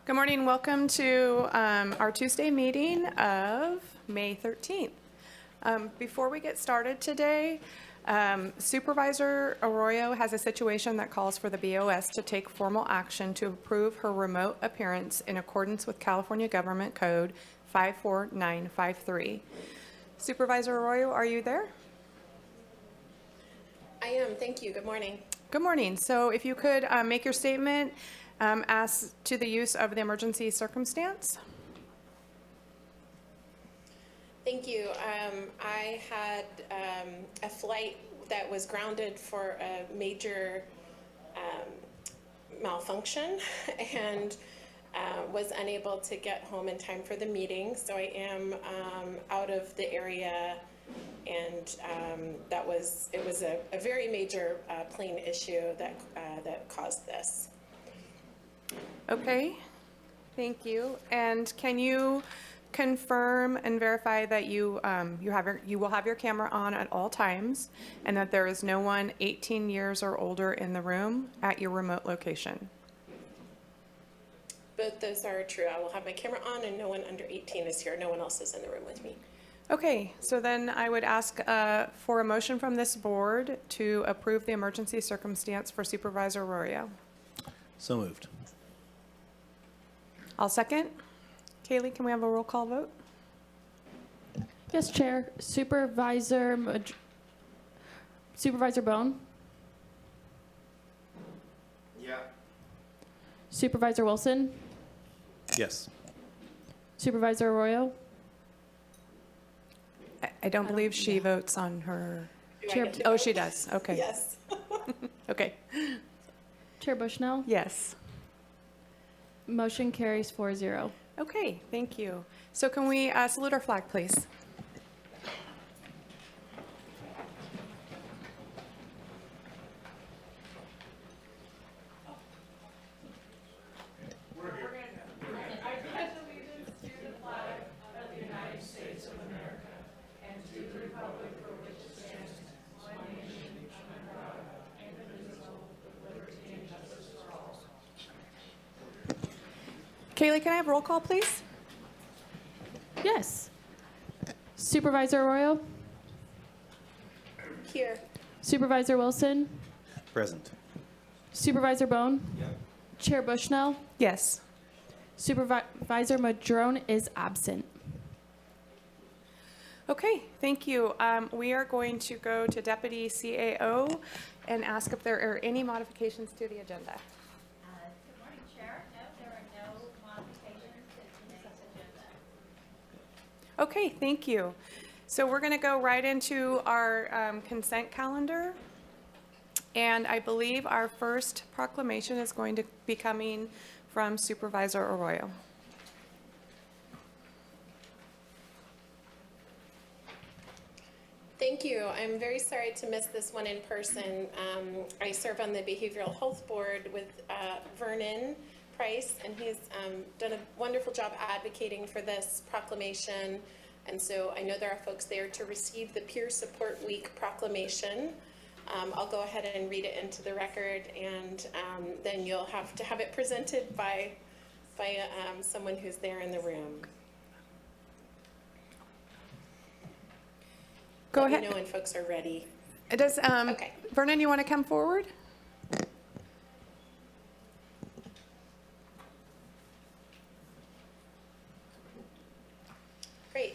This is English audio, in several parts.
Good morning. Welcome to our Tuesday meeting of May 13th. Before we get started today, Supervisor Arroyo has a situation that calls for the BOS to take formal action to approve her remote appearance in accordance with California Government Code 54953. Supervisor Arroyo, are you there? I am. Thank you. Good morning. Good morning. So if you could make your statement as to the use of the emergency circumstance. Thank you. I had a flight that was grounded for a major malfunction and was unable to get home in time for the meeting. So I am out of the area, and it was a very major plane issue that caused this. Okay, thank you. And can you confirm and verify that you will have your camera on at all times, and that there is no one 18 years or older in the room at your remote location? Both those are true. I will have my camera on, and no one under 18 is here. No one else is in the room with me. Okay, so then I would ask for a motion from this board to approve the emergency circumstance for Supervisor Arroyo. So moved. I'll second. Kaylee, can we have a roll call vote? Yes, Chair. Supervisor Bohn? Yeah. Supervisor Wilson? Yes. Supervisor Arroyo? I don't believe she votes on her. Do I Chair- get to Oh, vote? she does. Okay. Yes. Okay. Chair Bushnell? Yes. Motion carries 4-0. Okay, thank you. So can we salute our flag, please? Kaylee, can I have roll call, please? Yes. Supervisor Arroyo? Here. Supervisor Wilson? Present. Supervisor Bohn? Chair Bushnell? Yes. Supervisor Madrone is absent. Okay, thank you. We are going to go to Deputy CAO and ask if there are any modifications to the agenda. Good morning, Chair. No, there are no modifications to today's agenda. Okay, thank you. So we're going to go right into our consent calendar. And I believe our first proclamation is going to be coming from Supervisor Arroyo. Thank you. I'm very sorry to miss this one in person. I serve on the Behavioral Health Board with Vernon Price, and he's done a wonderful job advocating for this proclamation. And so I know there are folks there to receive the Peer Support Week proclamation. I'll go ahead and read it into the record, and then you'll have to have it presented by someone who's there in the room. Go Let ahead. me know when folks are ready. Does Okay. Vernon, you want to come forward? Great.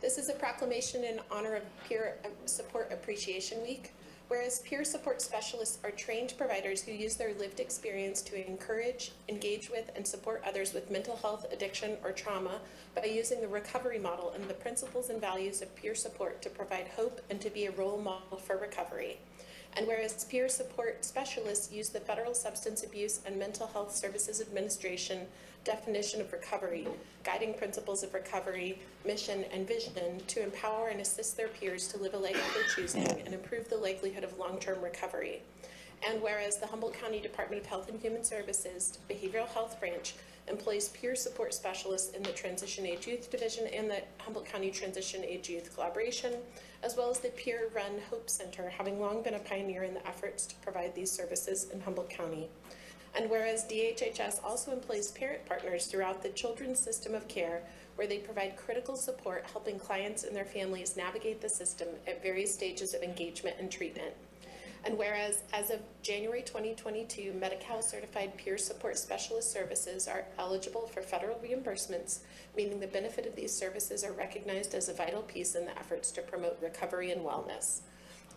This is a proclamation in honor of Peer Support Appreciation Week. Whereas peer support specialists are trained providers who use their lived experience to encourage, engage with, and support others with mental health, addiction, or trauma by using the recovery model and the principles and values of peer support to provide hope and to be a role model for recovery. And whereas peer support specialists use the Federal Substance Abuse and Mental Health Services Administration definition of recovery, guiding principles of recovery, mission, and vision to empower and assist their peers to live a life of their choosing and improve the likelihood of long-term recovery. And whereas the Humboldt County Department of Health and Human Services Behavioral Health Branch employs peer support specialists in the Transition Age Youth Division and the Humboldt County Transition Age Youth Collaboration, as well as the peer-run Hope Center, having long been a pioneer in the efforts to provide these services in Humboldt County. And whereas DHHS also employs parent partners throughout the children's system of care, where they provide critical support helping clients and their families navigate the system at various stages of engagement and treatment. And whereas, as of January 2022, Medi-Cal certified peer support specialist services are eligible for federal reimbursements, meaning the benefit of these services are recognized as a vital piece in the efforts to promote recovery and wellness.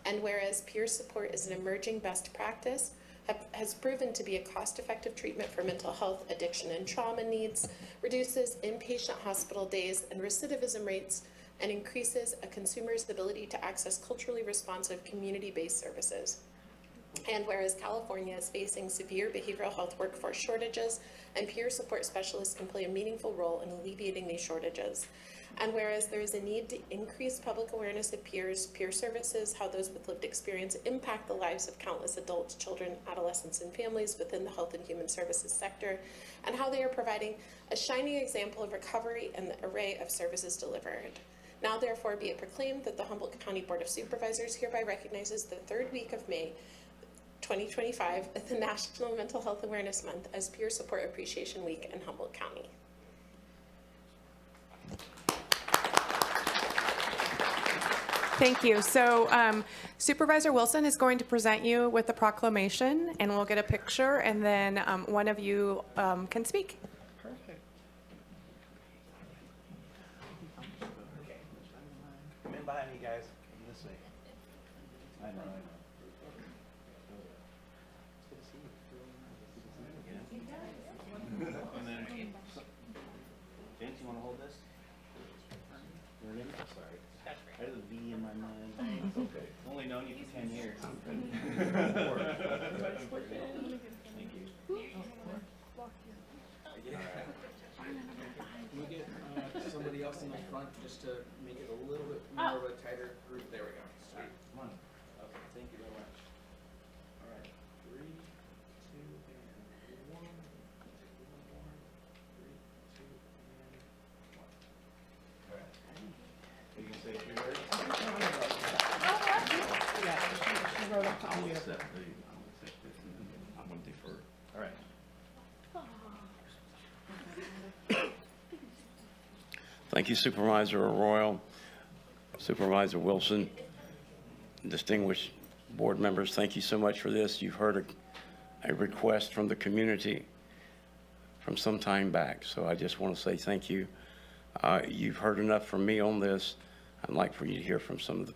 And whereas peer support is an emerging best practice, has proven to be a cost-effective treatment for mental health, addiction, and trauma needs, reduces inpatient hospital days and recidivism rates, and increases a consumer's ability to access culturally responsive community-based services. And whereas California is facing severe behavioral health workforce shortages, and peer support specialists can play a meaningful role in alleviating these shortages. And whereas there is a need to increase public awareness of peers, peer services, how those with lived experience impact the lives of countless adults, children, adolescents, and families within the health and human services sector, and how they are providing a shining example of recovery and the array of services delivered. Now therefore be it proclaimed that the Humboldt County Board of Supervisors hereby recognizes the third week of May 2025 as the National Mental Health Awareness Month as Peer Support Appreciation Week in Humboldt County. Thank you. So Supervisor Wilson is going to present you with the proclamation, and we'll get a picture, and then one of you can speak. Perfect. Come in behind me, guys. Come this way. I know. And then, James, you want to hold this? You ready? Sorry. I had a V in my mind. Okay. Only known you for 10 years. Thank you. Can we get somebody else in the front just to make it a little bit more of a tighter group? There we go. Sweet. Come on. Okay, thank you very much. All right. 3, 2, and 1. One more. 3, 2, and 1. All right. You can say a few words. I'm going to defer. All right. Thank you, Supervisor Arroyo, Supervisor Wilson, distinguished board members. Thank you so much for this. You've heard a request from the community from some time back, so I just want to say thank you. You've heard enough from me on this. I'd like for you to hear from some of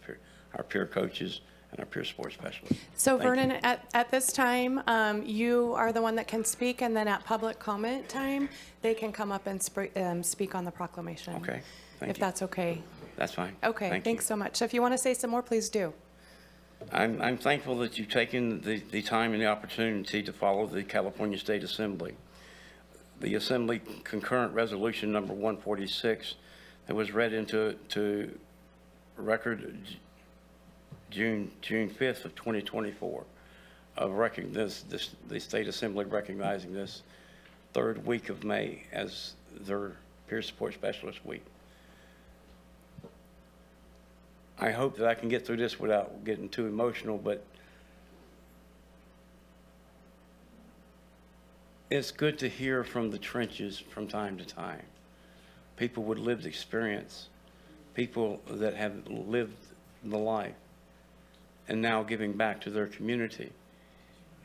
our peer coaches and our peer sports specialists. So Thank you. Vernon, at this time, you are the one that can speak, and then at public comment time, they can come up and speak on the proclamation. Okay, thank If you. that's okay. That's fine. Okay, Thank thanks you. so much. So if you want to say some more, please do. I'm thankful that you've taken the time and the opportunity to follow the California State Assembly. The Assembly concurrent resolution number 146 that was read into record June 5th of 2024 of the State Assembly recognizing this third week of May as their Peer Support Specialist Week. I hope that I can get through this without getting too emotional, but it's good to hear from the trenches from time to time. People with lived experience, people that have lived the life and now giving back to their community.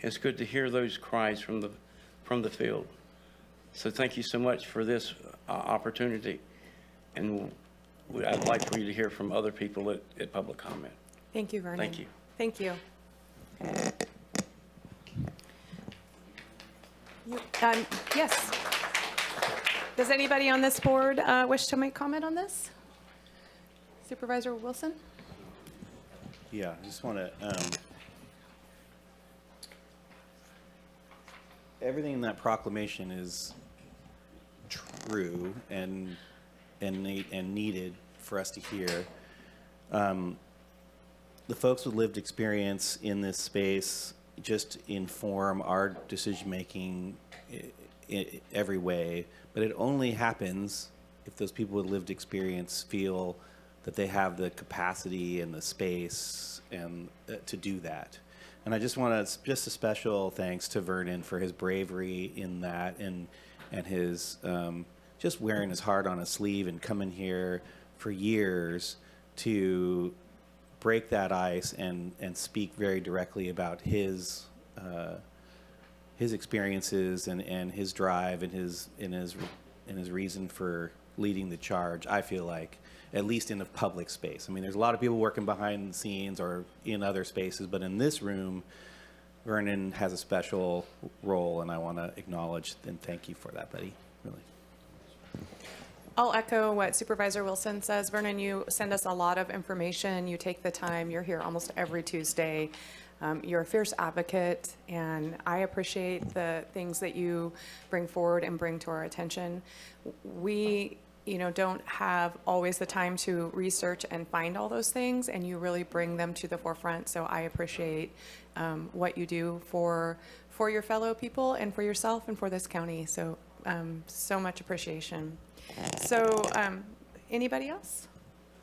It's good to hear those cries from the field. So thank you so much for this opportunity. And I'd like for you to hear from other people at public comment. Thank you, Vernon. Thank you. Thank you. Yes. Does anybody on this board wish to make comment on this? Supervisor Wilson? Yeah, I just want to, everything in that proclamation is true and needed for us to hear. The folks with lived experience in this space just inform our decision-making every way, but it only happens if those people with lived experience feel that they have the capacity and the space and to do that. And I just want to, just a special thanks to Vernon for his bravery in that, and his just wearing his heart on his sleeve and coming here for years to break that ice and speak very directly about his experiences and his drive and his reason for leading the charge. I feel like, at least in a public space. I mean, there's a lot of people working behind the scenes or in other spaces, but in this room, Vernon has a special role, and I want to acknowledge and thank you for that, buddy. Really. I'll echo what Supervisor Wilson says. Vernon, you send us a lot of information. You take the time. You're here almost every Tuesday. You're a fierce advocate, and I appreciate the things that you bring forward and bring to our attention. We, don't have always the time to research and find all those things, and you really bring them to the forefront. So I appreciate what you do for your fellow people and for yourself and for this county. So, so much appreciation. So, anybody else?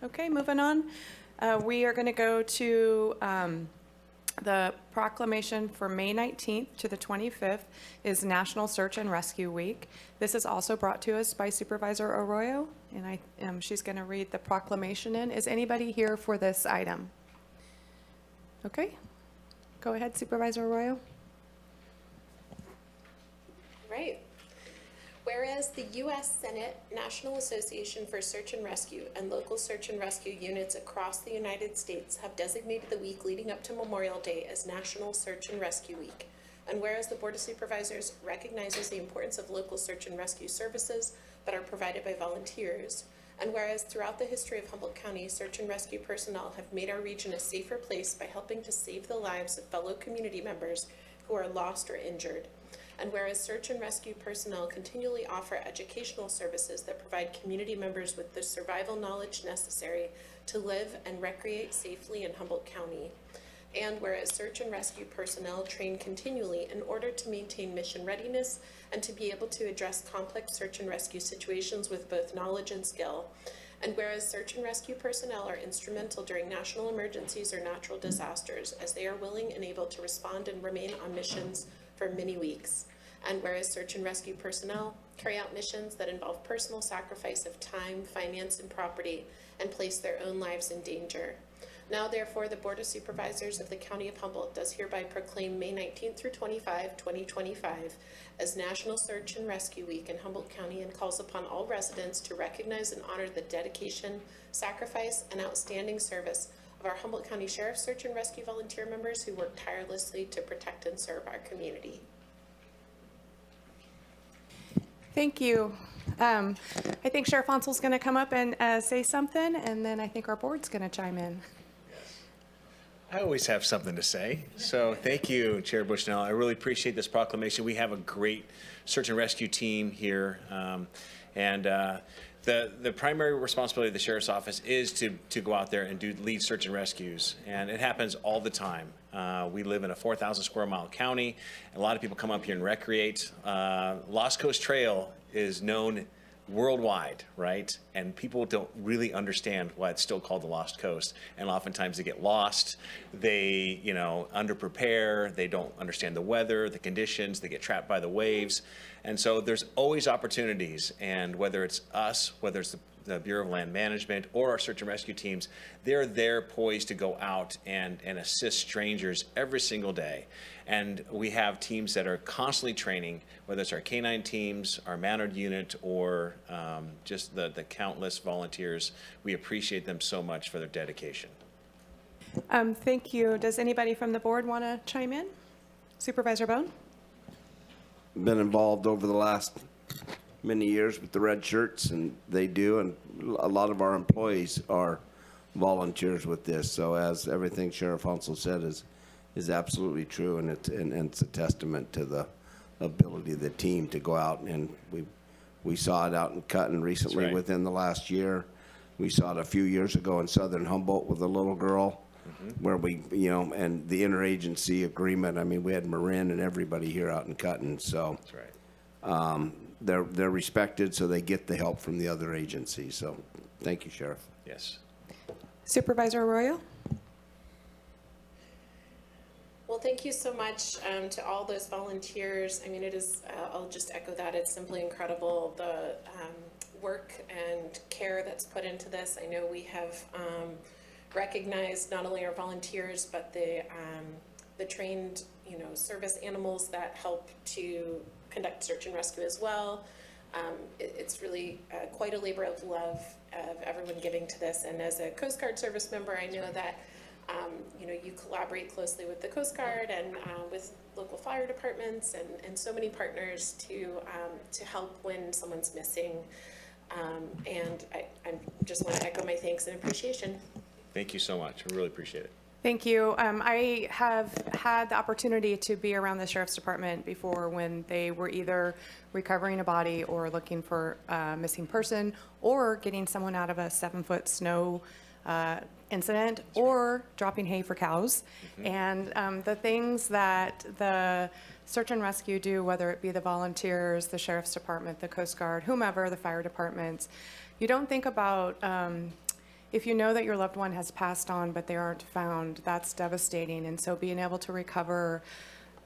Okay, moving on. We are going to go to the proclamation for May 19th to the 25th is National Search and Rescue Week. This is also brought to us by Supervisor Arroyo, and she's going to read the proclamation in. Is anybody here for this item? Okay, go ahead, Supervisor Arroyo. Right. Whereas the U.S. Senate, National Association for Search and Rescue, and local search and rescue units across the United States have designated the week leading up to Memorial Day as National Search and Rescue Week. And whereas the Board of Supervisors recognizes the importance of local search and rescue services that are provided by volunteers, and whereas throughout the history of Humboldt County, search and rescue personnel have made our region a safer place by helping to save the lives of fellow community members who are lost or injured. And whereas search and rescue personnel continually offer educational services that provide community members with the survival knowledge necessary to live and recreate safely in Humboldt County. And whereas search and rescue personnel train continually in order to maintain mission readiness and to be able to address complex search and rescue situations with both knowledge and skill. And whereas search and rescue personnel are instrumental during national emergencies or natural disasters, as they are willing and able to respond and remain on missions for many weeks. And whereas search and rescue personnel carry out missions that involve personal sacrifice of time, finance, and property, and place their own lives in danger. Now, therefore, the Board of Supervisors of the County of Humboldt does hereby proclaim May 19th through 25, 2025, as National Search and Rescue Week in Humboldt County, and calls upon all residents to recognize and honor the dedication, sacrifice, and outstanding service of our Humboldt County Sheriff's Search and Rescue volunteer members who work tirelessly to protect and serve our community. Thank you. I think Sheriff Hansel's going to come up and say something, and then I think our board's going to chime in. I always have something to say. So thank you, Chair Bushnell. I really appreciate this proclamation. We have a great search and rescue team here. The primary responsibility of the Sheriff's Office is to go out there and lead search and rescues. And it happens all the time. We live in a 4,000 square mile county. A lot of people come up here and recreate. Lost Coast Trail is known worldwide, right? And people don't really understand why it's still called the Lost Coast. And oftentimes they get lost. They, underprepare. They don't understand the weather, the conditions. They get trapped by the waves. And so there's always opportunities. And whether it's us, whether it's the Bureau of Land Management or our search and rescue teams, they're there poised to go out and assist strangers every single day. And we have teams that are constantly training, whether it's our K-9 teams, our mannered unit, or just the countless volunteers. We appreciate them so much for their dedication. Thank you. Does anybody from the board want to chime in? Supervisor Bohn? Been involved over the last many years with the red shirts, and they do, and a lot of our employees are volunteers with this. So as everything Sheriff Hansel said is absolutely true, and it's a testament to the ability of the team to go out, and we saw it out in Cutting recently. Right. Within the last year. We saw it a few years ago in southern Humboldt with a little girl. Mm-hmm. Where we, and the interagency agreement, I mean, we had Marin and everybody here out in Cutting, so. That's right. They're respected, so they get the help from the other agencies. So thank you, Sheriff. Yes. Supervisor Arroyo? Well, thank you so much to all those volunteers. I mean, it is, I'll just echo that, it's simply incredible, the work and care that's put into this. I know we have recognized not only our volunteers, but the trained, service animals that help to conduct search and rescue as well. It's really quite a labor of love of everyone giving to this. And as a Coast Guard service member, I know that you collaborate closely with the Coast Guard and with local fire departments and so many partners to help when someone's missing. And I just want to echo my thanks and appreciation. Thank you so much. I really appreciate it. Thank you. I have had the opportunity to be around the Sheriff's Department before when they were either recovering a body or looking for a missing person or getting someone out of a 7-foot snow incident or dropping hay for cows. And the things that the search and rescue do, whether it be the volunteers, the Sheriff's Department, the Coast Guard, whomever, the fire departments, you don't think about if you know that your loved one has passed on but they aren't found, that's devastating. And so being able to recover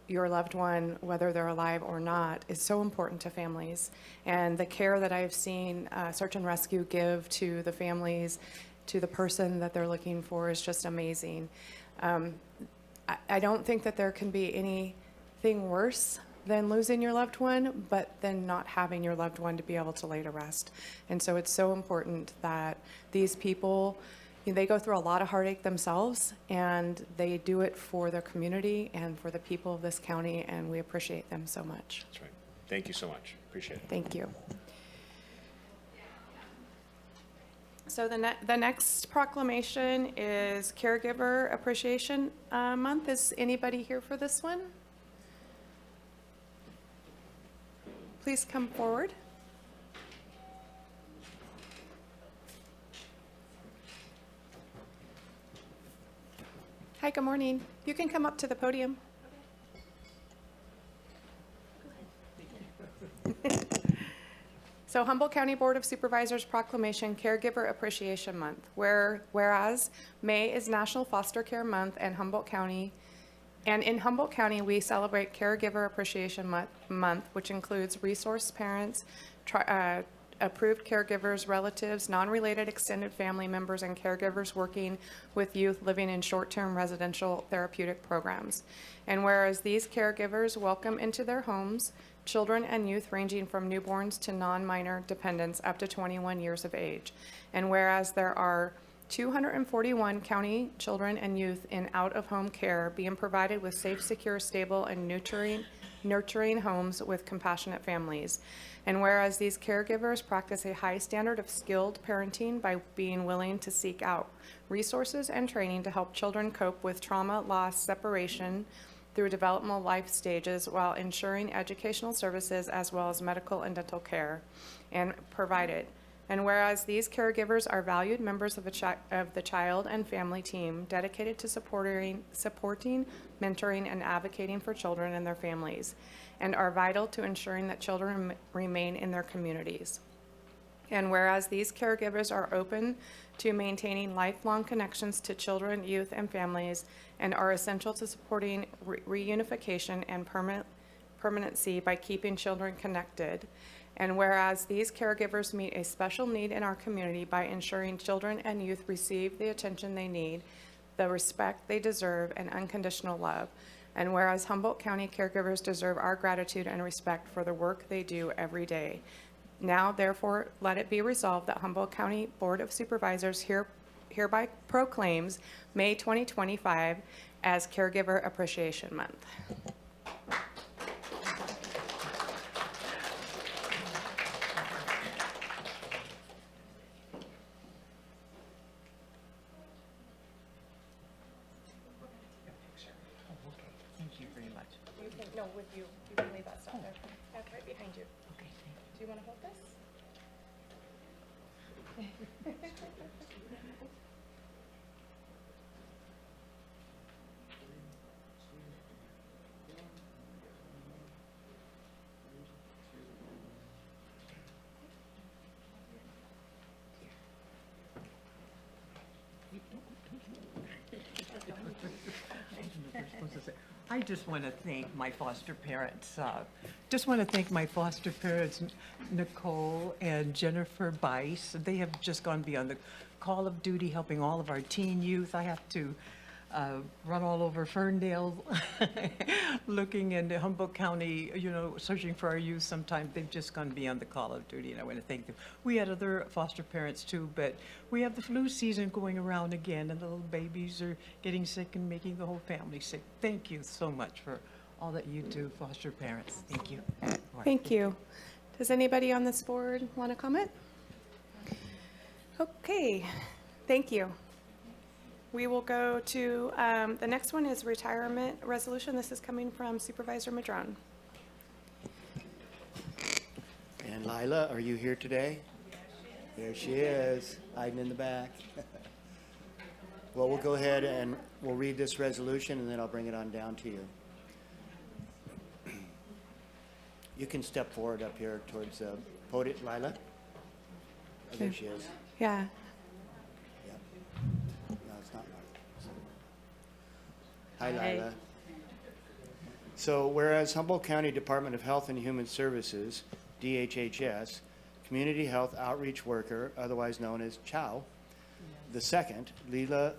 your loved one, whether they're alive or not, is so important to families. And the care that I've seen search and rescue give to the families, to the person that they're looking for, is just amazing. I don't think that there can be anything worse than losing your loved one, but then not having your loved one to be able to lay to rest. And so it's so important that these people, they go through a lot of heartache themselves, and they do it for their community and for the people of this county, and we appreciate them so much. That's right. Thank you so much. Appreciate it. Thank you. So the next proclamation is Caregiver Appreciation Month. Is anybody here for this one? Please come forward. Hi, good morning. You can come up to the podium. So Humboldt County Board of Supervisors proclamation Caregiver Appreciation Month, whereas May is National Foster Care Month and in Humboldt County, we celebrate Caregiver Appreciation Month, which includes resource parents, approved caregivers, relatives, non-related extended family members, and caregivers working with youth living in short-term residential therapeutic programs. And whereas these caregivers welcome into their homes children and youth ranging from newborns to non-minor dependents up to 21 years of age. And whereas there are 241 county children and youth in out-of-home care being provided with safe, secure, stable, and nurturing homes with compassionate families. And whereas these caregivers practice a high standard of skilled parenting by being willing to seek out resources and training to help children cope with trauma, loss, separation through developmental life stages while ensuring educational services as well as medical and dental care and provided. And whereas these caregivers are valued members of the child and family team dedicated to supporting, mentoring, and advocating for children and their families, and are vital to ensuring that children remain in their communities. And whereas these caregivers are open to maintaining lifelong connections to children, youth, and families, and are essential to supporting reunification and permanency by keeping children connected. And whereas these caregivers meet a special need in our community by ensuring children and youth receive the attention they need, the respect they deserve, and unconditional love. And whereas Humboldt County caregivers deserve our gratitude and respect for the work they do every day. Now, therefore, let it be resolved that Humboldt County Board of Supervisors hereby proclaims May 2025 as Caregiver Appreciation Month. No, with you. You can leave that stuff there. That's right behind you. Okay, do you want to hold this? I just want to thank my foster parents. Just want to thank my foster parents, Nicole and Jennifer Bice. They have just gone beyond the call of duty, helping all of our teen youth. I have to run all over Ferndale, looking into Humboldt County, you know, searching for our youth. Sometimes they've just gone beyond the call of duty, and I want to thank them. We had other foster parents too, but we have the flu season going around again, and the little babies are getting sick and making the whole family sick. Thank you so much for all that you do, foster parents. Thank you. All right. Thank you. Does anybody on this board want to comment? Okay, thank you. We will go to, the next one is retirement resolution. This is coming from Supervisor Madrone. And Lila, are you here today? There she is, hiding in the back. Well, we'll go ahead and we'll read this resolution, and then I'll bring it on down to you. You can step forward up here towards the podium, Lila. Oh, there she is. Yeah. Yep. No, it's not Lila. Hi, Lila. So whereas Humboldt County Department of Health and Human Services, DHHS, Community Health Outreach Worker, otherwise known as CHOW, the second, Lila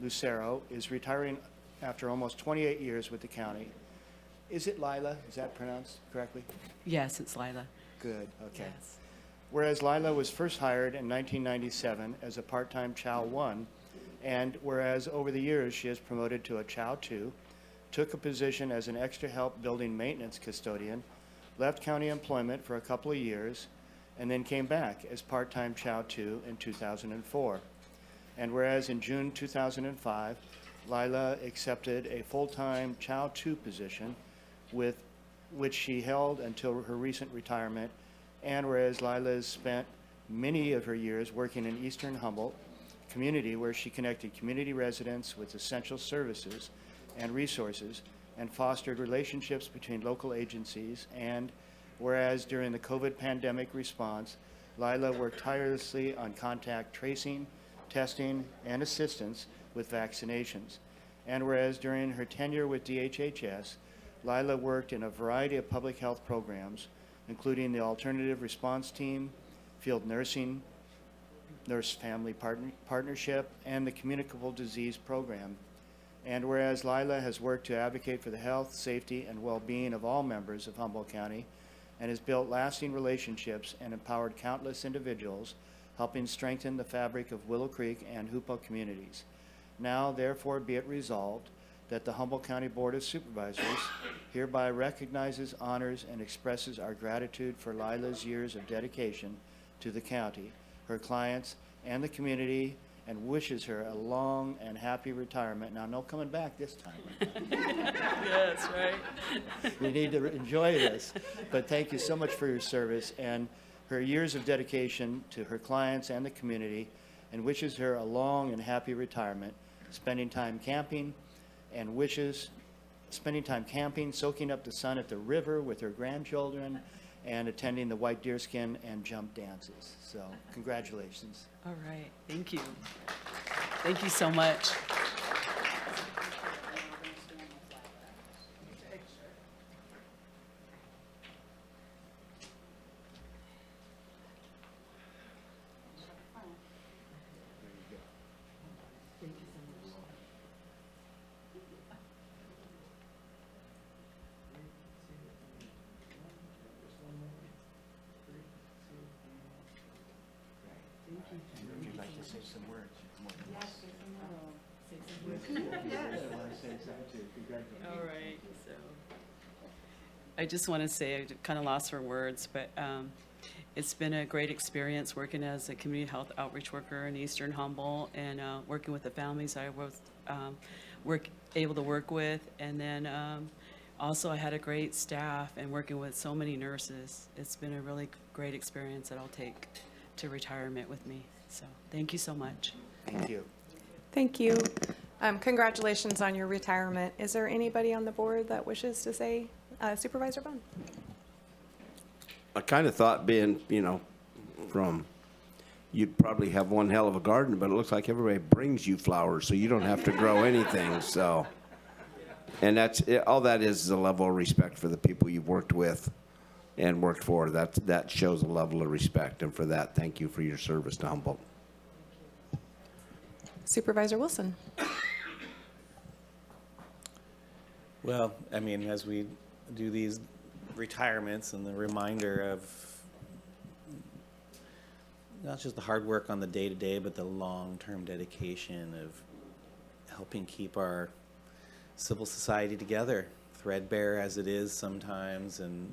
Lucero, is retiring after almost 28 years with the county. Is it Lila? Is that pronounced correctly? Yes, it's Lila. Good, okay. Yes. Whereas Lila was first hired in 1997 as a part-time Chow 1, and whereas over the years she has promoted to a Chow 2, took a position as an extra help building maintenance custodian, left county employment for a couple of years, and then came back as part-time Chow 2 in 2004. And whereas in June 2005, Lila accepted a full-time Chow 2 position with which she held until her recent retirement. And whereas Lila has spent many of her years working in Eastern Humboldt community, where she connected community residents with essential services and resources and fostered relationships between local agencies. And whereas during the COVID pandemic response, Lila worked tirelessly on contact tracing, testing, and assistance with vaccinations. And whereas during her tenure with DHHS, Lila worked in a variety of public health programs, including the Alternative Response Team, Field Nursing, Nurse-Family Partnership, and the Communicable Disease Program. And whereas Lila has worked to advocate for the health, safety, and well-being of all members of Humboldt County, and has built lasting relationships and empowered countless individuals, helping strengthen the fabric of Willow Creek and Hoopa communities. Now, therefore, be it resolved that the Humboldt County Board of Supervisors hereby recognizes, honors, and expresses our gratitude for Lila's years of dedication to the county, her clients, and the community, and wishes her a long and happy retirement. Now, no coming back this time. Yes, right. You need to enjoy this. But thank you so much for your service and her years of dedication to her clients and the community, and wishes her a long and happy retirement, spending time camping, soaking up the sun at the river with her grandchildren, and attending the white deerskin and jump dances. So congratulations. All right. Thank you. Thank you so much. Would you like to say some words? All right. So I just want to say, I kind of lost for words, but it's been a great experience working as a community health outreach worker in Eastern Humboldt, and working with the families I was able to work with. And then also I had a great staff and working with so many nurses. It's been a really great experience that I'll take to retirement with me. So thank you so much. Thank you. Thank you. Congratulations on your retirement. Is there anybody on the board that wishes to say, Supervisor Bohn? I kind of thought being, from, you'd probably have one hell of a garden, but it looks like everybody brings you flowers, so you don't have to grow anything, so And that's, all that is a level of respect for the people you've worked with and worked for. That shows a level of respect, and for that, thank you for your service to Humboldt. Supervisor Wilson. Well, I mean, as we do these retirements and the reminder of not just the hard work on the day-to-day, but the long-term dedication of helping keep our civil society together, threadbare as it is sometimes, and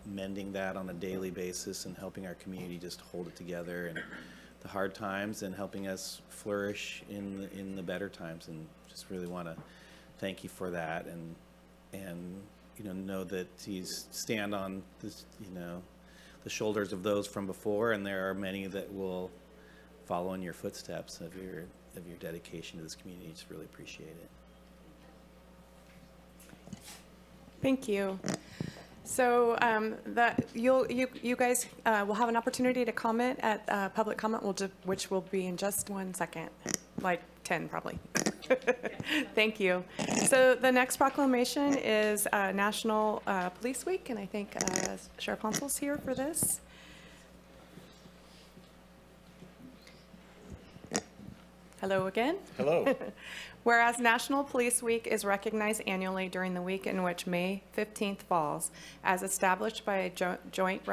mending that on a daily basis and helping our community just hold it together in the hard times and helping us flourish in the better times. And just really want to thank you for that, and know that you stand on this, the shoulders of those from before, and there are many that will follow in your footsteps of your dedication to this community. Just really appreciate it. Thank you. So you guys will have an opportunity to comment at public comment, which will be in just 1 second, like 10 probably. Thank you. So the next proclamation is National Police Week, and I think Sheriff Hansel's here for this. Hello again. Hello. Whereas National Police Week is recognized annually during the week in which May 15th falls, as established by a joint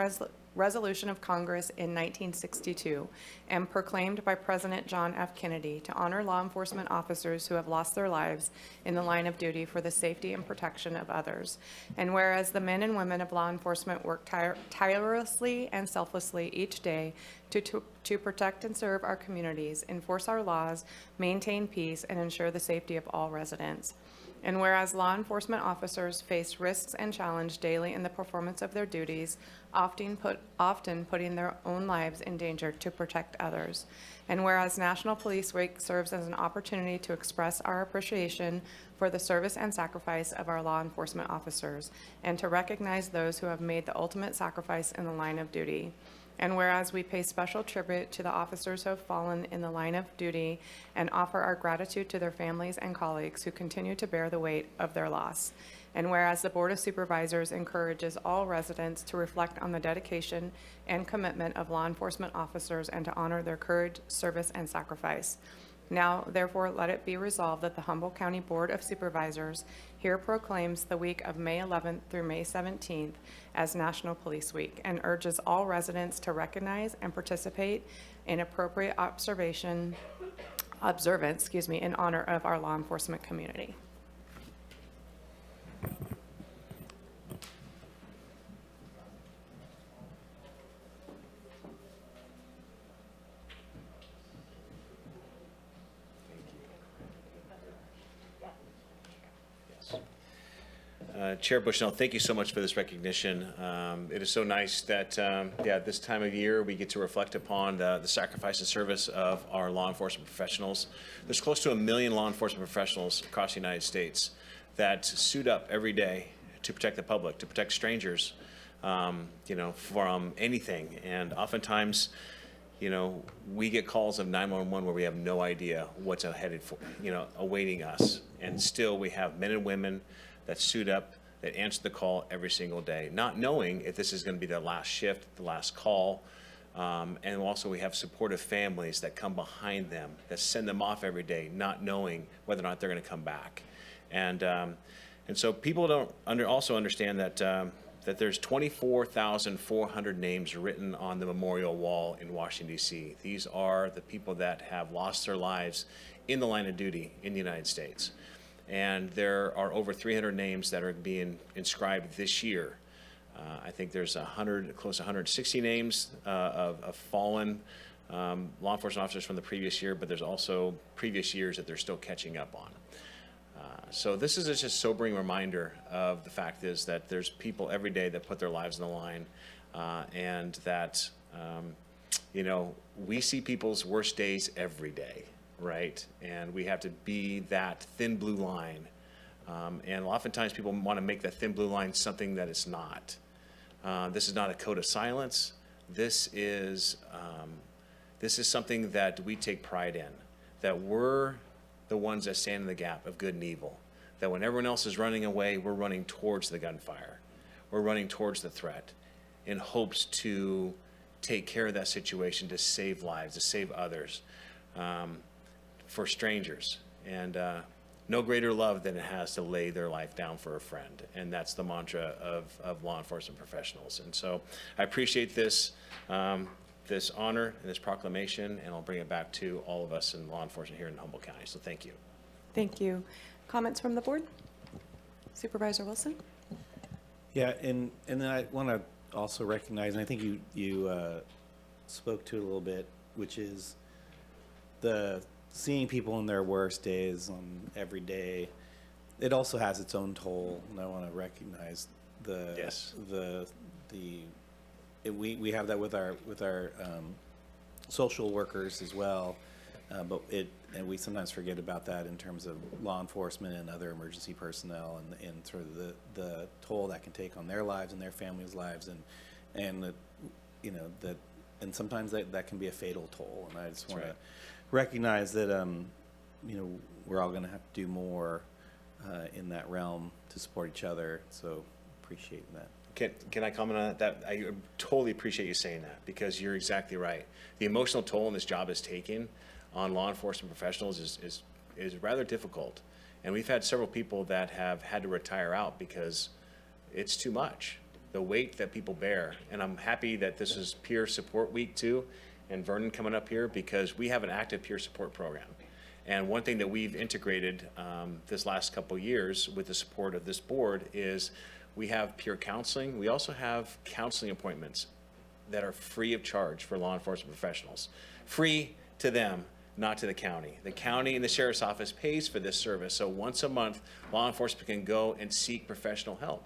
resolution of Congress in 1962 and proclaimed by President John F. Kennedy to honor law enforcement officers who have lost their lives in the line of duty for the safety and protection of others. And whereas the men and women of law enforcement work tirelessly and selflessly each day to protect and serve our communities, enforce our laws, maintain peace, and ensure the safety of all residents. And whereas law enforcement officers face risks and challenge daily in the performance of their duties, often putting their own lives in danger to protect others. And whereas National Police Week serves as an opportunity to express our appreciation for the service and sacrifice of our law enforcement officers, and to recognize those who have made the ultimate sacrifice in the line of duty. And whereas we pay special tribute to the officers who have fallen in the line of duty and offer our gratitude to their families and colleagues who continue to bear the weight of their loss. And whereas the Board of Supervisors encourages all residents to reflect on the dedication and commitment of law enforcement officers and to honor their courage, service, and sacrifice. Now, therefore, let it be resolved that the Humboldt County Board of Supervisors here proclaims the week of May 11th through May 17th as National Police Week, and urges all residents to recognize and participate in appropriate observance, in honor of our law enforcement community. Chair Bushnell, thank you so much for this recognition. It is so nice that, this time of year we get to reflect upon the sacrifice and service of our law enforcement professionals. There's close to 1 million law enforcement professionals across the United States that suit up every day to protect the public, to protect strangers, from anything. And oftentimes, we get calls of 911 where we have no idea what's headed for, awaiting us. And still we have men and women that suit up, that answer the call every single day, not knowing if this is going to be the last shift, the last call. And also we have supportive families that come behind them, that send them off every day, not knowing whether or not they're going to come back. And so people don't also understand that that there's 24,400 names written on the memorial wall in Washington, D.C. These are the people that have lost their lives in the line of duty in the United States. And there are over 300 names that are being inscribed this year. I think there's close to 160 names of fallen law enforcement officers from the previous year, but there's also previous years that they're still catching up on. So this is just a sobering reminder of the fact is that there's people every day that put their lives on the line, and that, we see people's worst days every day. Right? And we have to be that thin blue line. And oftentimes people want to make that thin blue line something that it's not. This is not a code of silence. This is something that we take pride in, that we're the ones that stand in the gap of good and evil, that when everyone else is running away, we're running towards the gunfire. We're running towards the threat in hopes to take care of that situation, to save lives, to save others, for strangers. And no greater love than it has to lay their life down for a friend. And that's the mantra of law enforcement professionals. And so I appreciate this, this honor and this proclamation, and I'll bring it back to all of us in law enforcement here in Humboldt County. So thank you. Thank you. Comments from the board? Supervisor Wilson? Yeah, and then I want to also recognize, and I think you spoke to it a little bit, which is the seeing people in their worst days on every day. It also has its own toll, and I want to recognize the Yes. We have that with our social workers as well, and we sometimes forget about that in terms of law enforcement and other emergency personnel, and sort of the toll that can take on their lives and their families' lives, and sometimes that can be a fatal toll. And I just want to recognize that we're all going to have to do more in that realm to support each other. So appreciate that. Can I comment on that? I totally appreciate you saying that, because you're exactly right. The emotional toll this job is taking on law enforcement professionals is rather difficult. And we've had several people that have had to retire out because it's too much, the weight that people bear. And I'm happy that this is Peer Support Week too, and Vernon coming up here, because we have an active peer support program. And one thing that we've integrated this last couple of years with the support of this board is we have peer counseling. We also have counseling appointments that are free of charge for law enforcement professionals. Free to them, not to the county. The county and the sheriff's office pays for this service. So once a month, law enforcement can go and seek professional help.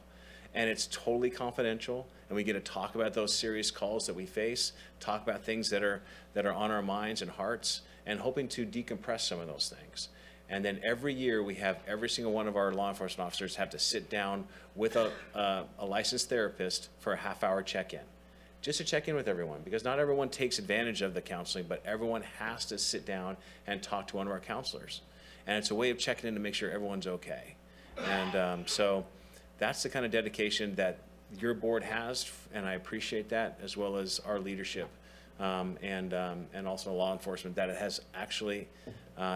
And it's totally confidential, and we get to talk about those serious calls that we face, talk about things that are on our minds and hearts, and hoping to decompress some of those things. And then every year we have every single one of our law enforcement officers have to sit down with a licensed therapist for a half-hour check-in, just to check in with everyone, because not everyone takes advantage of the counseling, but everyone has to sit down and talk to one of our counselors. And it's a way of checking in to make sure everyone's okay. And so that's the kind of dedication that your board has, and I appreciate that, as well as our leadership and also law enforcement, that it has actually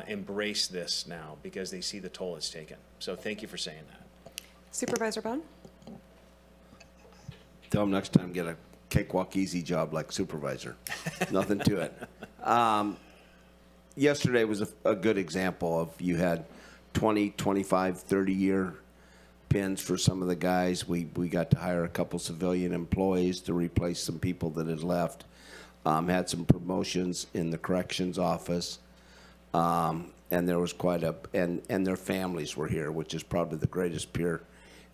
embraced this now, because they see the toll it's taken. So thank you for saying that. Supervisor Bohn? Tell them next time, get a cakewalk easy job like supervisor. Nothing to it. Yesterday was a good example of, you had 20, 25, 30-year pins for some of the guys. We got to hire a couple civilian employees to replace some people that had left. Had some promotions in the corrections office. And there was quite and their families were here, which is probably the greatest peer.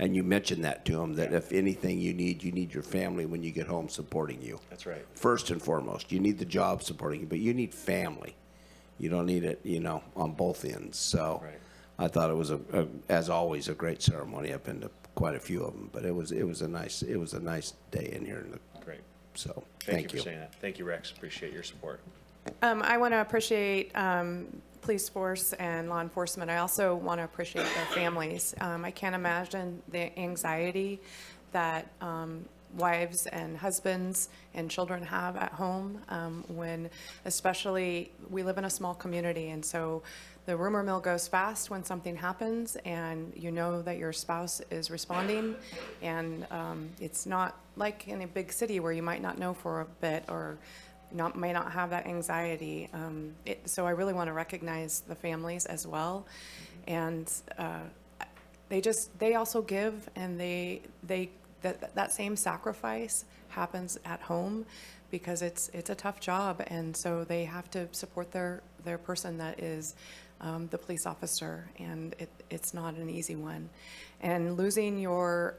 And you mentioned that to them, that if anything you need your family when you get home supporting you. That's right. First and foremost, you need the job supporting you, but you need family. You don't need it, on both ends. So I thought it was as always, a great ceremony. I've been to quite a few of them, but it was a nice day in here. Great. So Thank you for saying that. Thank you, Rex. Appreciate your support. I want to appreciate police force and law enforcement. I also want to appreciate their families. I can't imagine the anxiety that wives and husbands and children have at home when, especially, we live in a small community, and so the rumor mill goes fast when something happens, and you know that your spouse is responding, and it's not like in a big city where you might not know for a bit, or may not have that anxiety. So I really want to recognize the families as well, and they also give, and that same sacrifice happens at home, because it's a tough job, and so they have to support their person that is the police officer, and it's not an easy one. And losing your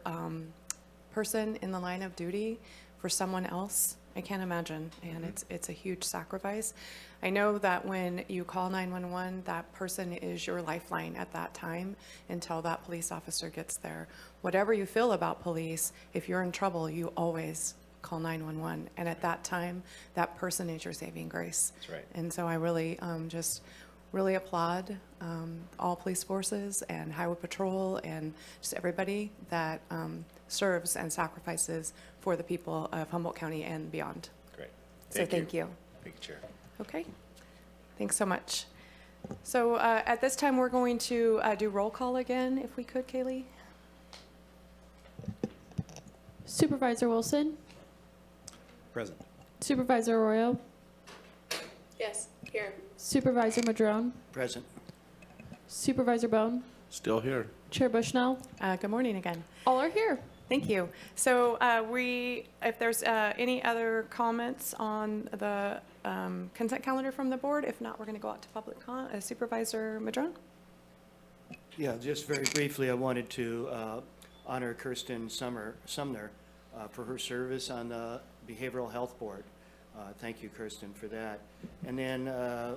person in the line of duty for someone else, I can't imagine, and it's a huge sacrifice. I know that when you call 911, that person is your lifeline at that time until that police officer gets there. Whatever you feel about police, if you're in trouble, you always call 911, and at that time, that person is your saving grace. That's right. And so I really just really applaud all police forces and highway patrol and just everybody that serves and sacrifices for the people of Humboldt County and beyond. Great. So thank you. Thank you, Chair. Okay, thanks so much. So at this time, we're going to do roll call again, if we could, Kaylee. Supervisor Wilson, Present. Supervisor Arroyo, Yes, here. Supervisor Madrone, Present. Supervisor Bohn, Still here. Chair Bushnell. Good morning again. All are here. Thank you. So if there's any other comments on the consent calendar from the board, if not, we're going to go out to public Supervisor Madrone. Yeah, just very briefly, I wanted to honor Kirsten Sumner for her service on the Behavioral Health Board. Thank you, Kirsten, for that. And then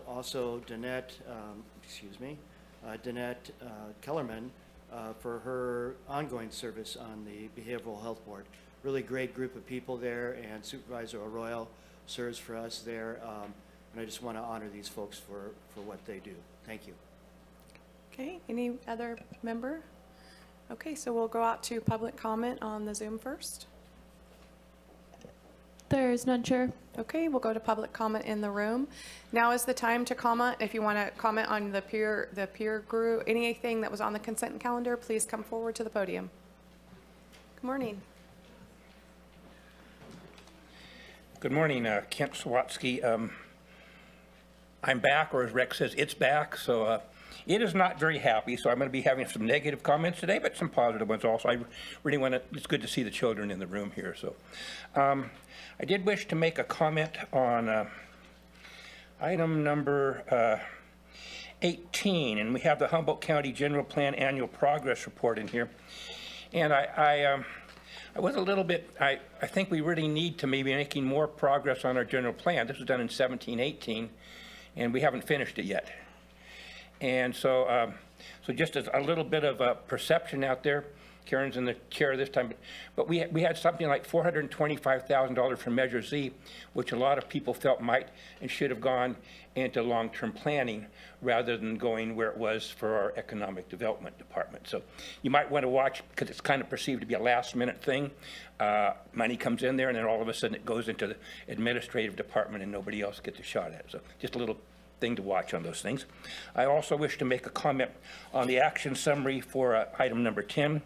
also Danette Kellerman for her ongoing service on the Behavioral Health Board. Really great group of people there, and Supervisor Arroyo serves for us there. And I just want to honor these folks for what they do. Thank you. Okay, any other member? Okay, so we'll go out to public comment on the Zoom first. There is none, Chair. Okay, we'll go to public comment in the room. Now is the time to comment. If you want to comment on the peer group, anything that was on the consent calendar, please come forward to the podium. Good morning. Good morning, Kent Sawatsky. I'm back, or as Rex says, it's back. So it is not very happy. So I'm going to be having some negative comments today, but some positive ones also. I really want to. It's good to see the children in the room here. So I did wish to make a comment on item number 18, and we have the Humboldt County General Plan Annual Progress Report in here. And I was a little bit, I think we really need to maybe making more progress on our general plan. This was done in 17-18, and we haven't finished it yet. And so, so just as a little bit of a perception out there, Karen's in the chair this time, but we had something like $425,000 from Measure Z, which a lot of people felt might and should have gone into long-term planning rather than going where it was for our economic development department. So you might want to watch, because it's kind of perceived to be a last-minute thing. Money comes in there, and then all of a sudden it goes into the administrative department, and nobody else gets a shot at it. So just a little thing to watch on those things. I also wish to make a comment on the action summary for item number 10.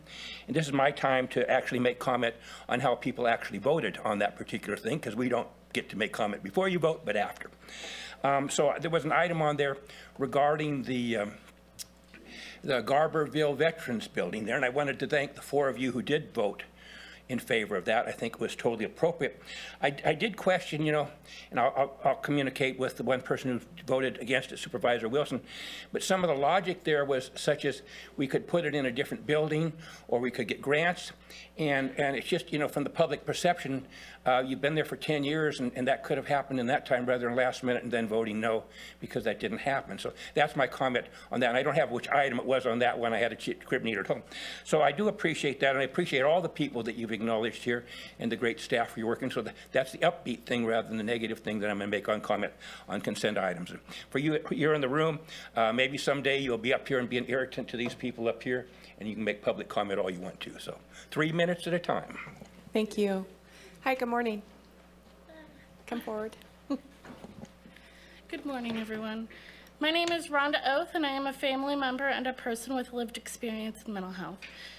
And this is my time to actually make comment on how people actually voted on that particular thing, because we don't get to make comment before you vote, but after. So there was an item on there regarding the Garberville Veterans Building there, and I wanted to thank the 4 of you who did vote in favor of that. I think it was totally appropriate. I did question, you know, and I'll communicate with the one person who voted against it, Supervisor Wilson, but some of the logic there was such as we could put it in a different building, or we could get grants, and it's just, you know, from the public perception, you've been there for 10 years, and that could have happened in that time rather than last minute and then voting no because that didn't happen. So that's my comment on that. And I don't have which item it was on that one. I had a crib needle at home. So I do appreciate that, and I appreciate all the people that you've acknowledged here and the great staff for your working. So that's the upbeat thing rather than the negative thing that I'm going to make on comment on consent items. And for you, you're in the room, maybe someday you'll be up here and be an irritant to these people up here, and you can make public comment all you want to. So 3 minutes at a time. Thank you. Hi, good morning. Come forward. Good morning, everyone. My name is Rhonda Oath, and I am a family member and a person with lived experience in mental health.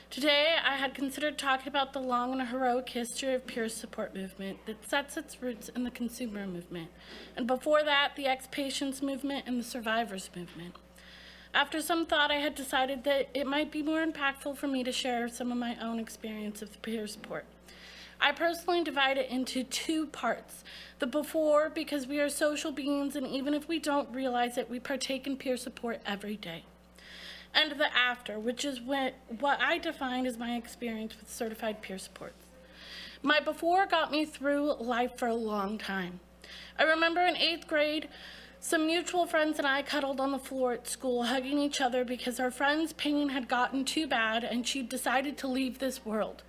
Today, I had considered talking about the long and heroic history of peer support movement that sets its roots in the consumer movement, and before that, the ex-patients movement and the survivors movement. After some thought, I had decided that it might be more impactful for me to share some of my own experience of peer support. I personally divide it into 2 parts. The before, because we are social beings, and even if we don't realize it, we partake in peer support every day. And the after, which is what I define as my experience with certified peer supports. My before got me through life for a long time. I remember in 8th grade, some mutual friends and I cuddled on the floor at school, hugging each other because our friend's pain had gotten too bad and she'd decided to leave this world.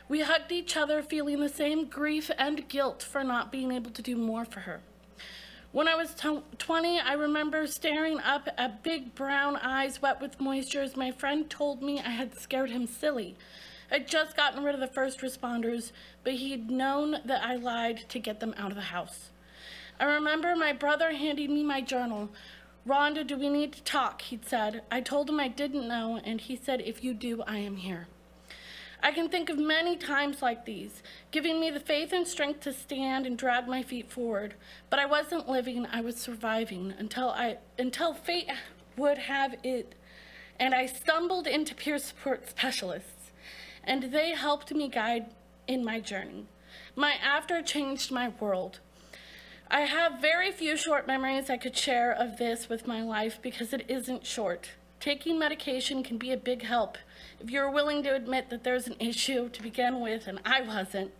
We hugged each other, feeling the same grief and guilt for not being able to do more for her. When I was 20, I remember staring up at big brown eyes wet with moisture as my friend told me I had scared him silly. I'd just gotten rid of the first responders, but he'd known that I lied to get them out of the house. I remember my brother handing me my journal. "Rhonda, do we need to talk?" he'd said. I told him I didn't know, and he said, "If you do, I am here." I can think of many times like these, giving me the faith and strength to stand and drag my feet forward. But I wasn't living, I was surviving until fate would have it, and I stumbled into peer support specialists, and they helped me guide in my journey. My after changed my world. I have very few short memories I could share of this with my life because it isn't short. Taking medication can be a big help if you're willing to admit that there's an issue to begin with, and I wasn't.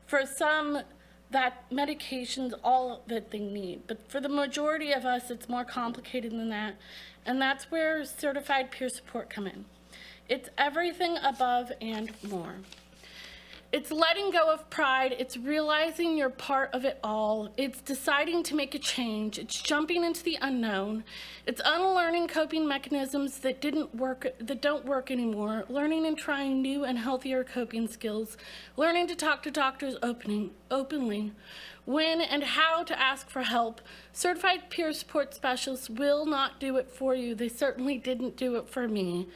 For some, that medication's all that they need, but for the majority of us, it's more complicated than that, and that's where certified peer support come in. It's everything above and more. It's letting go of pride. It's realizing you're part of it all. It's deciding to make a change. It's jumping into the unknown. It's unlearning coping mechanisms that don't work anymore. Learning and trying new and healthier coping skills. Learning to talk to doctors openly. When and how to ask for help. Certified peer support specialists will not do it for you. They certainly didn't do it for me.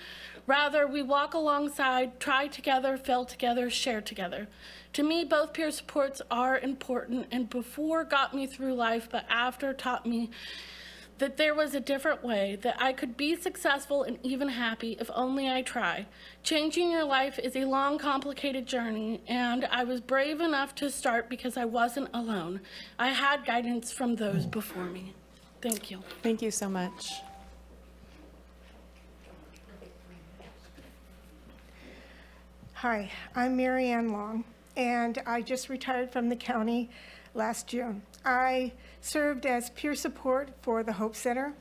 Rather, we walk alongside, try together, fail together, share together. To me, both peer supports are important, and before got me through life, but after taught me that there was a different way, that I could be successful and even happy if only I try. Changing your life is a long, complicated journey, and I was brave enough to start because I wasn't alone. I had guidance from those before me. Thank you. Thank you so much. Hi, I'm Mary Ann Long, and I just retired from the county last June. I served as peer support for the Hope Center.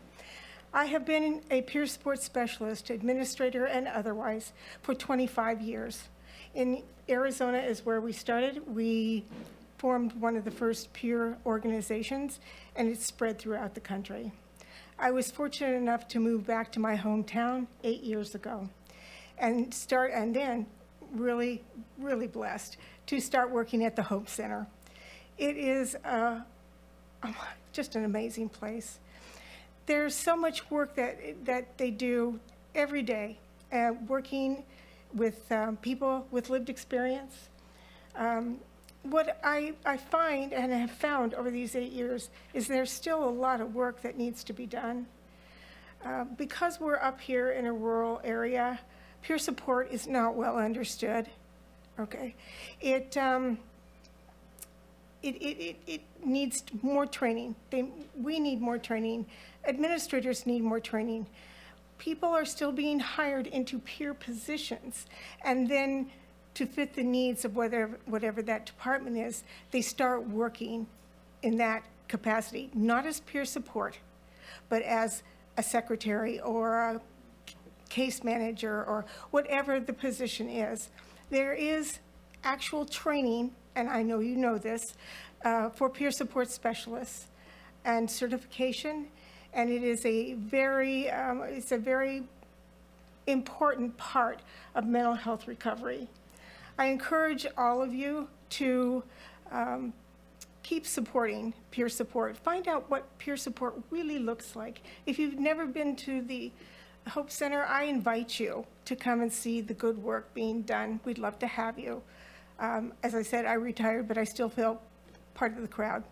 I have been a peer support specialist, administrator, and otherwise for 25 years. In Arizona is where we started. We formed one of the first peer organizations, and it's spread throughout the country. I was fortunate enough to move back to my hometown 8 years ago, and then really, really blessed to start working at the Hope Center. It is just an amazing place. There's so much work that they do every day, working with people with lived experience. What I find and have found over these 8 years is there's still a lot of work that needs to be done. Because we're up here in a rural area, peer support is not well understood, okay? It needs more training. We need more training. Administrators need more training. People are still being hired into peer positions, and then to fit the needs of whatever that department is, they start working in that capacity, not as peer support, but as a secretary or a case manager or whatever the position is. There is actual training, and I know you know this, for peer support specialists and certification, and it is a very important part of mental health recovery. I encourage all of you to keep supporting peer support. Find out what peer support really looks like. If you've never been to the Hope Center, I invite you to come and see the good work being done. We'd love to have you. As I said, I retired, but I still feel part of the crowd.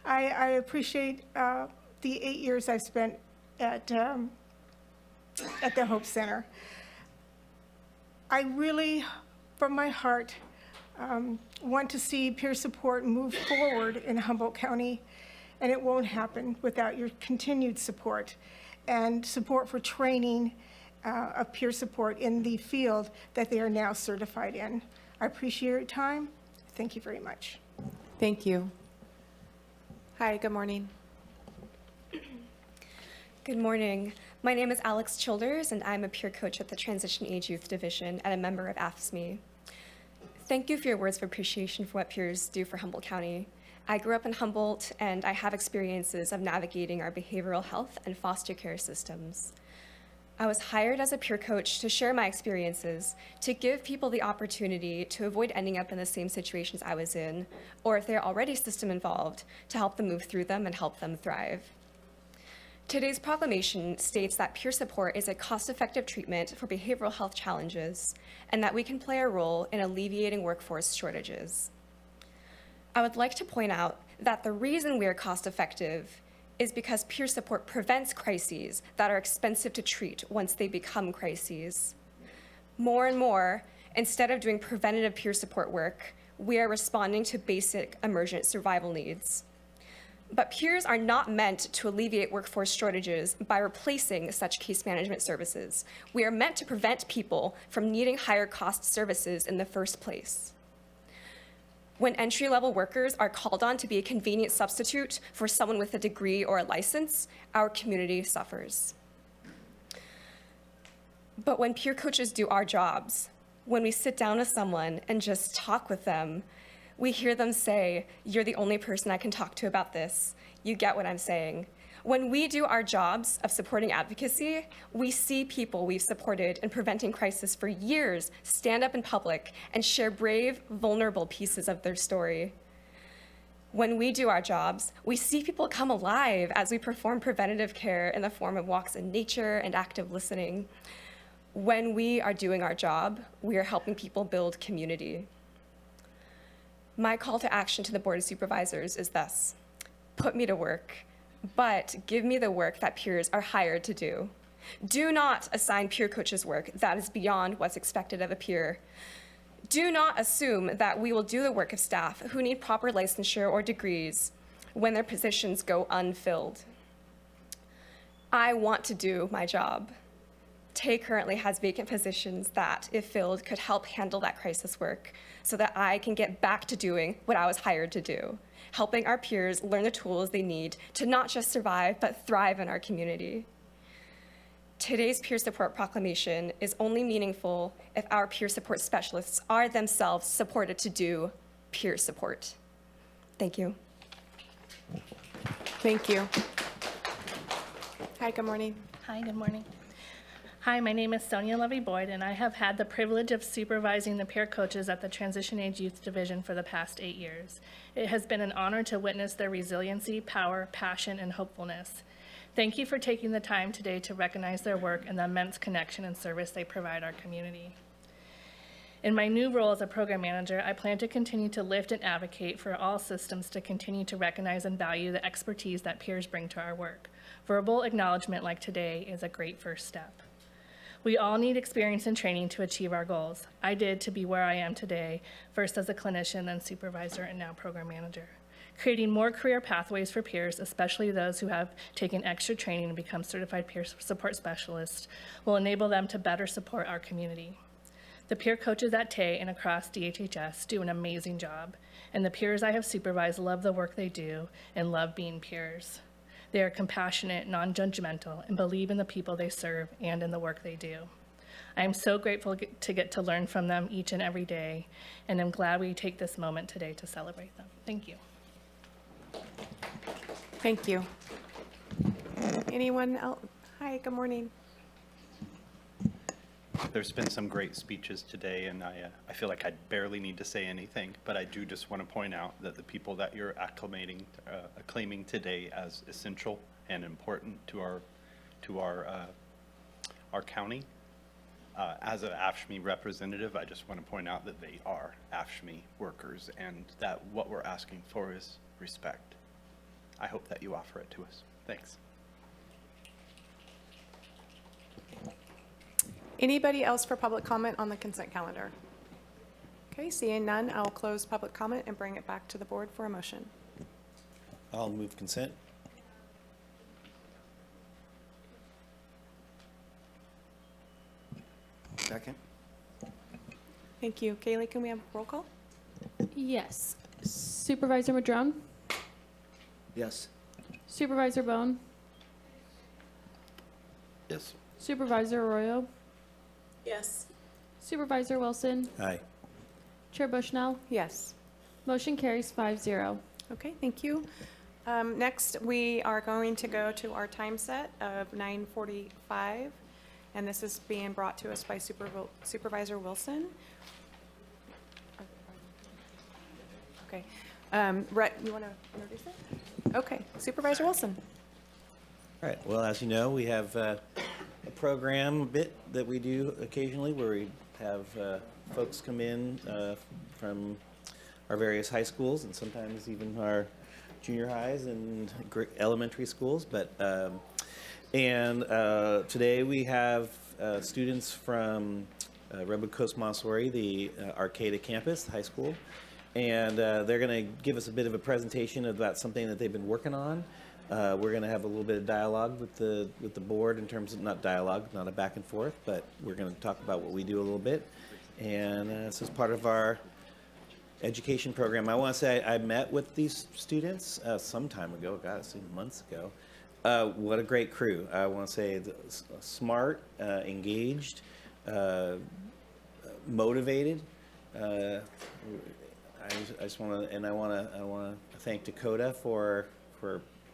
I appreciate the 8 years I've spent at the Hope Center. I really, from my heart, want to see peer support move forward in Humboldt County, and it won't happen without your continued support and support for training of peer support in the field that they are now certified in. I appreciate your time. Thank you very much. Thank you. Hi, good morning. Good morning. My name is Alex Childers, and I'm a peer coach at the Transition Age Youth Division and a member of AFSCME. Thank you for your words of appreciation for what peers do for Humboldt County. I grew up in Humboldt, and I have experiences of navigating our behavioral health and foster care systems. I was hired as a peer coach to share my experiences, to give people the opportunity to avoid ending up in the same situations I was in, or if they're already system involved, to help them move through them and help them thrive. Today's proclamation states that peer support is a cost-effective treatment for behavioral health challenges, and that we can play a role in alleviating workforce shortages. I would like to point out that the reason we are cost-effective is because peer support prevents crises that are expensive to treat once they become crises. More and more, instead of doing preventative peer support work, we are responding to basic emergent survival needs. But peers are not meant to alleviate workforce shortages by replacing such case management services. We are meant to prevent people from needing higher cost services in the first place. When entry-level workers are called on to be a convenient substitute for someone with a degree or a license, our community suffers. But when peer coaches do our jobs, when we sit down with someone and just talk with them, we hear them say, "You're the only person I can talk to about this. You get what I'm saying." When we do our jobs of supporting advocacy, we see people we've supported in preventing crisis for years stand up in public and share brave, vulnerable pieces of their story. When we do our jobs, we see people come alive as we perform preventative care in the form of walks in nature and active listening. When we are doing our job, we are helping people build community. My call to action to the Board of Supervisors is thus: put me to work, but give me the work that peers are hired to do. Do not assign peer coaches work that is beyond what's expected of a peer. Do not assume that we will do the work of staff who need proper licensure or degrees when their positions go unfilled. I want to do my job. TAE currently has vacant positions that, if filled, could help handle that crisis work so that I can get back to doing what I was hired to do, helping our peers learn the tools they need to not just survive, but thrive in our community. Today's peer support proclamation is only meaningful if our peer support specialists are themselves supported to do peer support. Thank you. Thank you. Hi, good morning. Hi, good morning. Hi, my name is Sonia Levy-Boyd, and I have had the privilege of supervising the peer coaches at the Transition Age Youth Division for the past 8 years. It has been an honor to witness their resiliency, power, passion, and hopefulness. Thank you for taking the time today to recognize their work and the immense connection and service they provide our community. In my new role as a program manager, I plan to continue to lift and advocate for all systems to continue to recognize and value the expertise that peers bring to our work. Verbal acknowledgement like today is a great first step. We all need experience and training to achieve our goals. I did to be where I am today, first as a clinician, then supervisor, and now program manager. Creating more career pathways for peers, especially those who have taken extra training and become certified peer support specialists, will enable them to better support our community. The peer coaches at TAE and across DHHS do an amazing job, and the peers I have supervised love the work they do and love being peers. They are compassionate, non-judgmental, and believe in the people they serve and in the work they do. I am so grateful to get to learn from them each and every day, and I'm glad we take this moment today to celebrate them. Thank you. Thank you. Anyone else? Hi, good morning. There's been some great speeches today, and I feel like I barely need to say anything, but I do just want to point out that the people that you're acclaiming today as essential and important to our county, as an AFSCME representative, I just want to point out that they are AFSCME workers, and that what we're asking for is respect. I hope that you offer it to us. Thanks. Anybody else for public comment on the consent calendar? Okay, seeing none, I'll close public comment and bring it back to the board for a motion. I'll move consent. Second. Thank you. Kaylee, can we have a roll call? Yes. Supervisor Madrone? Yes. Supervisor Bohn? Yes. Supervisor Arroyo? Yes. Supervisor Wilson? Aye. Chair Bushnell? Yes. Motion carries 5-0. Okay, thank you. Next, we are going to go to our time set of 9:45, and this is being brought to us by Supervisor Wilson. Okay. Rhett, you want to introduce it? Okay, Supervisor Wilson. All right, well, as you know, we have a program bit that we do occasionally where we have folks come in from our various high schools and sometimes even our junior highs and elementary schools. But today we have students from Redwood Coast Montessori, the Arcata campus, the high school, and they're going to give us a bit of a presentation about something that they've been working on. We're going to have a little bit of dialogue with the board in terms of, not dialogue, not a back and forth, but we're going to talk about what we do a little bit. And this is part of our education program. I want to say I met with these students some time ago, God, it's months ago. What a great crew. I want to say smart, engaged, motivated. I just want to, and I want to thank Dakota for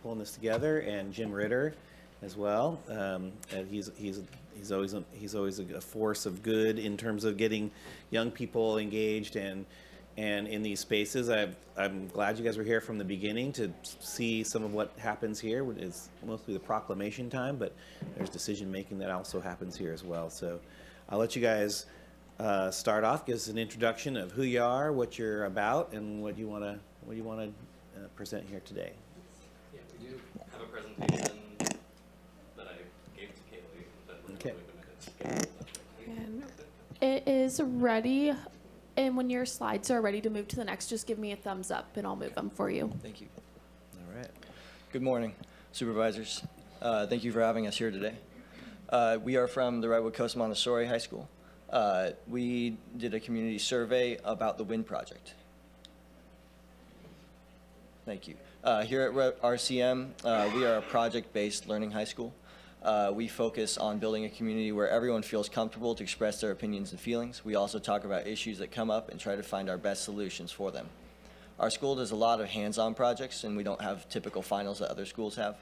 pulling this together, and Jim Ritter as well. And he's always a force of good in terms of getting young people engaged and in these spaces. I'm glad you guys were here from the beginning to see some of what happens here. It's mostly the proclamation time, but there's decision making that also happens here as well. So I'll let you guys start off. Give us an introduction of who you are, what you're about, and what you want to present here today. Yeah, we do have a presentation that I gave to Kaylee. That we're Okay. And It is ready, and when your slides are ready to move to the next, just give me a thumbs up and I'll move them for you. Thank you. All right. Good morning, supervisors. Thank you for having us here today. We are from the Redwood Coast Montessori High School. We did a community survey about the wind project. Thank you. Here at RCM, we are a project-based learning high school. We focus on building a community where everyone feels comfortable to express their opinions and feelings. We also talk about issues that come up and try to find our best solutions for them. Our school does a lot of hands-on projects, and we don't have typical finals that other schools have.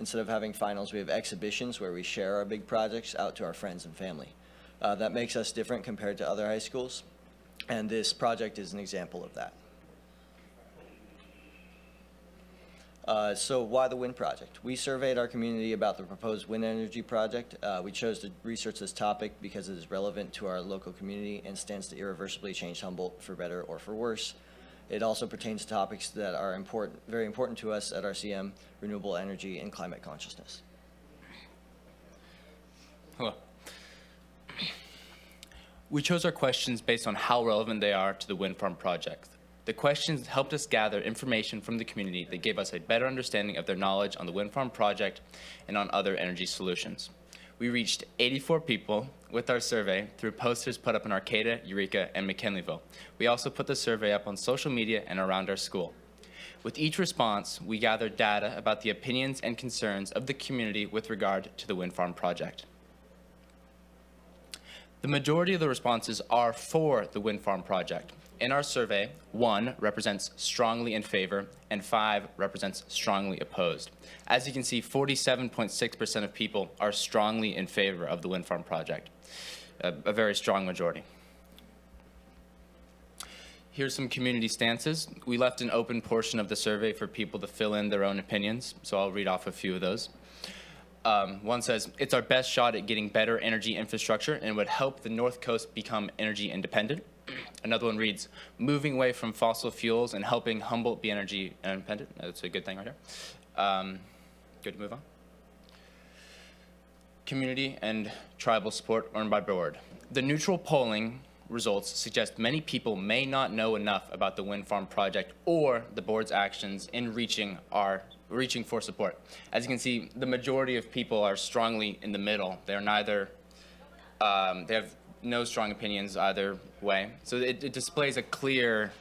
Instead of having finals, we have exhibitions where we share our big projects out to our friends and family. That makes us different compared to other high schools, and this project is an example of that. So why the wind project? We surveyed our community about the proposed wind energy project. We chose to research this topic because it is relevant to our local community and stands to irreversibly change Humboldt for better or for worse. It also pertains to topics that are important, very important to us at RCM: renewable energy and climate consciousness. Hello. We chose our questions based on how relevant they are to the wind farm project. The questions helped us gather information from the community that gave us a better understanding of their knowledge on the wind farm project and on other energy solutions. We reached 84 people with our survey through posters put up in Arcata, Eureka, and McKinleyville. We also put the survey up on social media and around our school. With each response, we gathered data about the opinions and concerns of the community with regard to the wind farm project. The majority of the responses are for the wind farm project. In our survey, 1 represents strongly in favor and 5 represents strongly opposed. As you can see, 47.6% of people are strongly in favor of the wind farm project, a very strong majority. Here's some community stances. We left an open portion of the survey for people to fill in their own opinions, so I'll read off a few of those. One says, it's our best shot at getting better energy infrastructure and would help the North Coast become energy independent. Another one reads, moving away from fossil fuels and helping Humboldt be energy independent. That's a good thing right here. Good to move on. Community and tribal support earned by board. The neutral polling results suggest many people may not know enough about the wind farm project or the board's actions in reaching for support. As you can see, the majority of people are strongly in the middle. They're neither, they have no strong opinions either way. So it displays a clear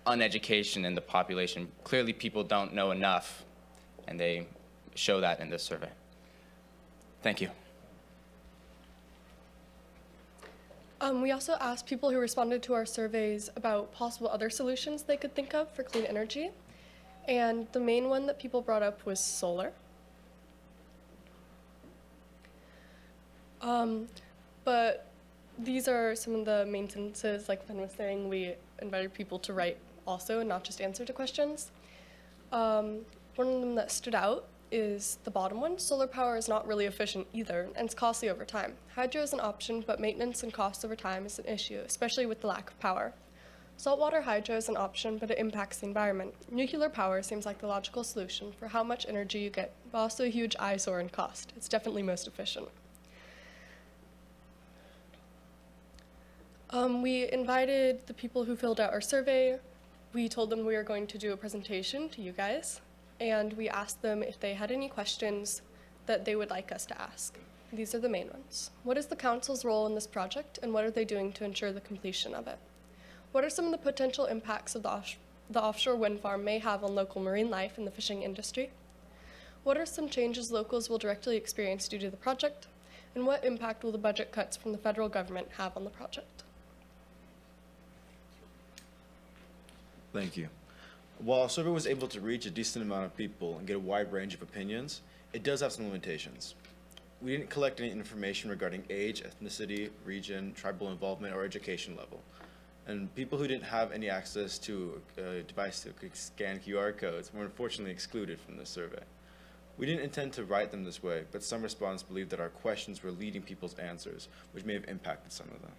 uneducation in the population. Clearly people don't know enough, and they show that in this survey. Thank you. We also asked people who responded to our surveys about possible other solutions they could think of for clean energy. And the main one that people brought up was solar. But these are some of the main sentences, like Ben was saying, we invited people to write also and not just answer to questions. One of them that stood out is the bottom one. Solar power is not really efficient either, and it's costly over time. Hydro is an option, but maintenance and cost over time is an issue, especially with the lack of power. Saltwater hydro is an option, but it impacts the environment. Nuclear power seems like the logical solution for how much energy you get, but also a huge eyesore in cost. It's definitely most efficient. We invited the people who filled out our survey. We told them we were going to do a presentation to you guys, and we asked them if they had any questions that they would like us to ask. These are the main ones. What is the council's role in this project, and what are they doing to ensure the completion of it? What are some of the potential impacts of the offshore wind farm may have on local marine life and the fishing industry? What are some changes locals will directly experience due to the project? And what impact will the budget cuts from the federal government have on the project? Thank you. While our survey was able to reach a decent amount of people and get a wide range of opinions, it does have some limitations. We didn't collect any information regarding age, ethnicity, region, tribal involvement, or education level. And people who didn't have any access to a device that could scan QR codes were unfortunately excluded from the survey. We didn't intend to write them this way, but some respondents believed that our questions were leading people's answers, which may have impacted some of them.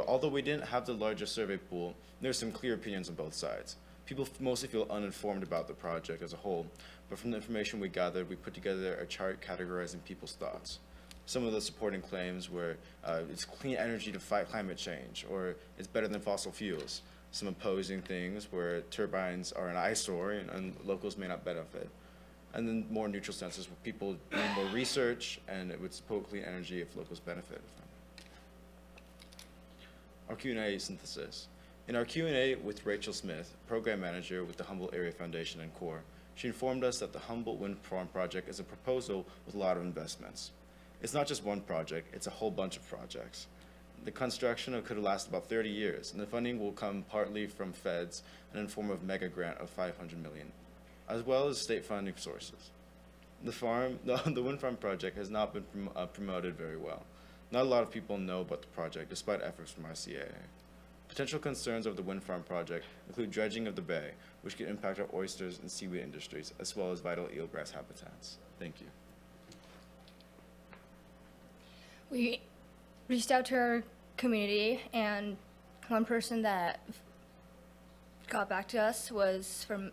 Although we didn't have the largest survey pool, there's some clear opinions on both sides. People mostly feel uninformed about the project as a whole, but from the information we gathered, we put together a chart categorizing people's thoughts. Some of the supporting claims were it's clean energy to fight climate change, or it's better than fossil fuels. Some opposing things where turbines are an eyesore and locals may not benefit. And then more neutral senses where people need more research and it would support clean energy if locals benefit from it. Our Q&A synthesis. In our Q&A with Rachel Smith, Program Manager with the Humboldt Area Foundation and Corps, she informed us that the Humboldt Wind Farm project is a proposal with a lot of investments. It's not just one project, it's a whole bunch of projects. The construction could last about 30 years, and the funding will come partly from feds and in the form of mega grant of $500 million, as well as state funding sources. The wind farm project has not been promoted very well. Not a lot of people know about the project, despite efforts from RCAA. Potential concerns of the wind farm project include dredging of the bay, which could impact our oysters and seaweed industries, as well as vital eelgrass habitats. Thank you. We reached out to our community, and one person that got back to us was from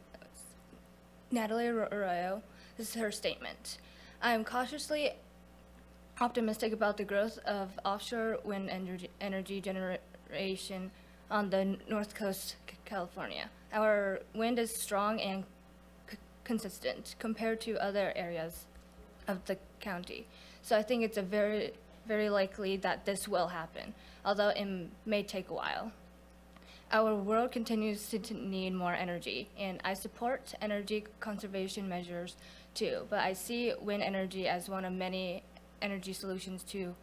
Natalie Arroyo. This is her statement. I am cautiously optimistic about the growth of offshore wind energy generation on the north coast of California. Our wind is strong and consistent compared to other areas of the county. So I think it's a very likely that this will happen, although it may take a while. Our world continues to need more energy, and I support energy conservation measures too, but I see wind energy as one of many energy solutions to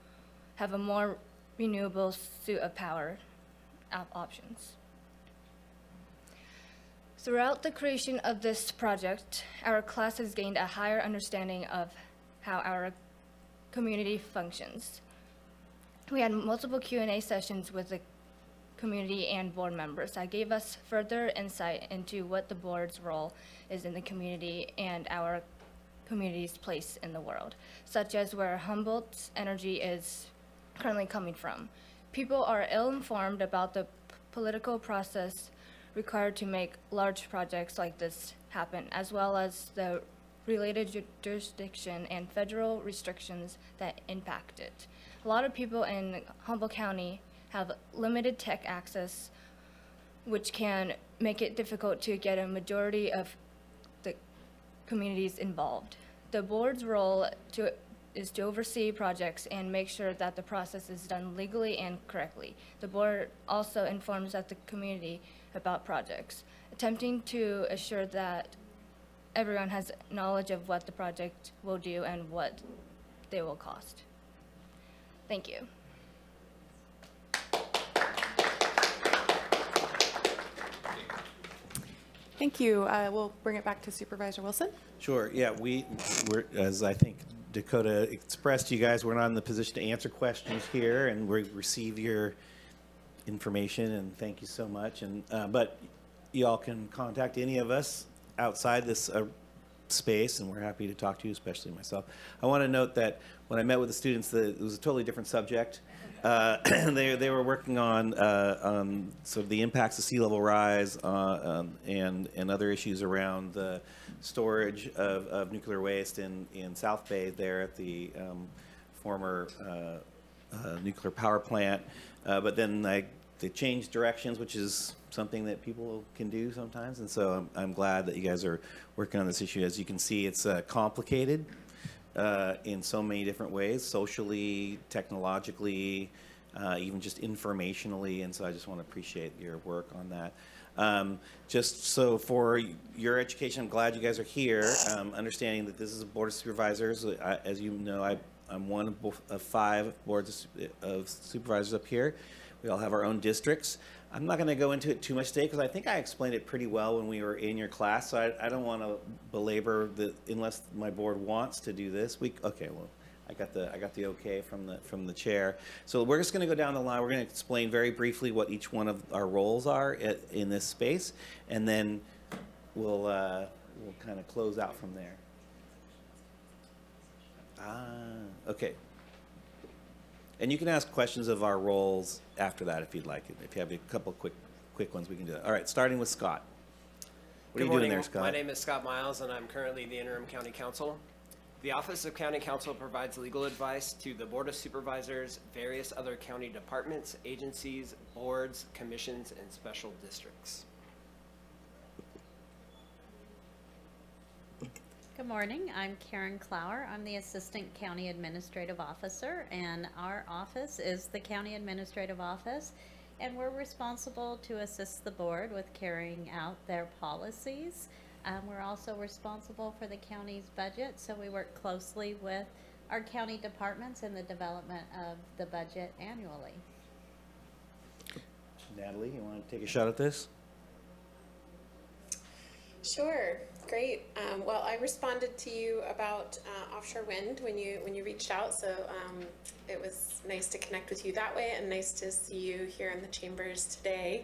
have a more renewable suite of power options. Throughout the creation of this project, our class has gained a higher understanding of how our community functions. We had multiple Q&A sessions with the community and board members that gave us further insight into what the board's role is in the community and our community's place in the world, such as where Humboldt's energy is currently coming from. People are ill-informed about the political process required to make large projects like this happen, as well as the related jurisdiction and federal restrictions that impact it. A lot of people in Humboldt County have limited tech access, which can make it difficult to get a majority of the communities involved. The board's role is to oversee projects and make sure that the process is done legally and correctly. The board also informs the community about projects, attempting to assure that everyone has knowledge of what the project will do and what they will cost. Thank you. Thank you. We'll bring it back to Supervisor Wilson. Sure. Yeah, we're, as I think Dakota expressed to you guys, we're not in the position to answer questions here, and we receive your information, and thank you so much. And but y'all can contact any of us outside this space, and we're happy to talk to you, especially myself. I want to note that when I met with the students, it was a totally different subject. They were working on sort of the impacts of sea level rise and other issues around the storage of nuclear waste in South Bay there at the former nuclear power plant. But then they changed directions, which is something that people can do sometimes. And so I'm glad that you guys are working on this issue. As you can see, it's complicated in so many different ways, socially, technologically, even just informationally. And so I just want to appreciate your work on that. Just so for your education, I'm glad you guys are here, understanding that this is a Board of Supervisors. As you know, I'm one of 5 boards of supervisors up here. We all have our own districts. I'm not going to go into it too much today because I think I explained it pretty well when we were in your class. So I don't want to belabor unless my board wants to do this. Okay, well, I got the okay from the chair. So we're just going to go down the line. We're going to explain very briefly what each one of our roles are in this space, and then we'll kind of close out from there. Okay. And you can ask questions of our roles after that if you'd like. If you have a couple quick ones, we can do that. All right, starting with Scott. What are you doing there, Scott? My name is Scott Miles, and I'm currently the interim county counsel. The Office of County Counsel provides legal advice to the Board of Supervisors, various other county departments, agencies, boards, commissions, and special districts. Good morning. I'm Karen Clower. I'm the Assistant County Administrative Officer, and our office is the County Administrative Office, and we're responsible to assist the board with carrying out their policies. We're also responsible for the county's budget, so we work closely with our county departments in the development of the budget annually. Natalie, you want to take a shot at this? Sure, great. Well, I responded to you about offshore wind when you reached out, so it was nice to connect with you that way and nice to see you here in the chambers today.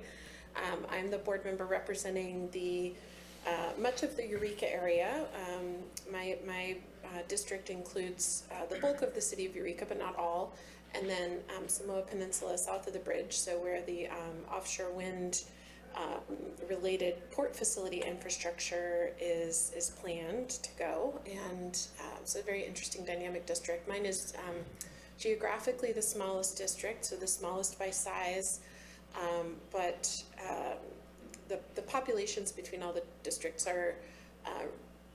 I'm the board member representing the much of the Eureka area. My district includes the bulk of the city of Eureka, but not all, and then Samoa Peninsula south of the bridge, so where the offshore wind related port facility infrastructure is planned to go, and so a very interesting dynamic district. Mine is geographically the smallest district, so the smallest by size, but the populations between all the districts are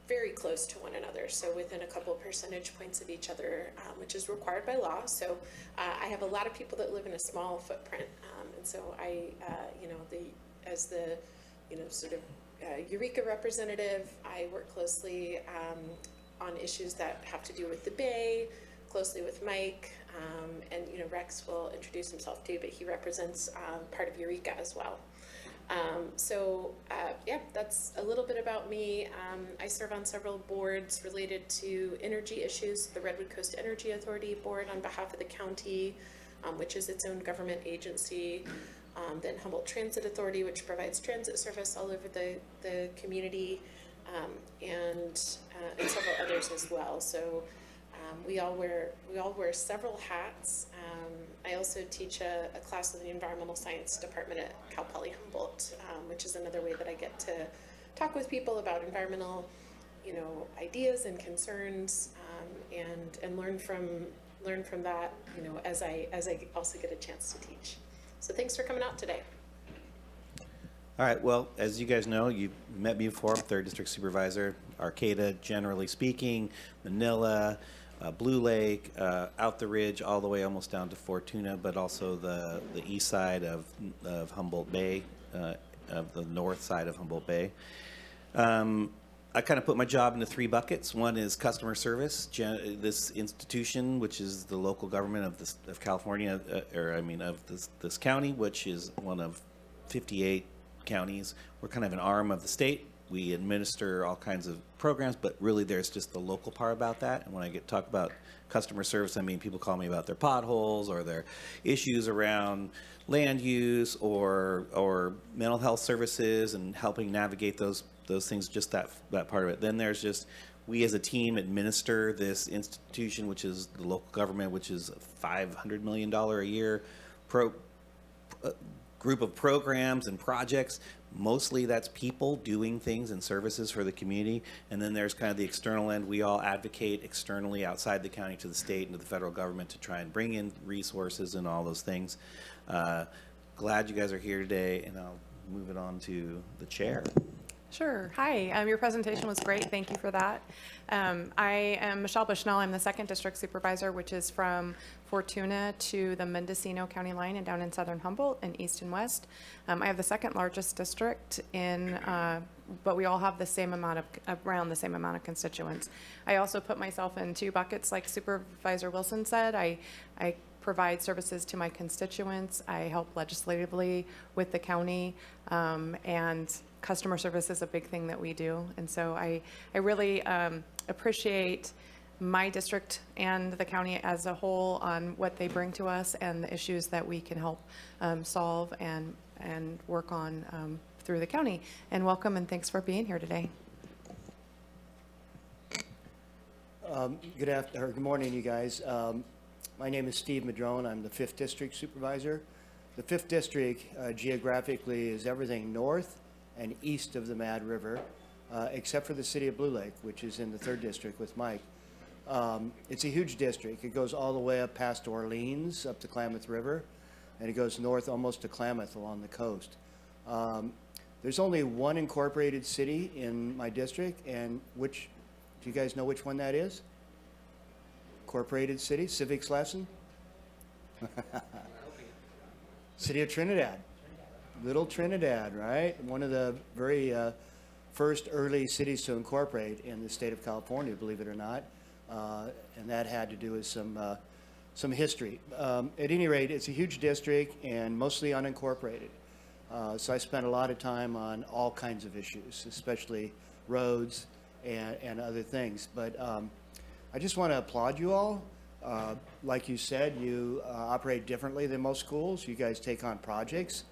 very close to one another, so within a couple percentage points of each other, which is required by law. So I have a lot of people that live in a small footprint, and so as the sort of Eureka representative, I work closely on issues that have to do with the Bay, closely with Mike, and Rex will introduce himself too, but he represents part of Eureka as well. Yeah, that's a little bit about me. I serve on several boards related to energy issues, the Redwood Coast Energy Authority board on behalf of the county, which is its own government agency. Then Humboldt Transit Authority, which provides transit service all over the community, and several others as well. So we all wear several hats. I also teach a class in the environmental science department at Cal Poly Humboldt, which is another way that I get to talk with people about environmental, ideas and concerns, and learn from that, as I also get a chance to teach. So thanks for coming out today. All right, well, as you guys know, you met me before. I'm 3rd District Supervisor. Arcata, generally speaking, Manila, Blue Lake, out the ridge, all the way almost down to Fortuna, but also the east side of Humboldt Bay, of the north side of Humboldt Bay. I kind of put my job into 3 buckets. One is customer service. This institution, which is the local government of California, of this county, which is one of 58 counties. We're kind of an arm of the state we administer all kinds of programs, but really there's just the local part about that. And when I talk about customer service, I mean people call me about their potholes or their issues around land use or mental health services and helping navigate those things, just that part of it. Then there's just, we as a team administer this institution, which is the local government, which is a $500 million a year group of programs and projects. Mostly that's people doing things and services for the community. And then there's kind of the external end. We all advocate externally outside the county to the state and to the federal government to try and bring in resources and all those things. Glad you guys are here today, and I'll move it on to the chair. Sure. Hi. Your presentation was great. Thank you for that. I am Michelle Bushnell. I'm the 2nd District Supervisor, which is from Fortuna to the Mendocino County line and down in southern Humboldt and east and west. I have the 2nd largest district but we all have the same amount around the same amount of constituents. I also put myself in 2 buckets, like Supervisor Wilson said. I provide services to my constituents. I help legislatively with the county, and customer service is a big thing that we do. And so I really appreciate my district and the county as a whole on what they bring to us and the issues that we can help solve and work on through the county. And welcome and thanks for being here today. Good morning, you guys. My name is Steve Madrone. I'm the 5th District Supervisor. The 5th District geographically is everything north and east of the Mad River, except for the city of Blue Lake, which is in the 3rd District with Mike. It's a huge district. It goes all the way up past Orleans, up the Klamath River, and it goes north almost to Klamath along the coast. There's only one incorporated city in my district, and do you guys know which one that is? Incorporated city, civics lesson? City of Trinidad. Little Trinidad, right? One of the very first early cities to incorporate in the state of California, believe it or not. And that had to do with some history. At any rate, it's a huge district and mostly unincorporated. So I spent a lot of time on all kinds of issues, especially roads and other things. But I just want to applaud you all. Like you said, you operate differently than most schools. You guys take on projects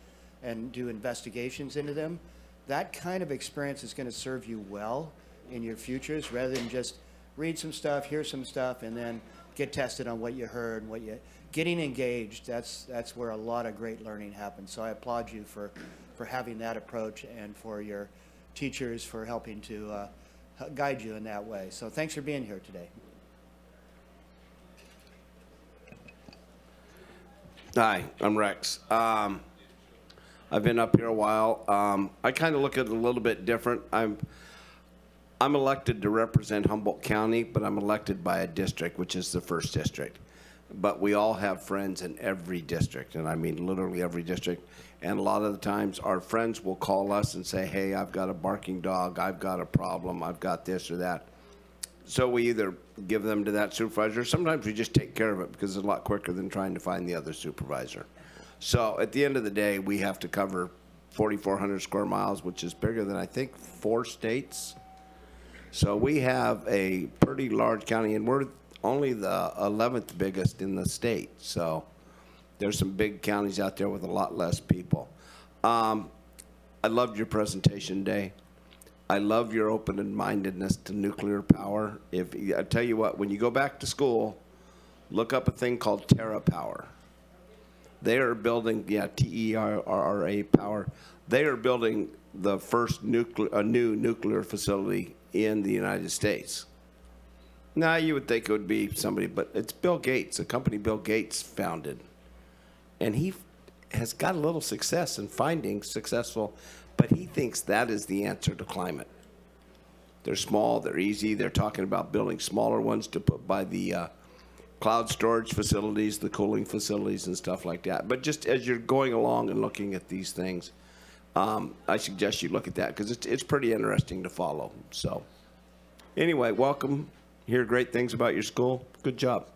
and do investigations into them. That kind of experience is going to serve you well in your futures, rather than just read some stuff, hear some stuff, and then get tested on what you heard and getting engaged. That's where a lot of great learning happens. So I applaud you for having that approach, and for your teachers for helping to guide you in that way. So thanks for being here today. Hi, I'm Rex. I've been up here a while. I kind of look at it a little bit different. I'm elected to represent Humboldt County, but I'm elected by a district, which is the 1st District. But we all have friends in every district, and I mean literally every district. And a lot of the times our friends will call us and say, hey, I've got a barking dog, I've got a problem, I've got this or that. So we either give them to that supervisor, sometimes we just take care of it because it's a lot quicker than trying to find the other supervisor. So at the end of the day, we have to cover 4,400 square miles, which is bigger than I think 4 states. So we have a pretty large county, and we're only the 11th biggest in the state. So there's some big counties out there with a lot less people. I loved your presentation today. I love your open-mindedness to nuclear power. I tell you what, when you go back to school, look up a thing called TerraPower. They are building, TERRA power. They are building the first new nuclear facility in the United States. Now, you would think it would be somebody, but it's Bill Gates, a company Bill Gates founded. And he has got a little success in finding successful, but he thinks that is the answer to climate. They're small, they're easy. They're talking about building smaller ones to put by the cloud storage facilities, the cooling facilities and stuff like that. But just as you're going along and looking at these things, I suggest you look at that because it's pretty interesting to follow. So anyway, welcome. Hear great things about your school. Good job.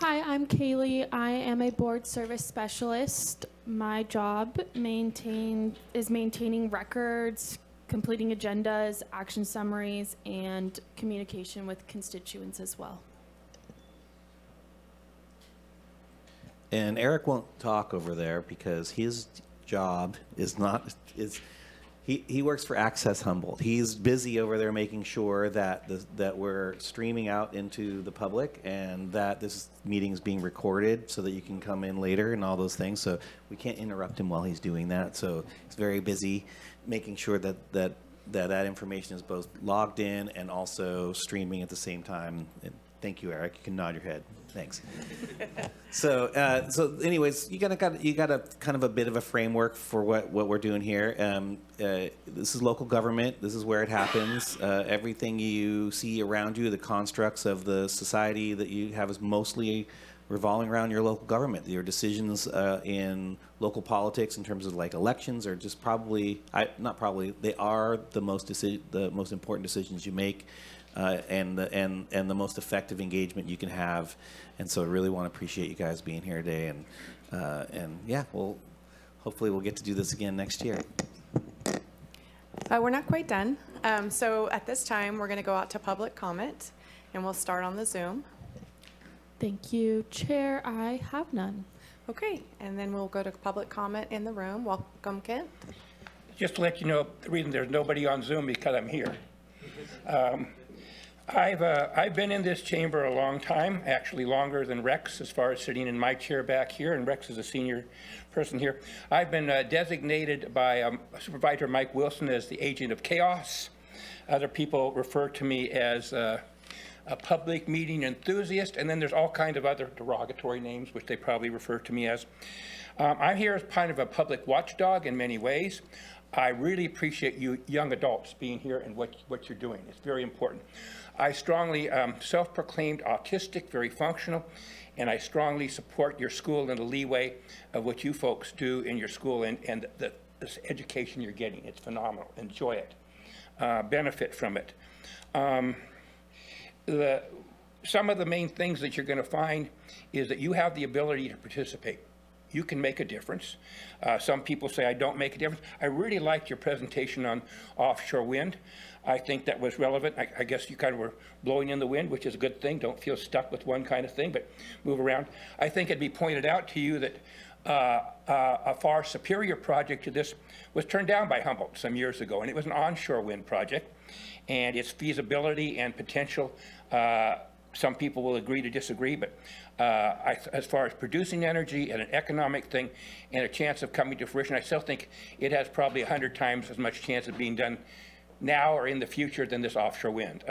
Hi, I'm Kaylee. I am a board service specialist. My job is maintaining records, completing agendas, action summaries, and communication with constituents as well. And Eric won't talk over there because his job is not, he works for Access Humboldt. He's busy over there making sure that that we're streaming out into the public and that this meeting is being recorded so that you can come in later and all those things. So we can't interrupt him while he's doing that. So he's very busy making sure that information is both logged in and also streaming at the same time. And thank you, Eric. You can nod your head. Thanks. So anyways, you got a kind of a bit of a framework for what we're doing here. This is local government. This is where it happens. Everything you see around you, the constructs of the society that you have, is mostly revolving around your local government. Your decisions in local politics, in terms of like elections, are just they are the most important decisions you make. And the most effective engagement you can have, and so I really want to appreciate you guys being here today, and yeah, hopefully we'll get to do this again next year. We're not quite done, so at this time we're going to go out to public comment, and we'll start on the Zoom. Thank you, Chair. I have none. Okay, and then we'll go to public comment in the room. Welcome, Kent. Just to let you know, the reason there's nobody on Zoom because I'm here. I've been in this chamber a long time, actually longer than Rex, as far as sitting in my chair back here, and Rex is a senior person here. I've been designated by Supervisor Mike Wilson as the agent of chaos. Other people refer to me as a public meeting enthusiast, and then there's all kinds of other derogatory names, which they probably refer to me as. I'm here as kind of a public watchdog in many ways. I really appreciate you young adults being here and what you're doing. It's very important. I strongly self-proclaimed autistic, very functional, and I strongly support your school and the leeway of what you folks do in your school and the education you're getting. It's phenomenal. Enjoy it. Benefit from it. Some of the main things that you're going to find is that you have the ability to participate. You can make a difference. Some people say I don't make a difference. I really liked your presentation on offshore wind. I think that was relevant. I guess you kind of were blowing in the wind, which is a good thing. Don't feel stuck with one kind of thing, but move around. I think it'd be pointed out to you that a far superior project to this was turned down by Humboldt some years ago, and it was an onshore wind project. And its feasibility and potential, some people will agree to disagree, but as far as producing energy and an economic thing and a chance of coming to fruition, I still think it has probably 100 times as much chance of being done now or in the future than this offshore wind.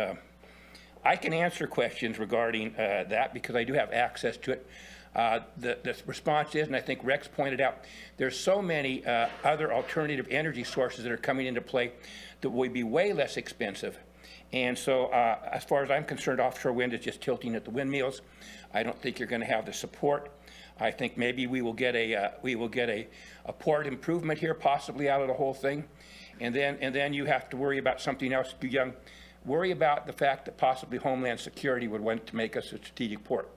I can answer questions regarding that because I do have access to it. The response is, and I think Rex pointed out, there's so many other alternative energy sources that are coming into play that will be way less expensive. And so as far as I'm concerned, offshore wind is just tilting at the windmills. I don't think you're going to have the support. I think maybe we will get a port improvement here, possibly out of the whole thing. And then you have to worry about something else. If you're young, worry about the fact that possibly Homeland Security would want to make us a strategic port.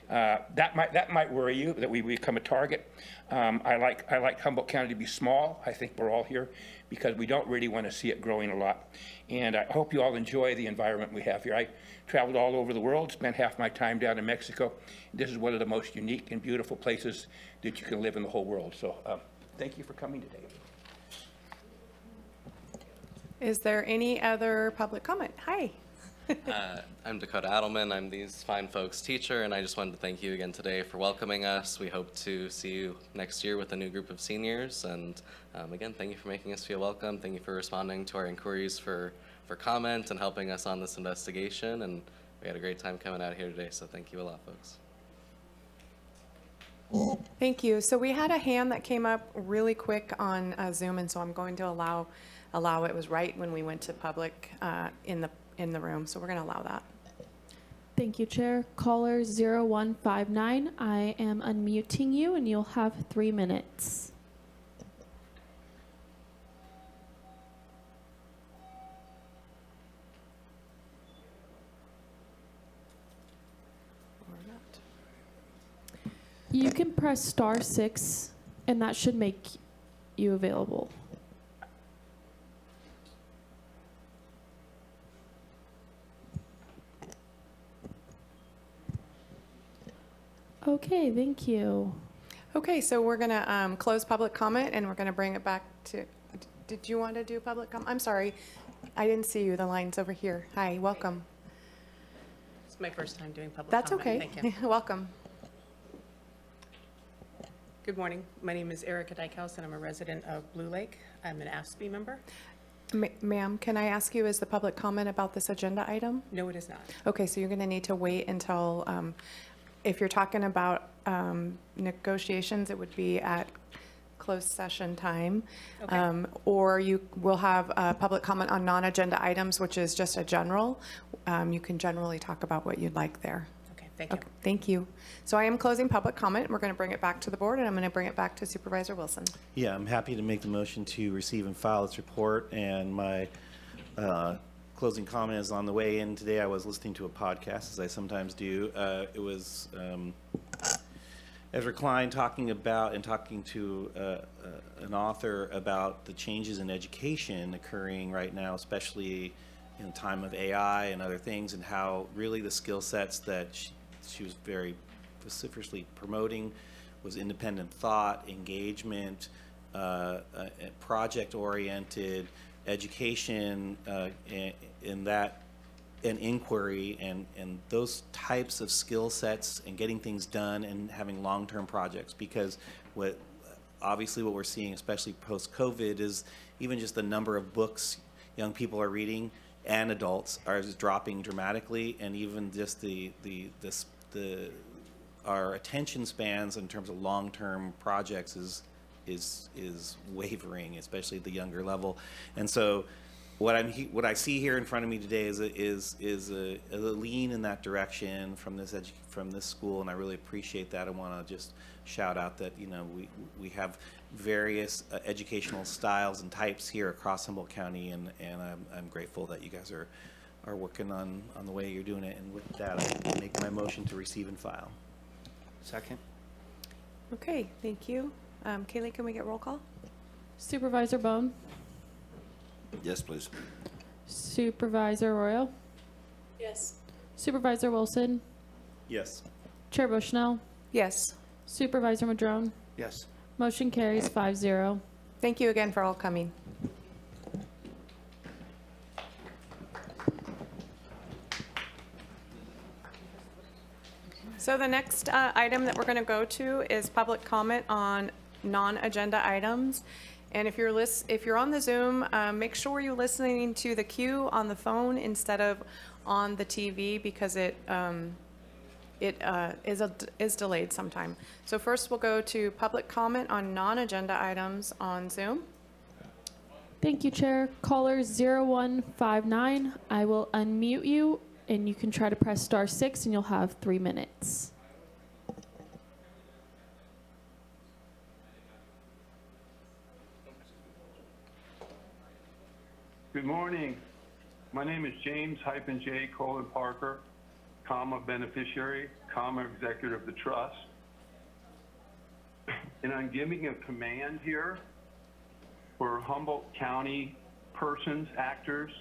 That might worry you, that we become a target. I like Humboldt County to be small. I think we're all here because we don't really want to see it growing a lot. And I hope you all enjoy the environment we have here. I traveled all over the world, spent half my time down in Mexico. This is one of the most unique and beautiful places that you can live in the whole world. So thank you for coming today. Is there any other public comment? Hi. I'm Dakota Adelman. I'm these fine folks' teacher, and I just wanted to thank you again today for welcoming us. We hope to see you next year with a new group of seniors. And again, thank you for making us feel welcome. Thank you for responding to our inquiries for comment and helping us on this investigation. And we had a great time coming out here today, so thank you a lot, folks. Thank you. So we had a hand that came up really quick on Zoom, and so I'm going to allow it. Was right when we went to public in the room, so we're going to allow that. Thank you, Chair. Caller 0159, I am unmuting you, and you'll have 3 minutes. You can press *6, and that should make you available. Okay, thank you. Okay, so we're going to close public comment, and we're going to bring it back to, did you want to do public comment? I'm sorry, I didn't see you. The line's over here. Hi, welcome. It's my first time doing public That's comment. okay. Thank you. Welcome. Good morning. My name is Erica Dykehouse, and I'm a resident of Blue Lake. I'm an AFSCME member. Ma'am, can I ask you, is the public comment about this agenda item? No, it is not. Okay, so you're going to need to wait until, if you're talking about negotiations, it would be at closed session time. Okay. Or you will have public comment on non-agenda items, which is just a general. You can generally talk about what you'd like there. Okay, thank you. Okay, thank you. So I am closing public comment. We're going to bring it back to the board, and I'm going to bring it back to Supervisor Wilson. Yeah, I'm happy to make the motion to receive and file this report, and my closing comment is on the way in today. I was listening to a podcast, as I sometimes do. It was Ezra Klein talking to an author about the changes in education occurring right now, especially in the time of AI and other things, and how really the skill sets that she was very vociferously promoting was independent thought, engagement, project-oriented education, and inquiry, and those types of skill sets, and getting things done and having long-term projects. Because obviously what we're seeing, especially post-COVID, is even just the number of books young people are reading and adults are dropping dramatically, and even just our attention spans in terms of long-term projects is wavering, especially at the younger level. And so what I see here in front of me today is a lean in that direction from this school, and I really appreciate that. I want to just shout out that we have various educational styles and types here across Humboldt County, and I'm grateful that you guys are working on the way you're doing it. And with that, I make my motion to receive and file. Second. Okay, thank you. Kaylee, can we get roll call? Supervisor Bohn, Yes, please. Supervisor Arroyo, Yes. Supervisor Wilson, Yes. Chair Bushnell, Yes. Supervisor Madrone. Yes. Motion carries 5-0. Thank you again for all coming. So the next item that we're going to go to is public comment on non-agenda items. And if you're on the Zoom, make sure you're listening to the cue on the phone instead of on the TV, because it is delayed sometime. So first we'll go to public comment on non-agenda items on Zoom. Thank you, Chair. Caller 0159, I will unmute you, and you can try to press *6, and you'll have 3 minutes. Good morning. My name is James -J. Colin Parker, beneficiary, executive of the trust. And I'm giving a command here for Humboldt County persons, actors,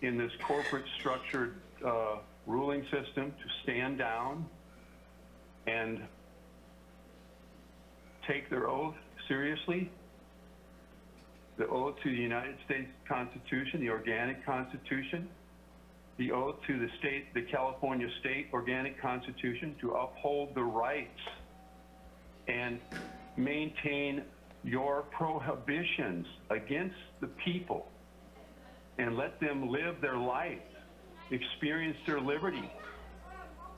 in this corporate structured ruling system to stand down and take their oath seriously. The oath to the United States Constitution, the Organic Constitution, the oath to the California State Organic Constitution, to uphold the rights and maintain your prohibitions against the people, and let them live their life, experience their liberty,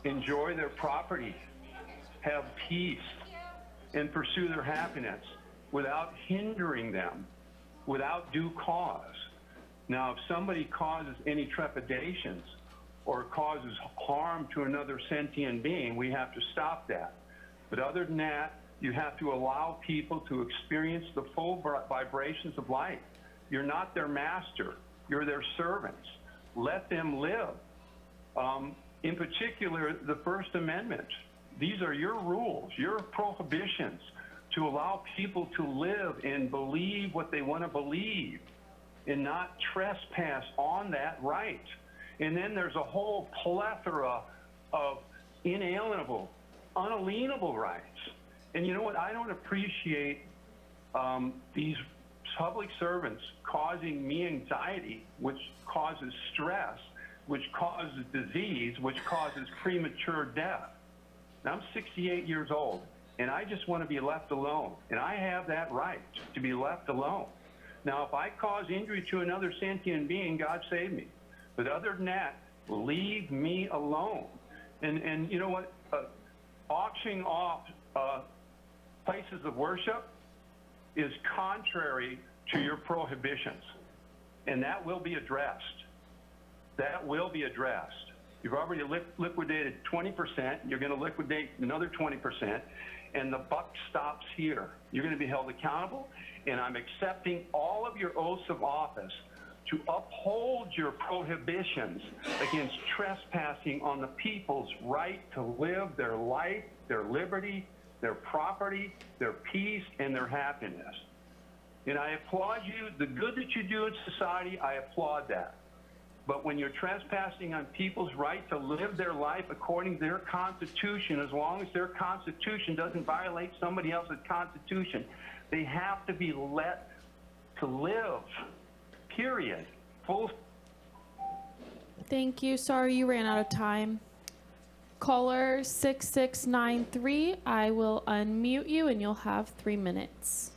enjoy their property, have peace, and pursue their happiness without hindering them, without due cause. Now, if somebody causes any trepidations or causes harm to another sentient being, we have to stop that. But other than that, you have to allow people to experience the full vibrations of life. You're not their master. You're their servants. Let them live. In particular, the First Amendment. These are your rules, your prohibitions to allow people to live and believe what they want to believe and not trespass on that right. And then there's a whole plethora of inalienable, unalienable rights. And you know what? I don't appreciate these public servants causing me anxiety, which causes stress, which causes disease, which causes premature death. Now, I'm 68 years old, and I just want to be left alone. And I have that right to be left alone. Now, if I cause injury to another sentient being, God save me. But other than that, leave me alone. And you know what? Auctioning off places of worship is contrary to your prohibitions. And that will be addressed. That will be addressed. You've already liquidated 20%. You're going to liquidate another 20%. And the buck stops here. You're going to be held accountable. And I'm accepting all of your oaths of office to uphold your prohibitions against trespassing on the people's right to live their life, their liberty, their property, their peace, and their happiness. And I applaud you. The good that you do in society, I applaud that. But when you're trespassing on people's right to live their life according to their Constitution, as long as their Constitution doesn't violate somebody else's Constitution, they have to be let to live, period. Full. Thank you. Sorry you ran out of time. Caller 6693, I will unmute you and you'll have 3 minutes.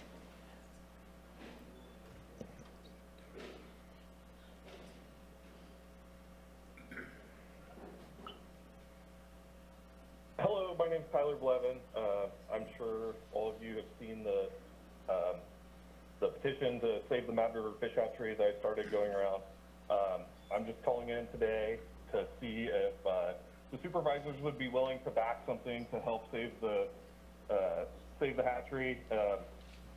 Hello, my name's Tyler Blevin. I'm sure all of you have seen the petition to save the Mad River fish hatchery that I started going around. I'm just calling in today to see if the supervisors would be willing to back something to help save the hatchery.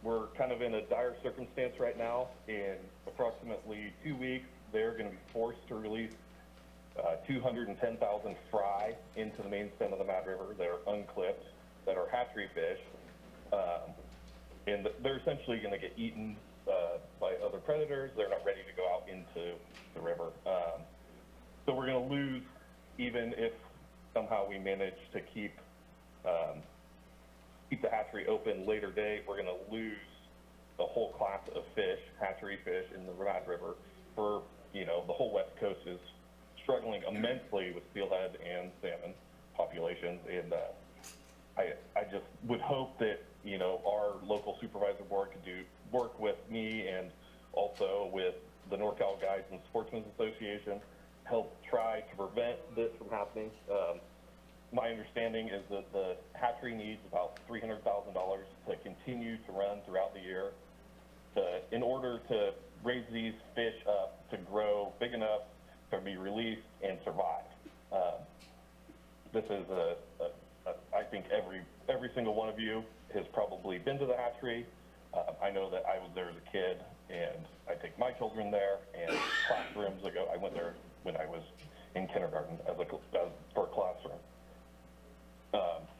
We're kind of in a dire circumstance right now. In approximately 2 weeks, they're going to be forced to release 210,000 fry into the main stem of the Mad River that are unclipped, that are hatchery fish. And they're essentially going to get eaten by other predators. They're not ready to go out into the river. So we're going to lose, even if somehow we manage to keep the hatchery open later date, we're going to lose the whole class of fish, hatchery fish in the Mad River. For, you know, the whole West Coast is struggling immensely with steelhead and salmon populations. And I just would hope that, you know, our local supervisor board could work with me and also with the NorCal Guides and Sportsmen's Association, help try to prevent this from happening. My understanding is that the hatchery needs about $300,000 to continue to run throughout the year in order to raise these fish up to grow big enough to be released and survive. This is I think every single one of you has probably been to the hatchery. I know that I was there as a kid, and I take my children there, and classrooms ago, I went there when I was in kindergarten for a classroom.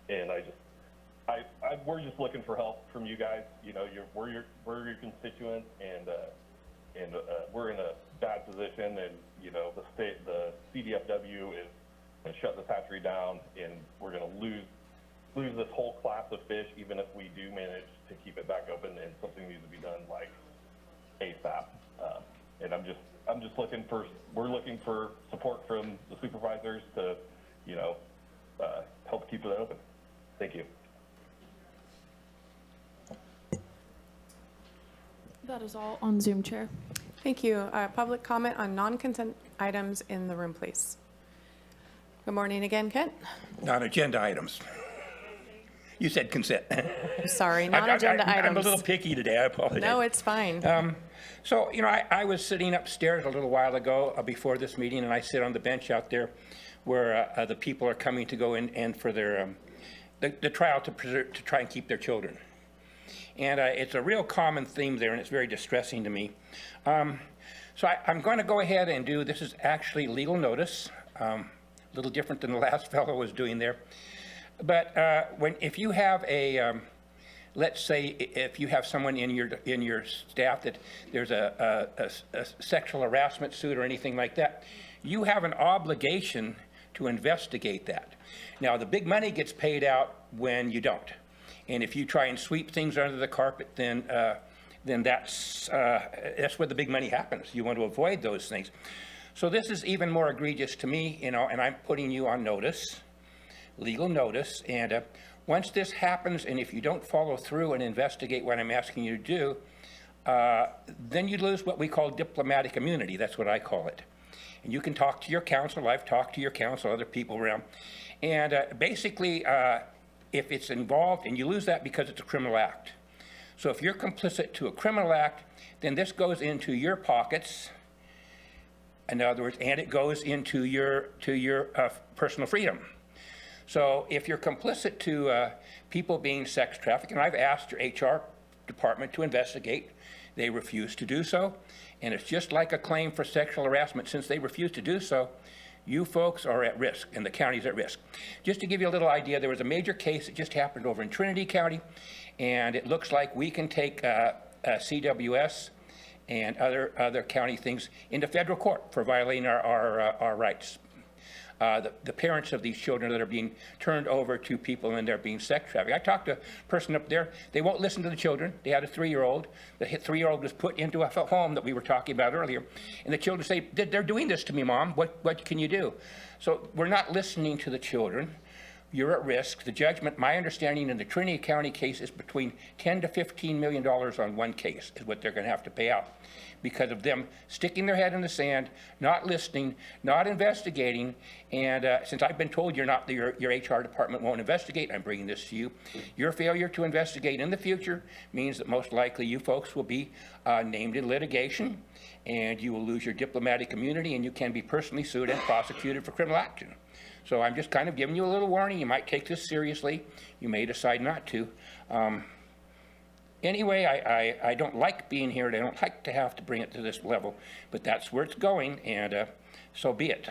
And we're just looking for help from you guys. You know, we're your constituents, and we're in a bad position, and you know, the CDFW is going to shut this hatchery down, and we're going to lose this whole class of fish, even if we do manage to keep it back open, and something needs to be done like ASAP. And we're looking for support from the supervisors to, you know, help keep it open. Thank you. That is all on Zoom, Chair. Thank you. Public comment on non-consent items in the room, please. Good morning again, Kent. Non-agenda items. You said consent. Sorry, non-agenda items. I'm a little picky today, I apologize. No, it's fine. So, you know, I was sitting upstairs a little while ago before this meeting, and I sit on the bench out there where the people are coming to go in and for their the trial to try and keep their children. And it's a real common theme there, and it's very distressing to me. So I'm going to go ahead and do, this is actually legal notice, a little different than the last fellow was doing there. But if you have a, let's say if you have someone in your staff that there's a sexual harassment suit or anything like that, you have an obligation to investigate that. Now, the big money gets paid out when you don't. And if you try and sweep things under the carpet, then that's where the big money happens. You want to avoid those things. So this is even more egregious to me, and I'm putting you on notice, legal notice, and once this happens, and if you don't follow through and investigate what I'm asking you to do, then you lose what we call diplomatic immunity. That's what I call it. And you can talk to your counsel. I've talked to your counsel, other people around. And basically, if it's involved, and you lose that because it's a criminal act. So if you're complicit to a criminal act, then this goes into your pockets, in other words, and it goes into your personal freedom. So if you're complicit to people being sex trafficked, and I've asked your HR department to investigate, they refuse to do so. And it's just like a claim for sexual harassment. Since they refuse to do so, you folks are at risk, and the county's at risk. Just to give you a little idea, there was a major case that just happened over in Trinity County, and it looks like we can take CWS and other county things into federal court for violating our rights. The parents of these children that are being turned over to people and they're being sex trafficked. I talked to a person up there. They won't listen to the children. They had a 3-year-old. The 3-year-old was put into a home that we were talking about earlier. And the children say, they're doing this to me, Mom. What can you do? So we're not listening to the children. You're at risk. The judgment, my understanding in the Trinity County case is between $10 to $15 million on one case is what they're going to have to pay out because of them sticking their head in the sand, not listening, not investigating. And since I've been told your HR department won't investigate, I'm bringing this to you. Your failure to investigate in the future means that most likely you folks will be named in litigation, and you will lose your diplomatic immunity, and you can be personally sued and prosecuted for criminal action. So I'm just kind of giving you a little warning. You might take this seriously. You may decide not to. Anyway, I don't like being here, and I don't like to have to bring it to this level, but that's where it's going, and so be it.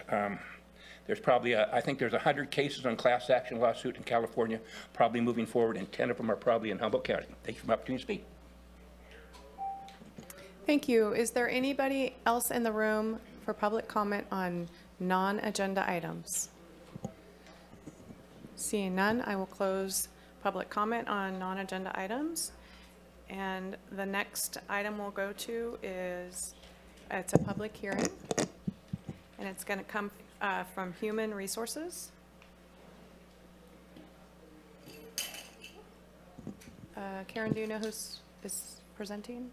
There's probably, I think there's 100 cases on class action lawsuit in California, probably moving forward, and 10 of them are probably in Humboldt County. Thank you for the opportunity to speak. Thank you. Is there anybody else in the room for public comment on non-agenda items? Seeing none, I will close public comment on non-agenda items. And the next item we'll go to is, it's a public hearing, and it's going to come from Human Resources. Karen, do you know who is presenting?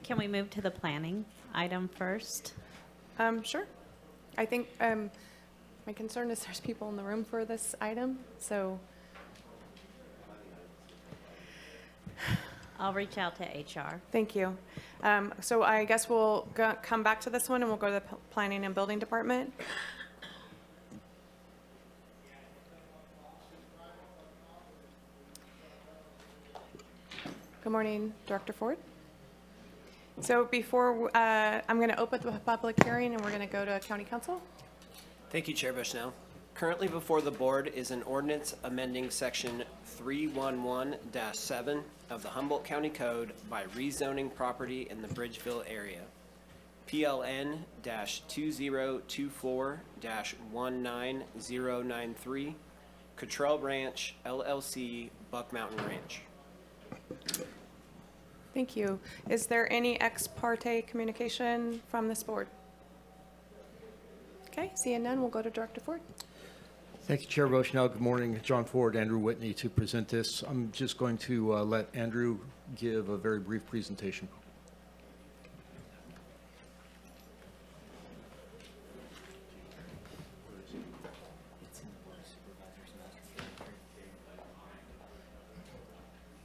Can we move to the planning item first? Sure. I think my concern is there's people in the room for this item, so. I'll reach out to HR. Thank you. So I guess we'll come back to this one, and we'll go to the Planning and Building Department. Good morning, Director Ford. So before, I'm going to open the public hearing, and we're going to go to County Council. Thank you, Chair Bushnell. Currently before the board is an ordinance amending section 311-7 of the Humboldt County Code by rezoning property in the Bridgeville area. PLN-2024-19093, Cottrell Ranch, LLC, Buck Mountain Ranch. Thank you. Is there any ex parte communication from this board? Okay, seeing none, we'll go to Director Ford. Thank you, Chair Bushnell. Good morning. John Ford, Andrew Whitney to present this. I'm just going to let Andrew give a very brief presentation.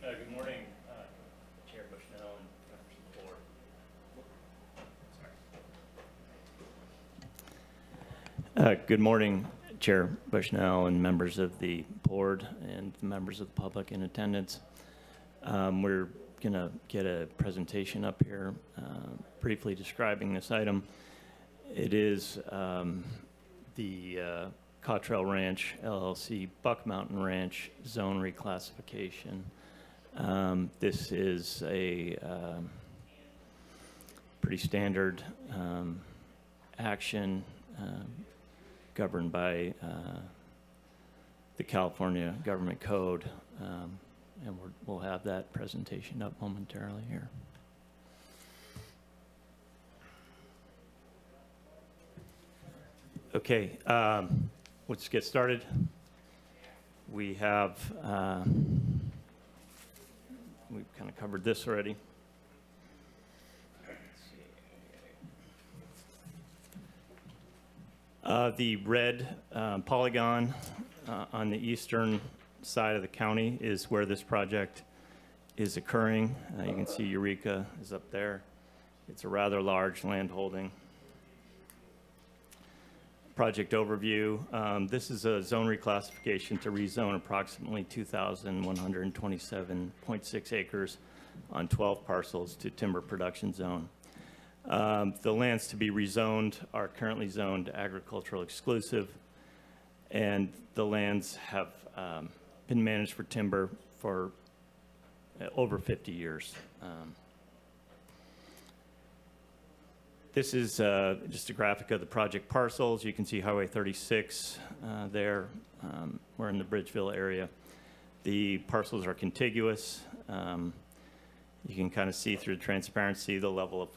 Good morning, Chair Bushnell and members of the board. Good morning, Chair Bushnell and members of the board and members of the public in attendance. We're going to get a presentation up here briefly describing this item. It is the Cottrell Ranch LLC Buck Mountain Ranch zone reclassification. This is a pretty standard action governed by the California Government Code, and we'll have that presentation up momentarily here. Okay, let's get started. We have, we've kind of covered this already. The red polygon on the eastern side of the county is where this project is occurring. You can see Eureka is up there. It's a rather large land holding. Project overview. This is a zone reclassification to rezone approximately 2,127.6 acres on 12 parcels to timber production zone. The lands to be rezoned are currently zoned agricultural exclusive, and the lands have been managed for timber for over 50 years. This is just a graphic of the project parcels. You can see Highway 36 there. We're in the Bridgeville area. The parcels are contiguous. You can kind of see through transparency the level of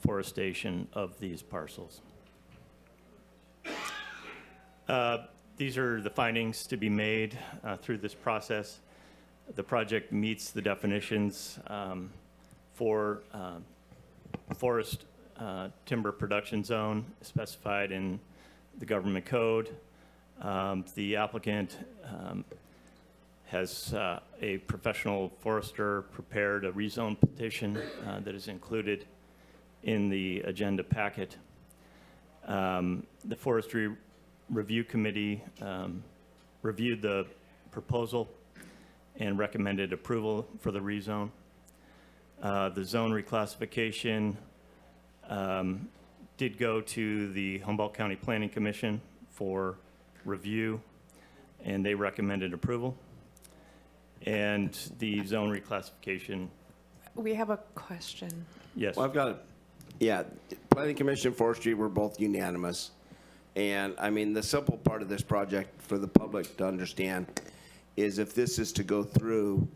forestation of these parcels. These are the findings to be made through this process. The project meets the definitions for forest timber production zone specified in the government code. The applicant has a professional forester prepared a rezone petition that is included in the agenda packet. The Forestry Review Committee reviewed the proposal and recommended approval for the rezone. The zone reclassification did go to the Humboldt County Planning Commission for review, and they recommended approval. And the zone reclassification. We have a question. Yes. Well, I've got it. Yeah, Planning Commission, Forestry were both unanimous. And I mean, the simple part of this project for the public to understand is if this is to go through,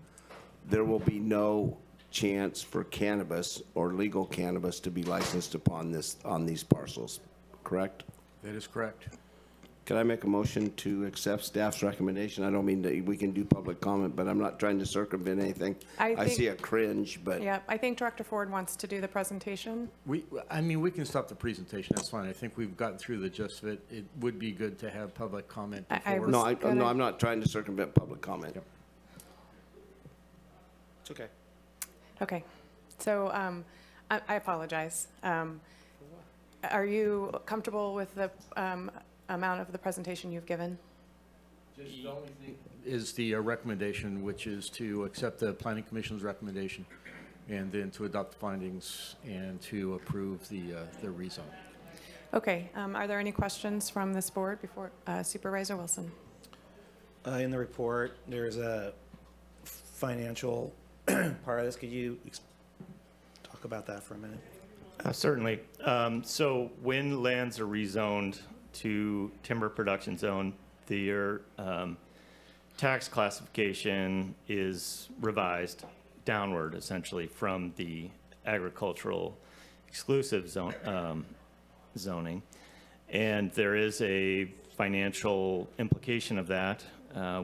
there will be no chance for cannabis or legal cannabis to be licensed upon this, on these parcels, correct? That is correct. Can I make a motion to accept staff's recommendation? I don't mean that we can do public comment, but I'm not trying to circumvent anything. I see a cringe, but. Yeah, I think Director Ford wants to do the presentation. I mean, we can stop the presentation. That's fine. I think we've gotten through the gist of it. It would be good to have public comment before. No, I'm not trying to circumvent public comment. Yep. It's okay. Okay, so I apologize. Are you comfortable with the amount of the presentation you've given? Just the only thing is the recommendation, which is to accept the Planning Commission's recommendation and then to adopt the findings and to approve the rezone. Okay, are there any questions from this board before Supervisor Wilson? In the report, there's a financial part of this. Could you talk about that for a minute? Certainly. So when lands are rezoned to timber production zone, their tax classification is revised downward, essentially, from the agricultural exclusive zone, zoning. And there is a financial implication of that.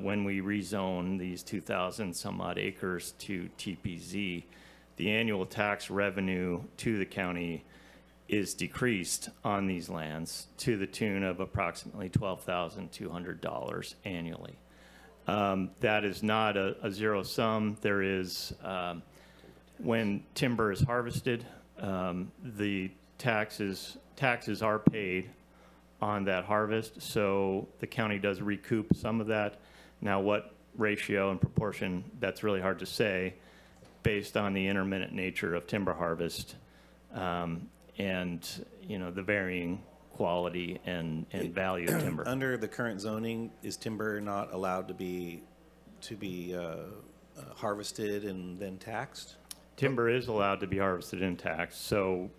When we rezone these 2,000 some odd acres to TPZ, the annual tax revenue to the county is decreased on these lands to the tune of approximately $12,200 annually. That is not a zero sum. There is, when timber is harvested, the taxes are paid on that harvest, so the county does recoup some of that. Now, what ratio and proportion, that's really hard to say based on the intermittent nature of timber harvest. and, the varying quality and value of timber. Under the current zoning, is timber not allowed to be harvested and then taxed? Timber is allowed to be harvested and taxed, so,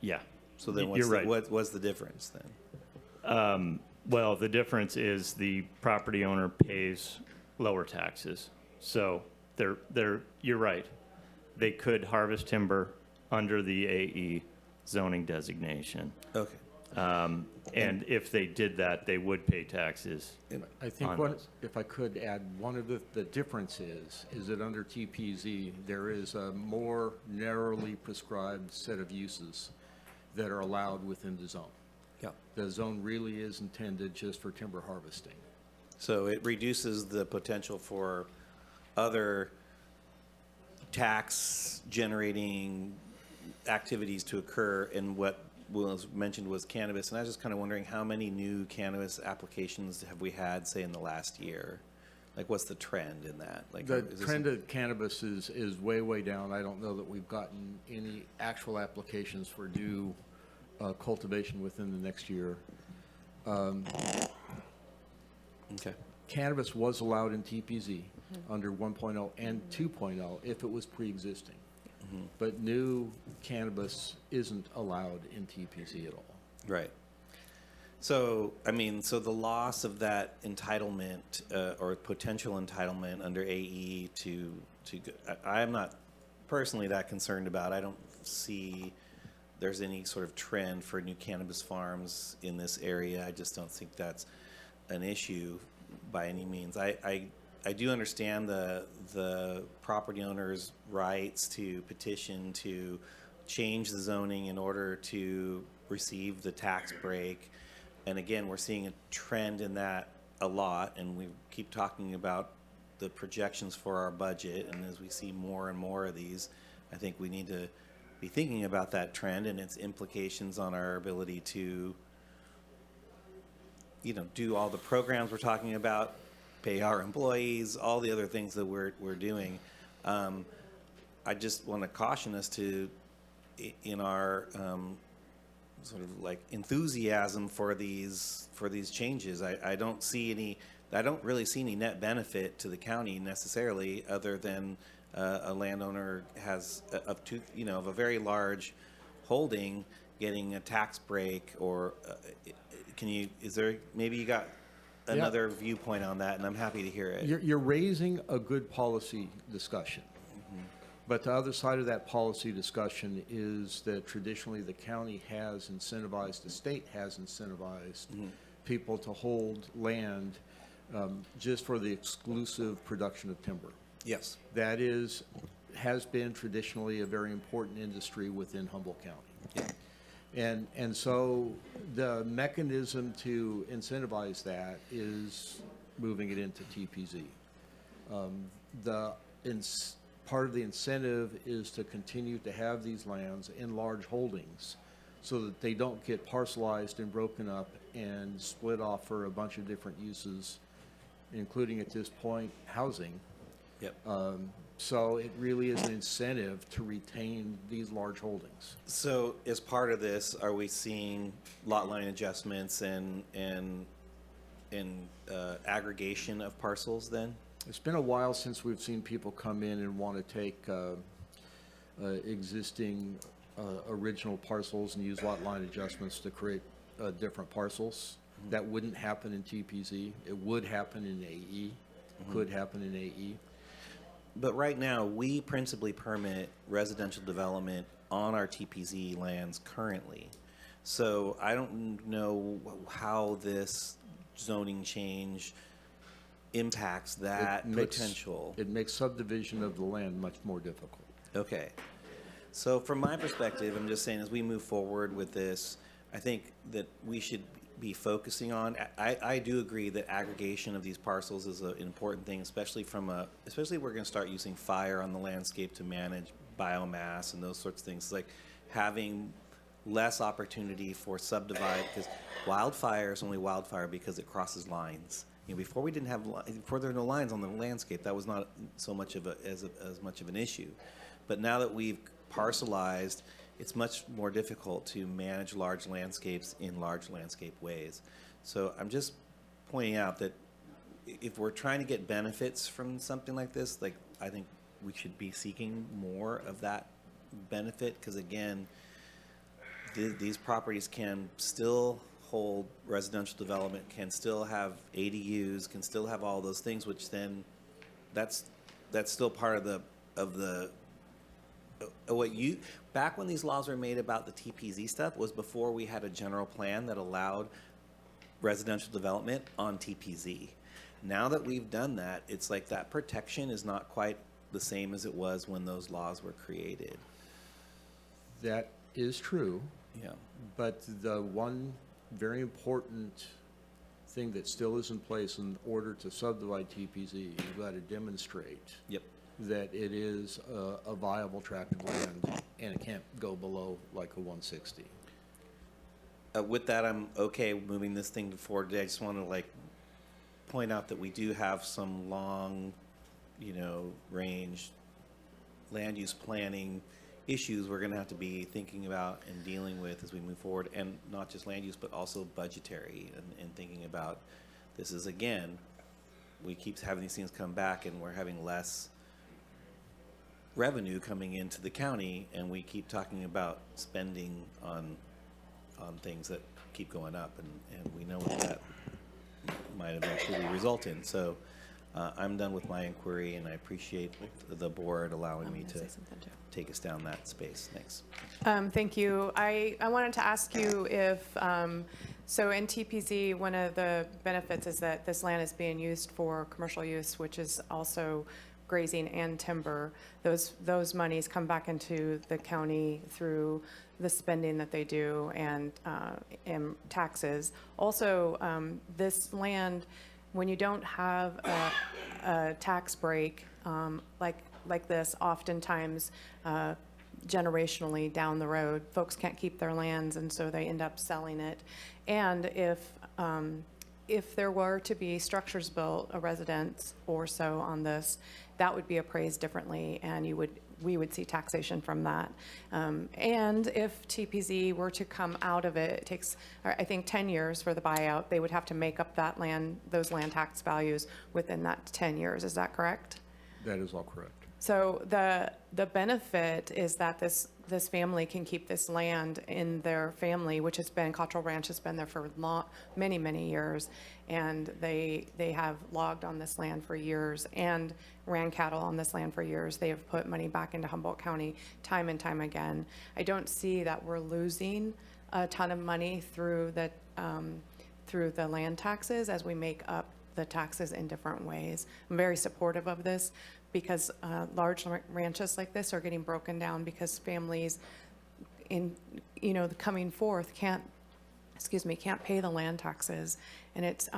yeah. So then You're right. what's the difference then? Well, the difference is the property owner pays lower taxes. So you're right. They could harvest timber under the AE zoning designation. Okay. And if they did that, they would pay taxes. I think on what, those. if I could add, one of the differences is that under TPZ, there is a more narrowly prescribed set of uses that are allowed within the zone. Yeah. The zone really is intended just for timber harvesting. So it reduces the potential for other tax generating activities to occur, and what was mentioned was cannabis. And I was just kind of wondering, how many new cannabis applications have we had, say, in the last year? Like, what's the trend in that? Like, The is this trend of cannabis is way, way down. I don't know that we've gotten any actual applications for new cultivation within the next year. Okay. Cannabis was allowed in TPZ under 1.0 and 2.0 if it was pre-existing. But new cannabis isn't allowed in TPZ at all. Right. So, I mean, so the loss of that entitlement or potential entitlement under AE I'm not personally that concerned about. I don't see there's any sort of trend for new cannabis farms in this area. I just don't think that's an issue by any means. I do understand the property owner's rights to petition to change the zoning in order to receive the tax break. And again, we're seeing a trend in that a lot, and we keep talking about the projections for our budget. And as we see more and more of these, I think we need to be thinking about that trend and its implications on our ability to, do all the programs we're talking about, pay our employees, all the other things that we're doing. I just want to caution us to, in our sort of like enthusiasm for these changes. I don't really see any net benefit to the county necessarily, other than a landowner has of a very large holding getting a tax break, or maybe you got another viewpoint on that, and I'm happy to hear it. You're raising a good policy discussion. But the other side of that policy discussion is that traditionally the county has incentivized, the state has incentivized people to hold land just for the exclusive production of timber. Yes. That has been traditionally a very important industry within Humboldt County. Yeah. And so the mechanism to incentivize that is moving it into TPZ. Part of the incentive is to continue to have these lands in large holdings so that they don't get parcelized and broken up and split off for a bunch of different uses, including at this point housing. Yep. So it really is an incentive to retain these large holdings. So as part of this, are we seeing lot line adjustments and aggregation of parcels then? It's been a while since we've seen people come in and want to take existing original parcels and use lot line adjustments to create different parcels. That wouldn't happen in TPZ. It would happen in AE, could happen in AE. But right now, we principally permit residential development on our TPZ lands currently. So I don't know how this zoning change impacts that potential. It makes subdivision of the land much more difficult. Okay. So from my perspective, I'm just saying, as we move forward with this, I think that we should be focusing on, I do agree that aggregation of these parcels is an important thing, especially if we're going to start using fire on the landscape to manage biomass and those sorts of things, like having less opportunity for subdivide, because wildfire is only wildfire because it crosses lines. Before there were no lines on the landscape, that was not so much of as much of an issue. But now that we've parcelized it's much more difficult to manage large landscapes in large landscape ways. So I'm just pointing out that if we're trying to get benefits from something like this, like, I think we should be seeking more of that benefit, because again, these properties can still hold residential development, can still have ADUs, can still have all those things, which then that's still part of the what you, back when these laws were made about the TPZ stuff, was before we had a general plan that allowed residential development on TPZ. Now that we've done that, it's like that protection is not quite the same as it was when those laws were created. That is true. Yeah. But the one very important thing that still is in place in order to subdivide TPZ, you've got to demonstrate that it is a viable tract of land, and it can't go below like a 160. With that, I'm okay moving this thing forward today. I just want to like point out that we do have some long, range land use planning issues we're going to have to be thinking about and dealing with as we move forward, and not just land use, but also budgetary, and thinking about this is, again, we keep having these things come back, and we're having less revenue coming into the county, and we keep talking about spending on things that keep going up, and we know what that might eventually result in. So I'm done with my inquiry, and I appreciate the board allowing me to take us down that space. Thanks. Thank you. I wanted to ask you if, so in TPZ, one of the benefits is that this land is being used for commercial use, which is also grazing and timber. Those monies come back into the county through the spending that they do and taxes. Also, this land, when you don't have a tax break like this, oftentimes generationally down the road, folks can't keep their lands, and so they end up selling it. And if there were to be structures built, a residence or so on this, that would be appraised differently, and we would see taxation from that. And if TPZ were to come out of it, it takes, I think, 10 years for the buyout. They would have to make up that land, those land tax values within that 10 years. Is that correct? That is all correct. So the benefit is that this family can keep this land in their family, which has been, Cottrell Ranch has been there for many years, and they have logged on this land for years and ran cattle on this land for years. They have put money back into Humboldt County time and time again. I don't see that we're losing a ton of money through the land taxes as we make up the taxes in different ways. I'm very supportive of this, because large ranches like this are getting broken down because families coming forth can't pay the land taxes. And it's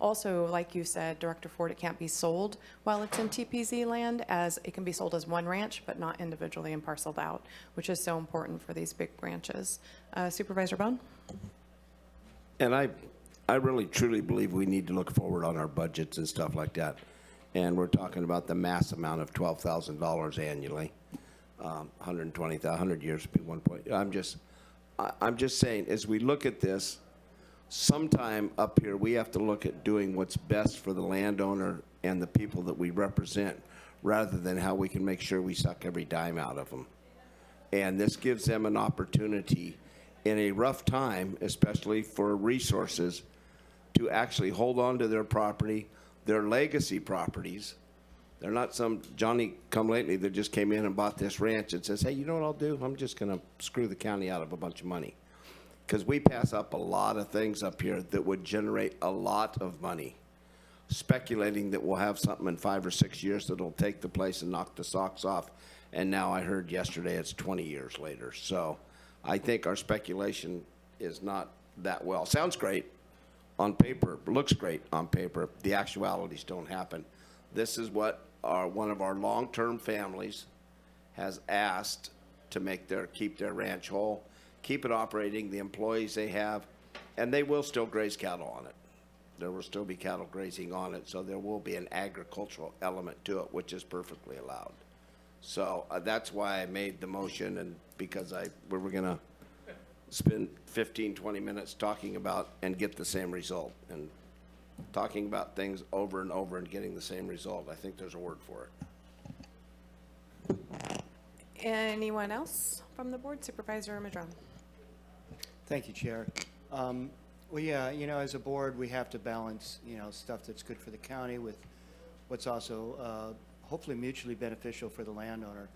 also, like you said, Director Ford, it can't be sold while it's in TPZ land, as it can be sold as one ranch, but not individually and parceled out, which is so important for these big ranches. Supervisor Bohn? And I really truly believe we need to look forward on our budgets and stuff like that. And we're talking about the mass amount of $12,000 annually, 100 years would be 1 point. I'm just saying, as we look at this, sometime up here, we have to look at doing what's best for the landowner and the people that we represent, rather than how we can make sure we suck every dime out of them. And this gives them an opportunity in a rough time, especially for resources, to actually hold on to their property, their legacy properties. They're not some Johnny come lately that just came in and bought this ranch and says, hey, you know what I'll do? I'm just going to screw the county out of a bunch of money. Because we pass up a lot of things up here that would generate a lot of money, speculating that we'll have something in 5 or 6 years that'll take the place and knock the socks off. And now I heard yesterday it's 20 years later. So I think our speculation is not that well. Sounds great on paper, looks great on paper. The actualities don't happen. This is what one of our long-term families has asked to keep their ranch whole, keep it operating, the employees they have, and they will still graze cattle on it. There will still be cattle grazing on it, so there will be an agricultural element to it, which is perfectly allowed. So that's why I made the motion, and because we were gonna spend 15, 20 minutes talking about and get the same result, and talking about things over and over and getting the same result. I think there's a word for it. Anyone else from the board? Supervisor Madrone. Thank you, Chair. Well, yeah, as a board, we have to balance, stuff that's good for the county with what's also hopefully mutually beneficial for the landowner.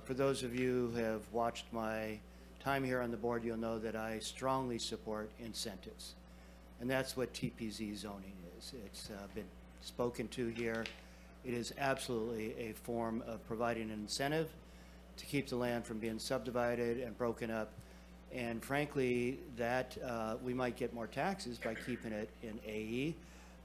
For those of you who have watched my time here on the board, you'll know that I strongly support incentives. And that's what TPZ zoning is. It's been spoken to here. It is absolutely a form of providing an incentive to keep the land from being subdivided and broken up. And frankly, that we might get more taxes by keeping it in AE,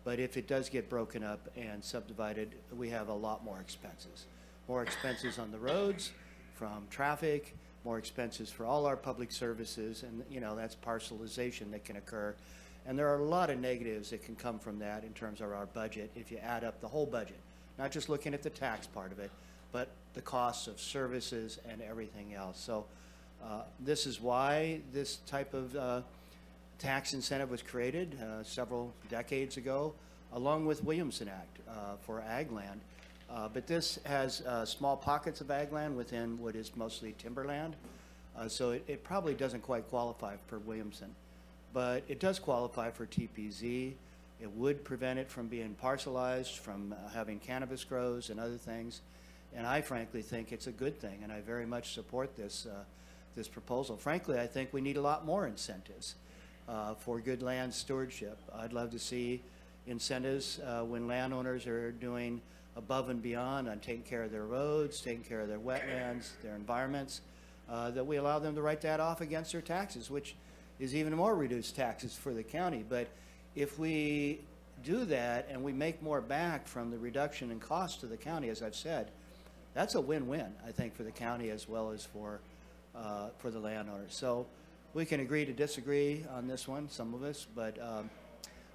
but if it does get broken up and subdivided, we have a lot more expenses. More expenses on the roads from traffic, more expenses for all our public services, and that's parcelization that can occur. And there are a lot of negatives that can come from that in terms of our budget if you add up the whole budget, not just looking at the tax part of it, but the costs of services and everything else. So this is why this type of tax incentive was created several decades ago, along with Williamson Act for ag land. But this has small pockets of ag land within what is mostly timberland. So it probably doesn't quite qualify for Williamson. But it does qualify for TPZ. It would prevent it from being parcelized, from having cannabis grows and other things. And I frankly think it's a good thing, and I very much support this proposal. Frankly, I think we need a lot more incentives for good land stewardship. I'd love to see incentives when landowners are doing above and beyond on taking care of their roads, taking care of their wetlands, their environments, that we allow them to write that off against their taxes, which is even more reduced taxes for the county. But if we do that and we make more back from the reduction in cost to the county, as I've said, that's a win-win, I think, for the county as well as for the landowners. So we can agree to disagree on this one, some of us, but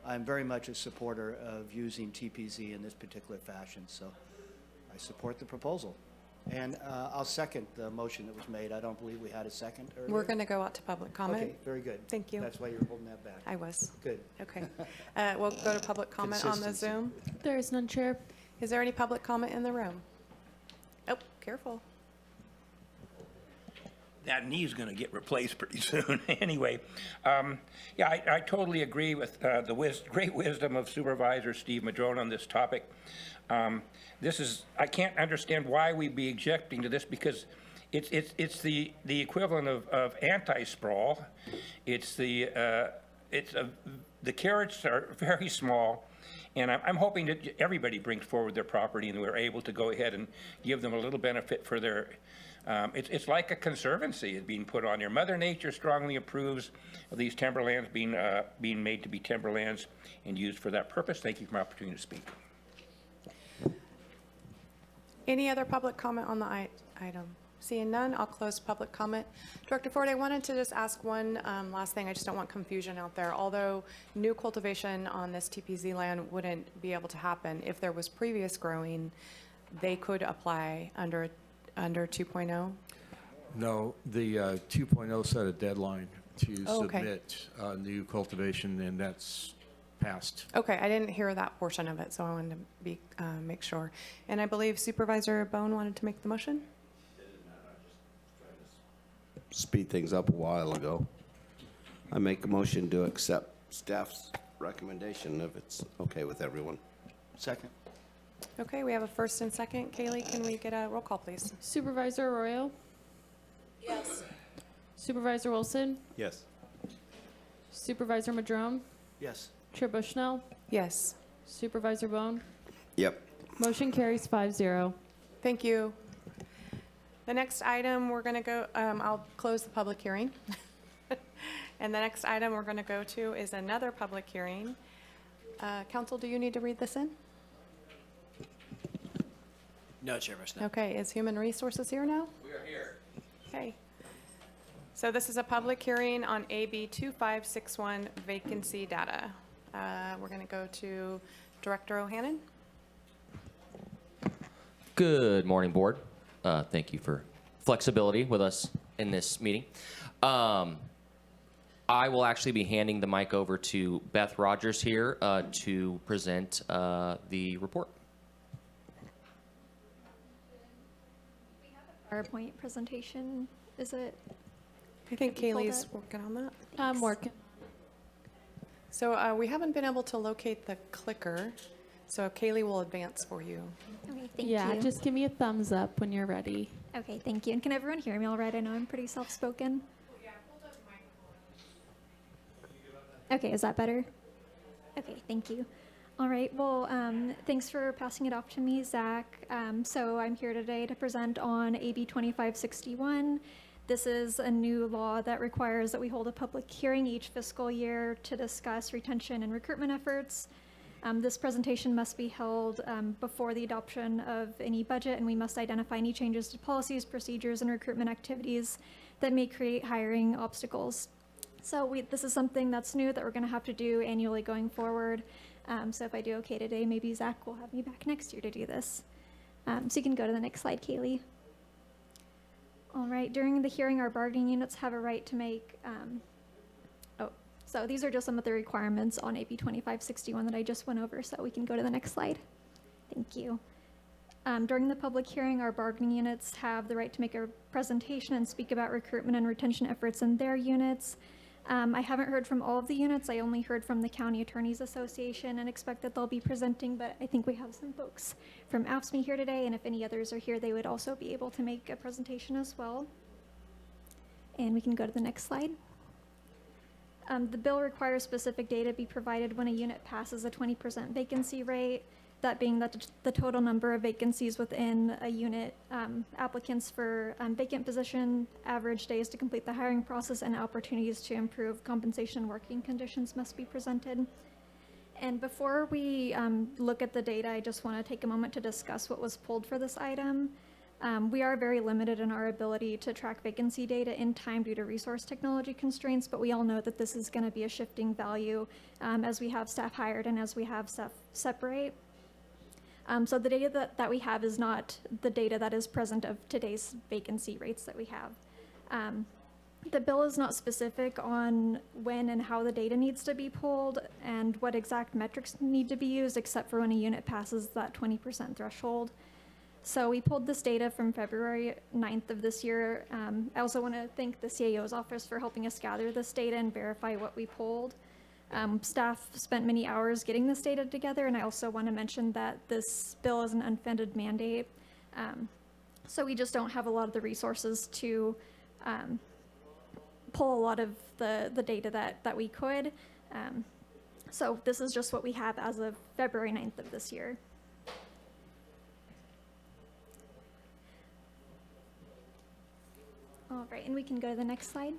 I'm very much a supporter of using TPZ in this particular fashion. So I support the proposal. And I'll second the motion that was made. I don't believe we had a second earlier. We're going to go out to public comment. Okay, very good. Thank you. That's why you're holding that back. I was. Good. Okay. We'll go to public comment on the Consistency. Zoom. There is none, Chair. Is there any public comment in the room? Oh, careful. That knee's going to get replaced pretty soon. Anyway, yeah, I totally agree with the great wisdom of Supervisor Steve Madrone on this topic. I can't understand why we'd be objecting to this, because it's the equivalent of anti-sprawl. The carrots are very small. And I'm hoping that everybody brings forward their property and we're able to go ahead and give them a little benefit for their, it's like a conservancy being put on here. Mother Nature strongly approves of these timberlands being made to be timberlands and used for that purpose. Thank you for my opportunity to speak. Any other public comment on the item? Seeing none, I'll close public comment. Director Ford, I wanted to just ask one last thing. I just don't want confusion out there. Although new cultivation on this TPZ land wouldn't be able to happen, if there was previous growing, they could apply under 2.0? No, the 2.0 set a deadline to okay. submit new cultivation, and that's passed. Okay, I didn't hear that portion of it, so I wanted to make sure. And I believe Supervisor Bohn wanted to make the motion? Speed things up a while ago. I make a motion to accept staff's recommendation if it's okay with everyone. Second. Okay, we have a first and second. Kaylee, can we get a roll call, please? Supervisor Arroyo? Yes. Supervisor Wilson? Yes. Supervisor Madrone? Yes. Chair Bushnell? Yes. Supervisor Bohn? Yep. Motion carries 5-0. Thank you. The next item we're going to go, I'll close the public hearing. And the next item we're going to go to is another public hearing. Council, do you need to read this in? No, Chair Bushnell. Okay, is Human Resources here now? We are here. Okay. So this is a public hearing on AB 2561 vacancy data. We're going to go to Director O'Hannon. Good morning, Board. thank you for flexibility with us in this meeting. I will actually be handing the mic over to Beth Rogers here to present the report. PowerPoint presentation, is it? I think Can you pull Kaylee's that? working on that. I'm working. So we haven't been able to locate the clicker, so Kaylee will advance for you. Okay, thank Yeah, you. just give me a thumbs up when you're ready. Okay, thank you. And can everyone hear me all right? I know I'm pretty soft-spoken. Okay, is that better? Okay, thank you. All right, well, thanks for passing it off to me, Zach. So I'm here today to present on AB 2561. This is a new law that requires that we hold a public hearing each fiscal year to discuss retention and recruitment efforts. This presentation must be held before the adoption of any budget, and we must identify any changes to policies, procedures, and recruitment activities that may create hiring obstacles. So this is something that's new that we're going to have to do annually going forward. So if I do okay today, maybe Zach will have me back next year to do this. So you can go to the next slide, Kaylee. All right, during the hearing, our bargaining units have a right to make, so these are just some of the requirements on AB 2561 that I just went over, so we can go to the next slide. Thank you. During the public hearing, our bargaining units have the right to make a presentation and speak about recruitment and retention efforts in their units. I haven't heard from all of the units. I only heard from the County Attorneys Association and expect that they'll be presenting, but I think we have some folks from AFSCME here today, and if any others are here, they would also be able to make a presentation as well. And we can go to the next slide. The bill requires specific data be provided when a unit passes a 20% vacancy rate, that being that the total number of vacancies within a unit, applicants for vacant position, average days to complete the hiring process, and opportunities to improve compensation and working conditions must be presented. And before we look at the data, I just want to take a moment to discuss what was pulled for this item. We are very limited in our ability to track vacancy data in time due to resource technology constraints, but we all know that this is going to be a shifting value as we have staff hired and as we have staff separate. So the data that we have is not the data that is present of today's vacancy rates that we have. The bill is not specific on when and how the data needs to be pulled and what exact metrics need to be used, except for when a unit passes that 20% threshold. So we pulled this data from February 9th of this year. I also want to thank the CAO's office for helping us gather this data and verify what we pulled. Staff spent many hours getting this data together, and I also want to mention that this bill is an unfunded mandate. So we just don't have a lot of the resources to pull a lot of the data that we could. So this is just what we have as of February 9th of this year. All right, and we can go to the next slide.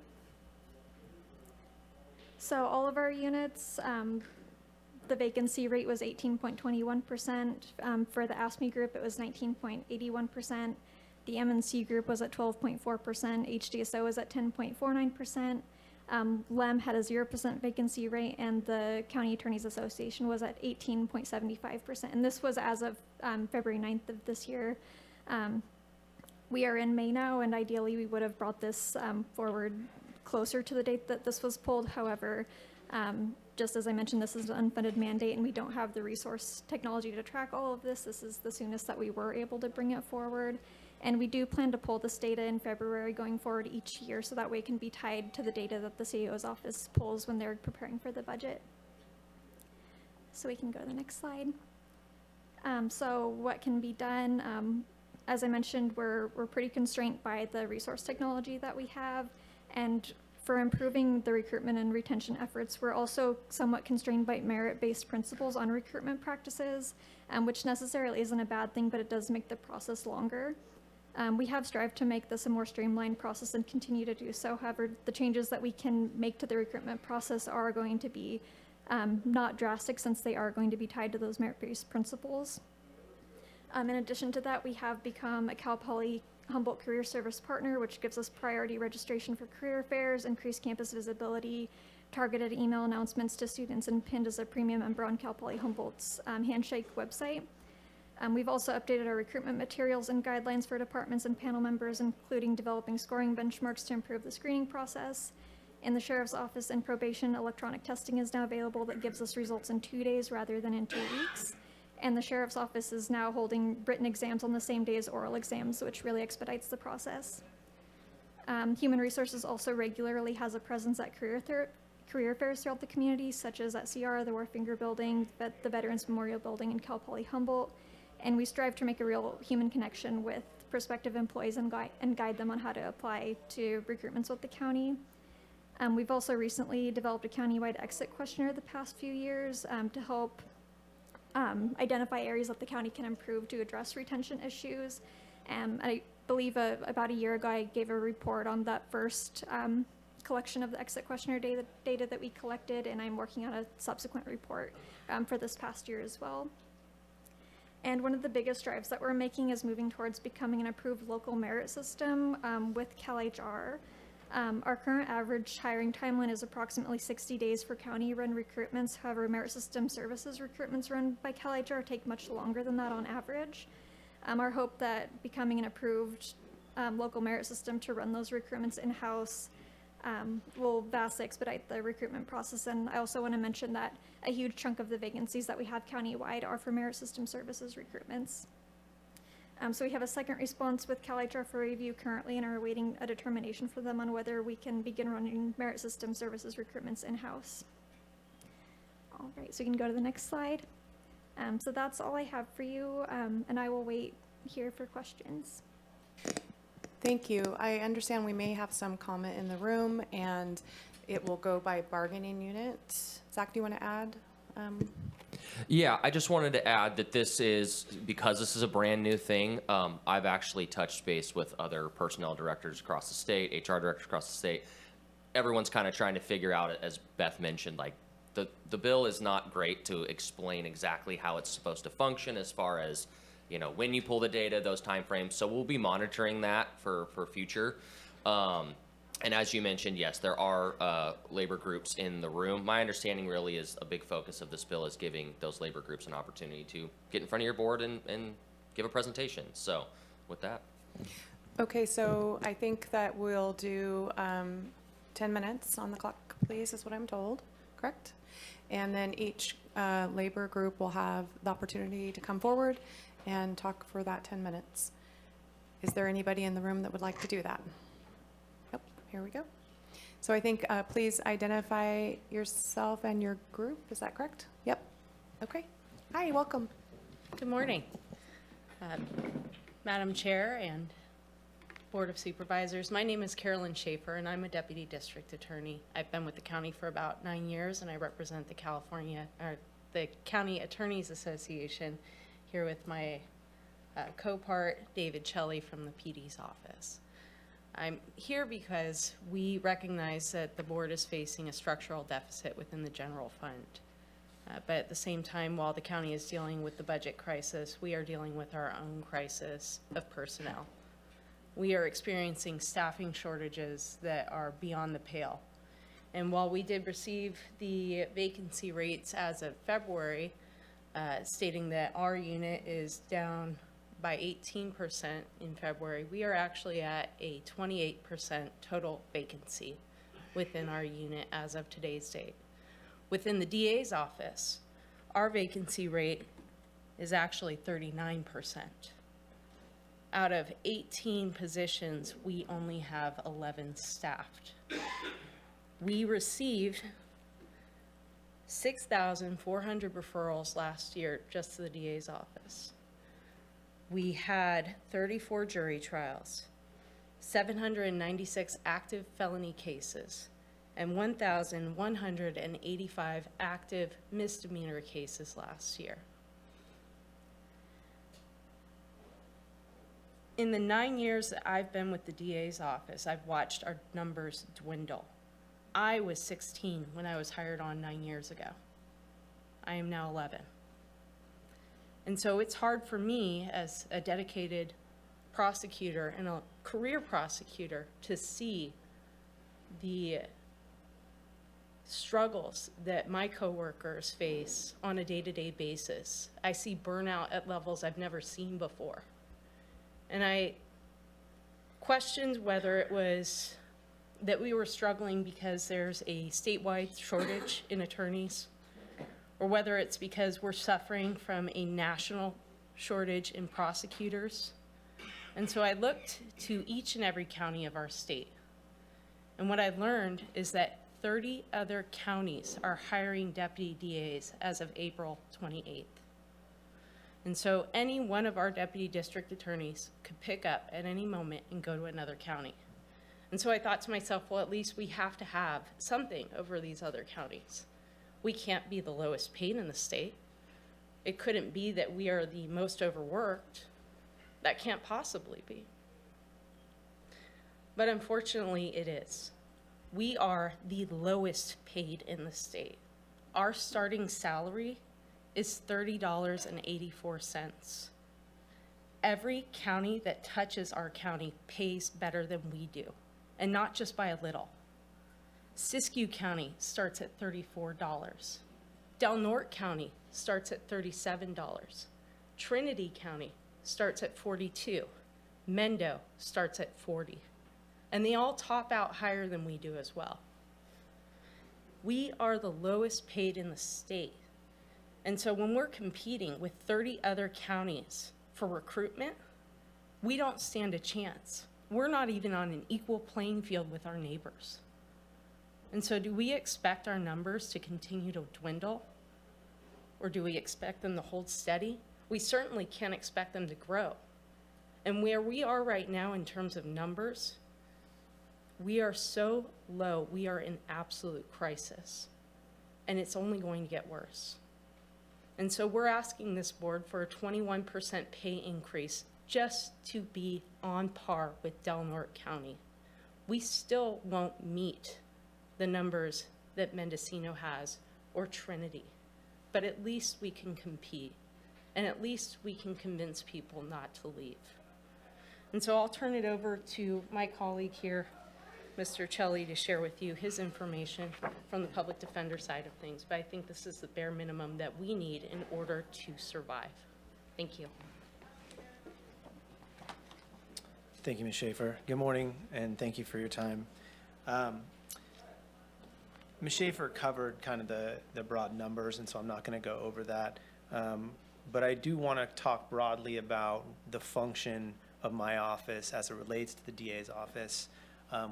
So all of our units, the vacancy rate was 18.21%. For the AFSCME group, it was 19.81%. The MNC group was at 12.4%. HDSO was at 10.49%. LEM had a 0% vacancy rate, and the County Attorneys Association was at 18.75%. And this was as of February 9th of this year. We are in May now, and ideally we would have brought this forward closer to the date that this was pulled. However, just as I mentioned, this is an unfunded mandate, and we don't have the resource technology to track all of this. This is the soonest that we were able to bring it forward. And we do plan to pull this data in February going forward each year, so that way it can be tied to the data that the CAO's office pulls when they're preparing for the budget. So we can go to the next slide. So what can be done? As I mentioned, we're pretty constrained by the resource technology that we have. And for improving the recruitment and retention efforts, we're also somewhat constrained by merit-based principles on recruitment practices, which necessarily isn't a bad thing, but it does make the process longer. We have strived to make this a more streamlined process and continue to do so. However, the changes that we can make to the recruitment process are going to be not drastic, since they are going to be tied to those merit-based principles. In addition to that, we have become a Cal Poly Humboldt Career Service Partner, which gives us priority registration for career fairs, increased campus visibility, targeted email announcements to students, and pinned as a premium member on Cal Poly Humboldt's Handshake website. We've also updated our recruitment materials and guidelines for departments and panel members, including developing scoring benchmarks to improve the screening process. In the sheriff's office and probation, electronic testing is now available that gives us results in 2 days rather than in 2 weeks. And the sheriff's office is now holding written exams on the same day as oral exams, which really expedites the process. Human Resources also regularly has a presence at career fairs throughout the community, such as at CR, the Warfinger Building, the Veterans Memorial Building, and Cal Poly Humboldt. And we strive to make a real human connection with prospective employees and guide them on how to apply to recruitments with the county. We've also recently developed a countywide exit questionnaire the past few years to help identify areas that the county can improve to address retention issues. I believe about a year ago I gave a report on that first collection of the exit questionnaire data that we collected, and I'm working on a subsequent report for this past year as well. And one of the biggest drives that we're making is moving towards becoming an approved local merit system with CalHR. Our current average hiring timeline is approximately 60 days for county-run recruitments. However, Merit System Services recruitments run by CalHR take much longer than that on average. Our hope that becoming an approved local merit system to run those recruitments in-house will vastly expedite the recruitment process. And I also want to mention that a huge chunk of the vacancies that we have countywide are for Merit System Services recruitments. So we have a second response with CalHR for review currently and are awaiting a determination for them on whether we can begin running Merit System Services recruitments in-house. All right, so you can go to the next slide. So that's all I have for you, and I will wait here for questions. Thank you. I understand we may have some comment in the room, and it will go by bargaining unit. Zach, do you want to add? Yeah, I just wanted to add that because this is a brand new thing, I've actually touched base with other personnel directors across the state, HR directors across the state. Everyone's kind of trying to figure out, as Beth mentioned, like the bill is not great to explain exactly how it's supposed to function as far as, you know, when you pull the data, those timeframes. So we'll be monitoring that for future. And as you mentioned, yes, there are labor groups in the room. My understanding really is a big focus of this bill is giving those labor groups an opportunity to get in front of your board and give a presentation. So with that. Okay, so I think that we'll do 10 minutes on the clock, please, is what I'm told, correct? And then each labor group will have the opportunity to come forward and talk for that 10 minutes. Is there anybody in the room that would like to do that? Yep, here we go. So I think please identify yourself and your group, is that correct? Yep, okay. Hi, welcome. Good morning, Madam Chair and Board of Supervisors. My name is Carolyn Schaefer, and I'm a Deputy District Attorney. I've been with the county for about 9 years, and I represent the County Attorneys Association here with my co-part, David Shelley from the PD's office. I'm here because we recognize that the board is facing a structural deficit within the general fund. But at the same time, while the county is dealing with the budget crisis, we are dealing with our own crisis of personnel. We are experiencing staffing shortages that are beyond the pale. And while we did receive the vacancy rates as of February, stating that our unit is down by 18% in February, we are actually at a 28% total vacancy within our unit as of today's date. Within the DA's office, our vacancy rate is actually 39%. Out of 18 positions, we only have 11 staffed. We received 6,400 referrals last year just to the DA's office. We had 34 jury trials, 796 active felony cases, and 1,185 active misdemeanor cases last year. In the 9 years that I've been with the DA's office, I've watched our numbers dwindle. I was 16 when I was hired on 9 years ago. I am now 11. And so it's hard for me as a dedicated prosecutor and a career prosecutor to see the struggles that my coworkers face on a day-to-day basis. I see burnout at levels I've never seen before. And I questioned whether it was that we were struggling because there's a statewide shortage in attorneys, or whether it's because we're suffering from a national shortage in prosecutors. And so I looked to each and every county of our state. And what I learned is that 30 other counties are hiring deputy DAs as of April 28th. And so any one of our deputy district attorneys could pick up at any moment and go to another county. And so I thought to myself, well, at least we have to have something over these other counties. We can't be the lowest paid in the state. It couldn't be that we are the most overworked. That can't possibly be. But unfortunately, it is. We are the lowest paid in the state. Our starting salary is $30.84. Every county that touches our county pays better than we do, and not just by a little. Siskiyou County starts at $34. Del Norte County starts at $37. Trinity County starts at $42. Mendo starts at $40. And they all top out higher than we do as well. We are the lowest paid in the state. And so when we're competing with 30 other counties for recruitment, we don't stand a chance. We're not even on an equal playing field with our neighbors. And so do we expect our numbers to continue to dwindle? Or do we expect them to hold steady? We certainly can't expect them to grow. And where we are right now in terms of numbers, we are so low, we are in absolute crisis. And it's only going to get worse. And so we're asking this board for a 21% pay increase just to be on par with Del Norte County. We still won't meet the numbers that Mendocino has or Trinity, but at least we can compete, and at least we can convince people not to leave. And so I'll turn it over to my colleague here, Mr. Celli, to share with you his information from the public defender side of things, but I think this is the bare minimum that we need in order to survive. Thank you. Thank you, Ms. Schaefer. Good morning, and thank you for your time. Ms. Schaefer covered kind of the broad numbers, and so I'm not going to go over that. But I do want to talk broadly about the function of my office as it relates to the DA's office.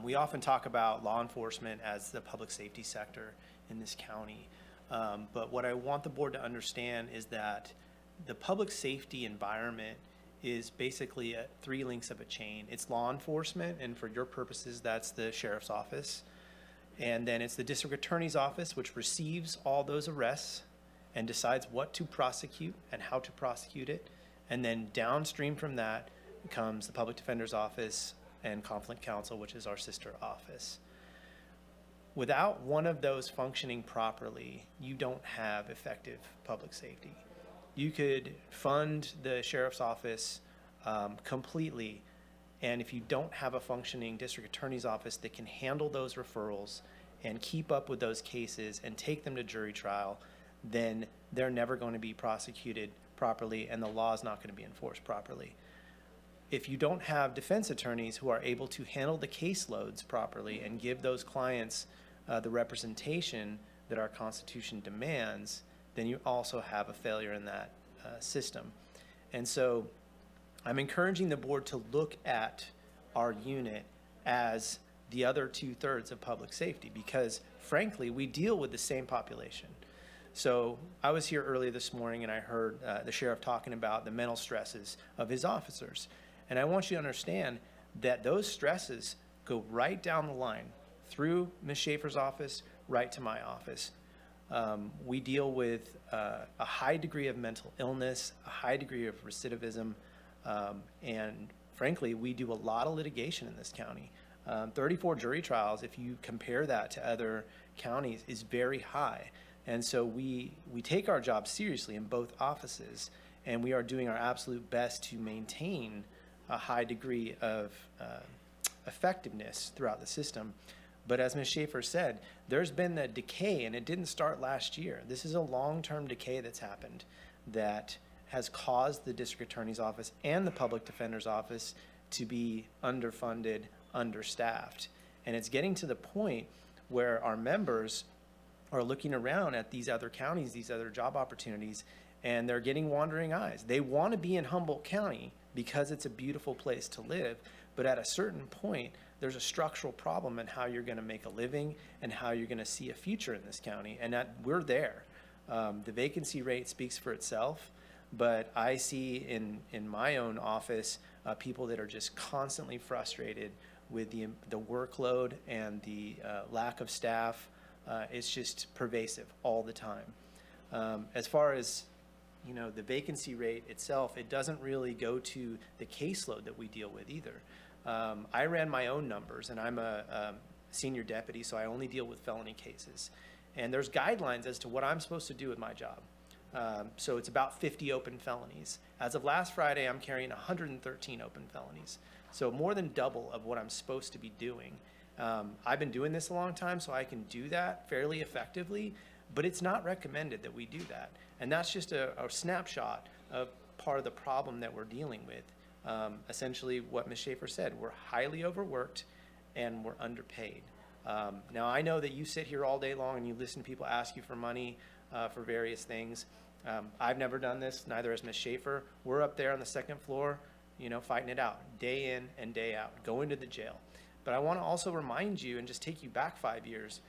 We often talk about law enforcement as the public safety sector in this county. But what I want the board to understand is that the public safety environment is basically three links of a chain. It's law enforcement, and for your purposes, that's the sheriff's office. And then it's the district attorney's office, which receives all those arrests and decides what to prosecute and how to prosecute it. And then downstream from that comes the public defender's office and conflict counsel, which is our sister office. Without one of those functioning properly, you don't have effective public safety. You could fund the sheriff's office completely, and if you don't have a functioning district attorney's office that can handle those referrals and keep up with those cases and take them to jury trial, then they're never going to be prosecuted properly and the law is not going to be enforced properly. If you don't have defense attorneys who are able to handle the caseloads properly and give those clients the representation that our Constitution demands, then you also have a failure in that system. And so I'm encouraging the board to look at our unit as the other 2/3 of public safety because, frankly, we deal with the same population. So I was here early this morning and I heard the sheriff talking about the mental stresses of his officers. And I want you to understand that those stresses go right down the line through Ms. Schaefer's office, right to my office. We deal with a high degree of mental illness, a high degree of recidivism, and frankly, we do a lot of litigation in this county. 34 jury trials, if you compare that to other counties, is very high. And so we take our job seriously in both offices, and we are doing our absolute best to maintain a high degree of effectiveness throughout the system. But as Ms. Schaefer said, there's been a decay, and it didn't start last year. This is a long-term decay that's happened that has caused the district attorney's office and the public defender's office to be underfunded, understaffed. And it's getting to the point where our members are looking around at these other counties, these other job opportunities, and they're getting wandering eyes. They want to be in Humboldt County because it's a beautiful place to live, but at a certain point, there's a structural problem in how you're going to make a living and how you're going to see a future in this county, and that we're there. The vacancy rate speaks for itself, but I see in my own office people that are just constantly frustrated with the workload and the lack of staff. It's just pervasive all the time. As far as the vacancy rate itself, it doesn't really go to the caseload that we deal with either. I ran my own numbers, and I'm a senior deputy, so I only deal with felony cases. And there's guidelines as to what I'm supposed to do with my job. So it's about 50 open felonies. As of last Friday, I'm carrying 113 open felonies. So more than double of what I'm supposed to be doing. I've been doing this a long time, so I can do that fairly effectively, but it's not recommended that we do that. And that's just a snapshot of part of the problem that we're dealing with. Essentially what Ms. Schaefer said, we're highly overworked and we're underpaid. Now I know that you sit here all day long and you listen to people ask you for money for various things. I've never done this, neither has Ms. Schaefer. We're up there on the second floor, fighting it out day in and day out, going to the jail. But I want to also remind you and just take you back 5 years.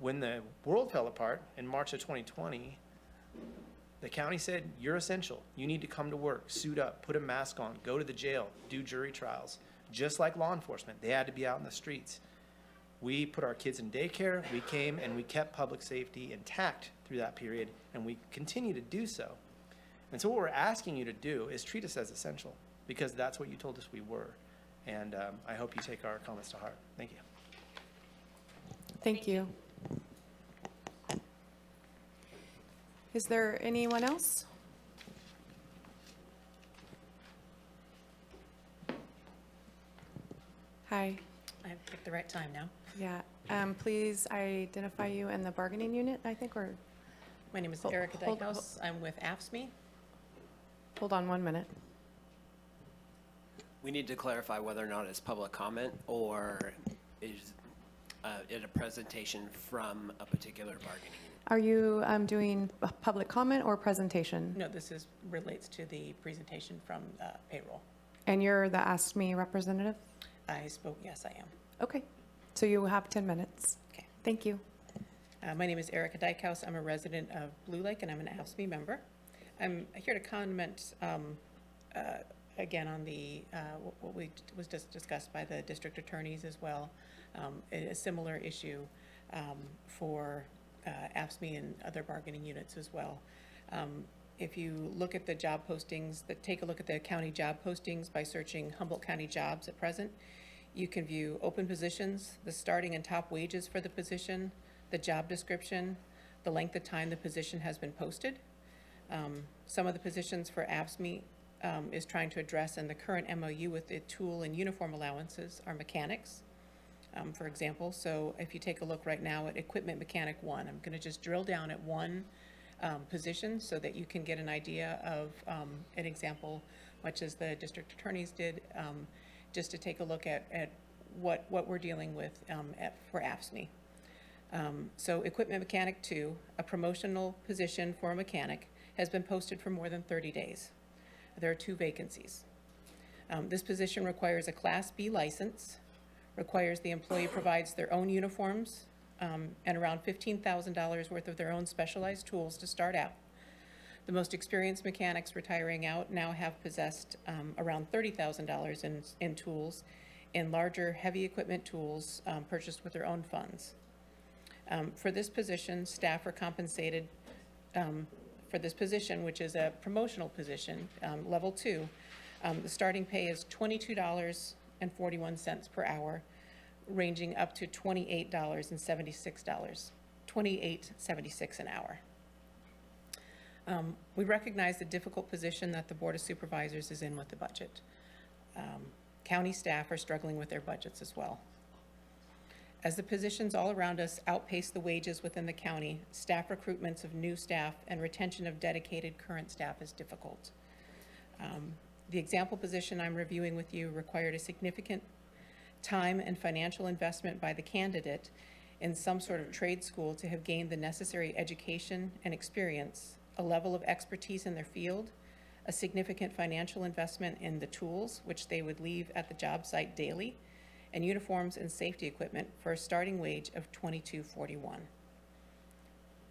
When the world fell apart in March of 2020, the county said, you're essential. You need to come to work, suit up, put a mask on, go to the jail, do jury trials. Just like law enforcement, they had to be out in the streets. We put our kids in daycare, we came and we kept public safety intact through that period, and we continue to do so. And so what we're asking you to do is treat us as essential, because that's what you told us we were. And I hope you take our comments to heart. Thank you. Thank you. Is there anyone else? Hi. I've picked the right time now. Yeah. Please identify you and the bargaining unit, I think, or? My name is Hold- Erica hold- Dykehouse. I'm with AFSCME. Hold on 1 minute. We need to clarify whether or not it's public comment or is it a presentation from a particular bargaining unit. Are you doing a public comment or presentation? No, this relates to the presentation from payroll. And you're the Ask Me representative? I spoke, yes, I am. Okay. So you have 10 minutes. Okay. Thank you. My name is Erica Dykehouse. I'm a resident of Blue Lake, and I'm an AFSCME member. I'm here to comment again on the what was just discussed by the district attorneys as well. A similar issue for AFSCME and other bargaining units as well. If you look at the job postings, take a look at the county job postings by searching Humboldt County jobs at present. You can view open positions, the starting and top wages for the position, the job description, the length of time the position has been posted. Some of the positions for AFSCME is trying to address in the current MOU with the tool and uniform allowances are mechanics, for example. So if you take a look right now at equipment mechanic 1, I'm going to just drill down at one position so that you can get an idea of an example, much as the district attorneys did, just to take a look at what we're dealing with for AFSCME. So equipment mechanic 2, a promotional position for a mechanic, has been posted for more than 30 days. There are 2 vacancies. This position requires a Class B license, requires the employee provides their own uniforms and around $15,000 worth of their own specialized tools to start out. The most experienced mechanics retiring out now have possessed around $30,000 in tools, in larger heavy equipment tools purchased with their own funds. For this position, staff are compensated for this position, which is a promotional position, level 2. The starting pay is $22.41 per hour, ranging up to $28.76 an hour. We recognize the difficult position that the Board of Supervisors is in with the budget. County staff are struggling with their budgets as well. As the positions all around us outpace the wages within the county, staff recruitments of new staff and retention of dedicated current staff is difficult. The example position I'm reviewing with you required a significant time and financial investment by the candidate in some sort of trade school to have gained the necessary education and experience, a level of expertise in their field, a significant financial investment in the tools, which they would leave at the job site daily, and uniforms and safety equipment for a starting wage of $22.41.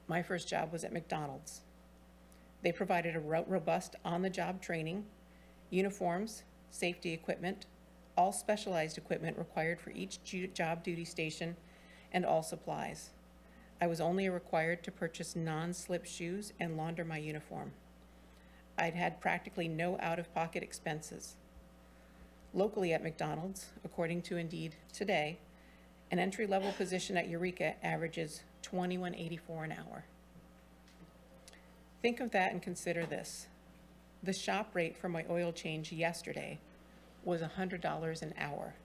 My first job was at McDonald's. They provided a robust on-the-job training, uniforms, safety equipment, all specialized equipment required for each job duty station, and all supplies. I was only required to purchase non-slip shoes and launder my uniform. I'd had practically no out-of-pocket expenses. Locally at McDonald's, according to Indeed today, an entry-level position at Eureka averages $21.84 an hour. Think of that and consider this. The shop rate for my oil change yesterday was $100 an hour,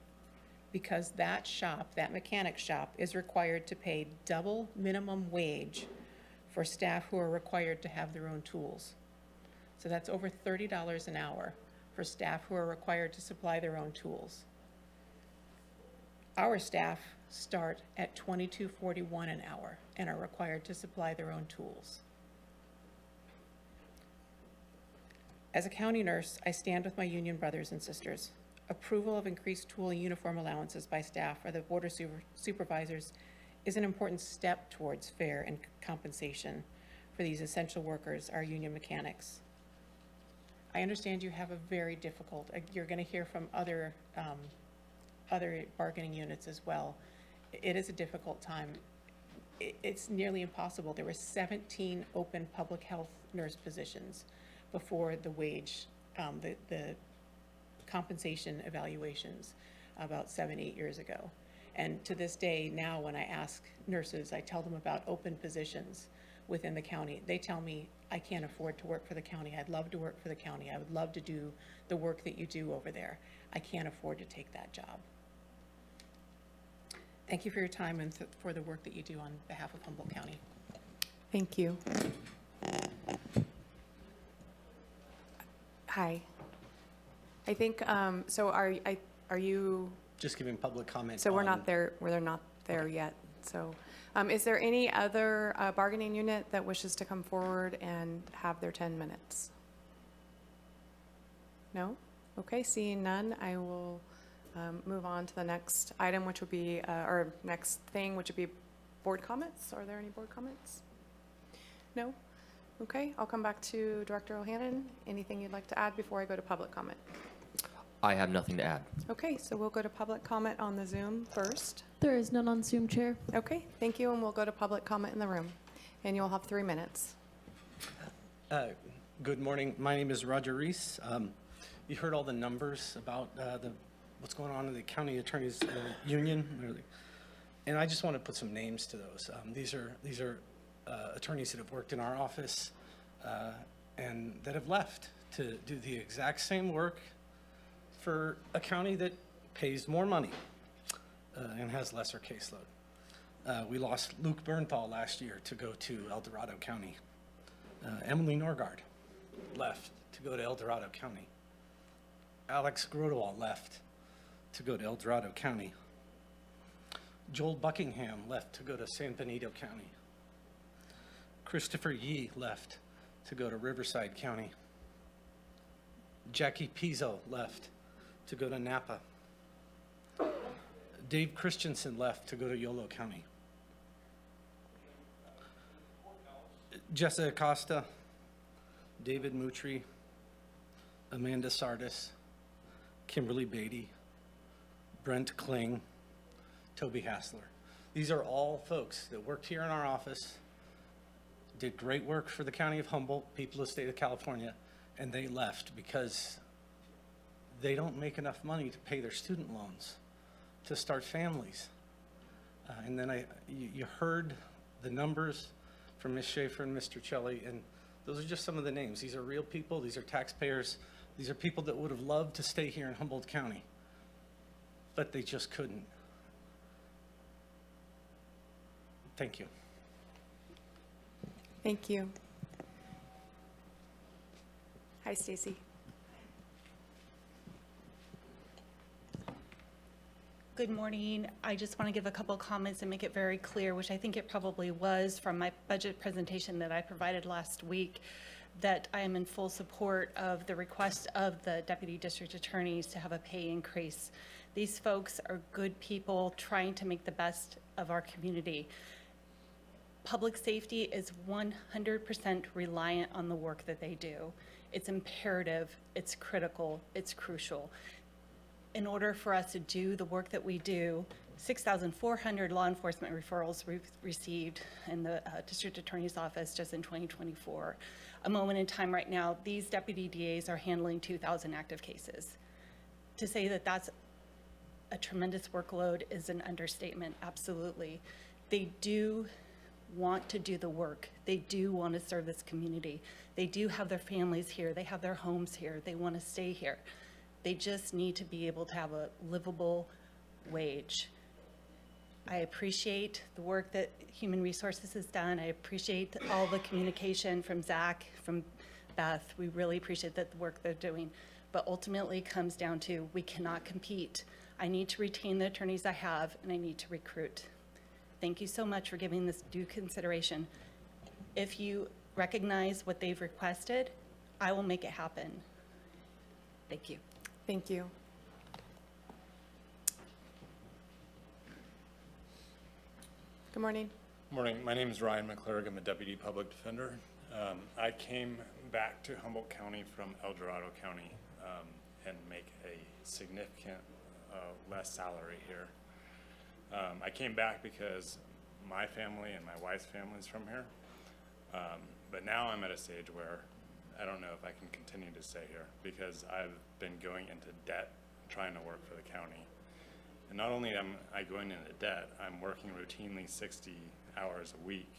because that shop, that mechanic shop, is required to pay double minimum wage for staff who are required to have their own tools. So that's over $30 an hour for staff who are required to supply their own tools. Our staff start at $22.41 an hour and are required to supply their own tools. As a county nurse, I stand with my union brothers and sisters. Approval of increased tool and uniform allowances by staff or the Board of Supervisors is an important step towards fair and compensation for these essential workers, our union mechanics. I understand you have a very difficult, you're going to hear from other bargaining units as well. It is a difficult time. It's nearly impossible. There were 17 open public health nurse positions before the wage, the compensation evaluations about 7-8 years ago. And to this day now, when I ask nurses, I tell them about open positions within the county. They tell me, I can't afford to work for the county. I'd love to work for the county. I would love to do the work that you do over there. I can't afford to take that job. Thank you for your time and for the work that you do on behalf of Humboldt County. Thank you. Hi. I think, so are you? Just giving public comment. So we're not there yet. So is there any other bargaining unit that wishes to come forward and have their 10 minutes? No? Okay, seeing none, I will move on to the next item, which would be, or next thing, which would be board comments. Are there any board comments? No? Okay, I'll come back to Director O'Hannon. Anything you'd like to add before I go to public comment? I have nothing to add. Okay, so we'll go to public comment on the Zoom first. There is none on Zoom, Chair. Okay, thank you, and we'll go to public comment in the room. And you'll have 3 minutes. Good morning. My name is Roger Reese. You heard all the numbers about what's going on in the county attorneys union, and I just want to put some names to those. These are attorneys that have worked in our office and that have left to do the exact same work for a county that pays more money and has lesser caseload. We lost Luke Bernthal last year to go to El Dorado County. Emily Norgard left to go to El Dorado County. Alex Grodewald left to go to El Dorado County. Joel Buckingham left to go to San Benito County. Christopher Yee left to go to Riverside County. Jackie Pizzo left to go to Napa. Dave Christensen left to go to Yolo County. Jessica Acosta, David Mutri, Amanda Sardis, Kimberly Beatty, Brent Kling, Toby Hassler. These are all folks that worked here in our office, did great work for the county of Humboldt, people of the state of California, and they left because they don't make enough money to pay their student loans, to start families. And then you heard the numbers from Ms. Schaefer and Mr. Celli, and those are just some of the names. These are real people, these are taxpayers, these are people that would have loved to stay here in Humboldt County, but they just couldn't. Thank you. Thank you. Hi, Stacy. Good morning. I just want to give a couple comments and make it very clear, which I think it probably was from my budget presentation that I provided last week, that I am in full support of the request of the deputy district attorneys to have a pay increase. These folks are good people trying to make the best of our community. Public safety is 100% reliant on the work that they do. It's imperative, it's critical, it's crucial. In order for us to do the work that we do, 6,400 law enforcement referrals we've received in the district attorney's office just in 2024. A moment in time right now, these deputy DAs are handling 2,000 active cases. To say that that's a tremendous workload is an understatement, absolutely. They do want to do the work. They do want to serve this community. They do have their families here. They have their homes here. They want to stay here. They just need to be able to have a livable wage. I appreciate the work that Human Resources has done. I appreciate all the communication from Zach, from Beth. We really appreciate the work they're doing. But ultimately it comes down to we cannot compete. I need to retain the attorneys I have, and I need to recruit. Thank you so much for giving this due consideration. If you recognize what they've requested, I will make it happen. Thank you. Thank you. Good morning. Morning. My name is Ryan McClurg. I'm a deputy public defender. I came back to Humboldt County from El Dorado County and make a significant less salary here. I came back because my family and my wife's family is from here. But now I'm at a stage where I don't know if I can continue to stay here because I've been going into debt trying to work for the county. And not only am I going into debt, I'm working routinely 60 hours a week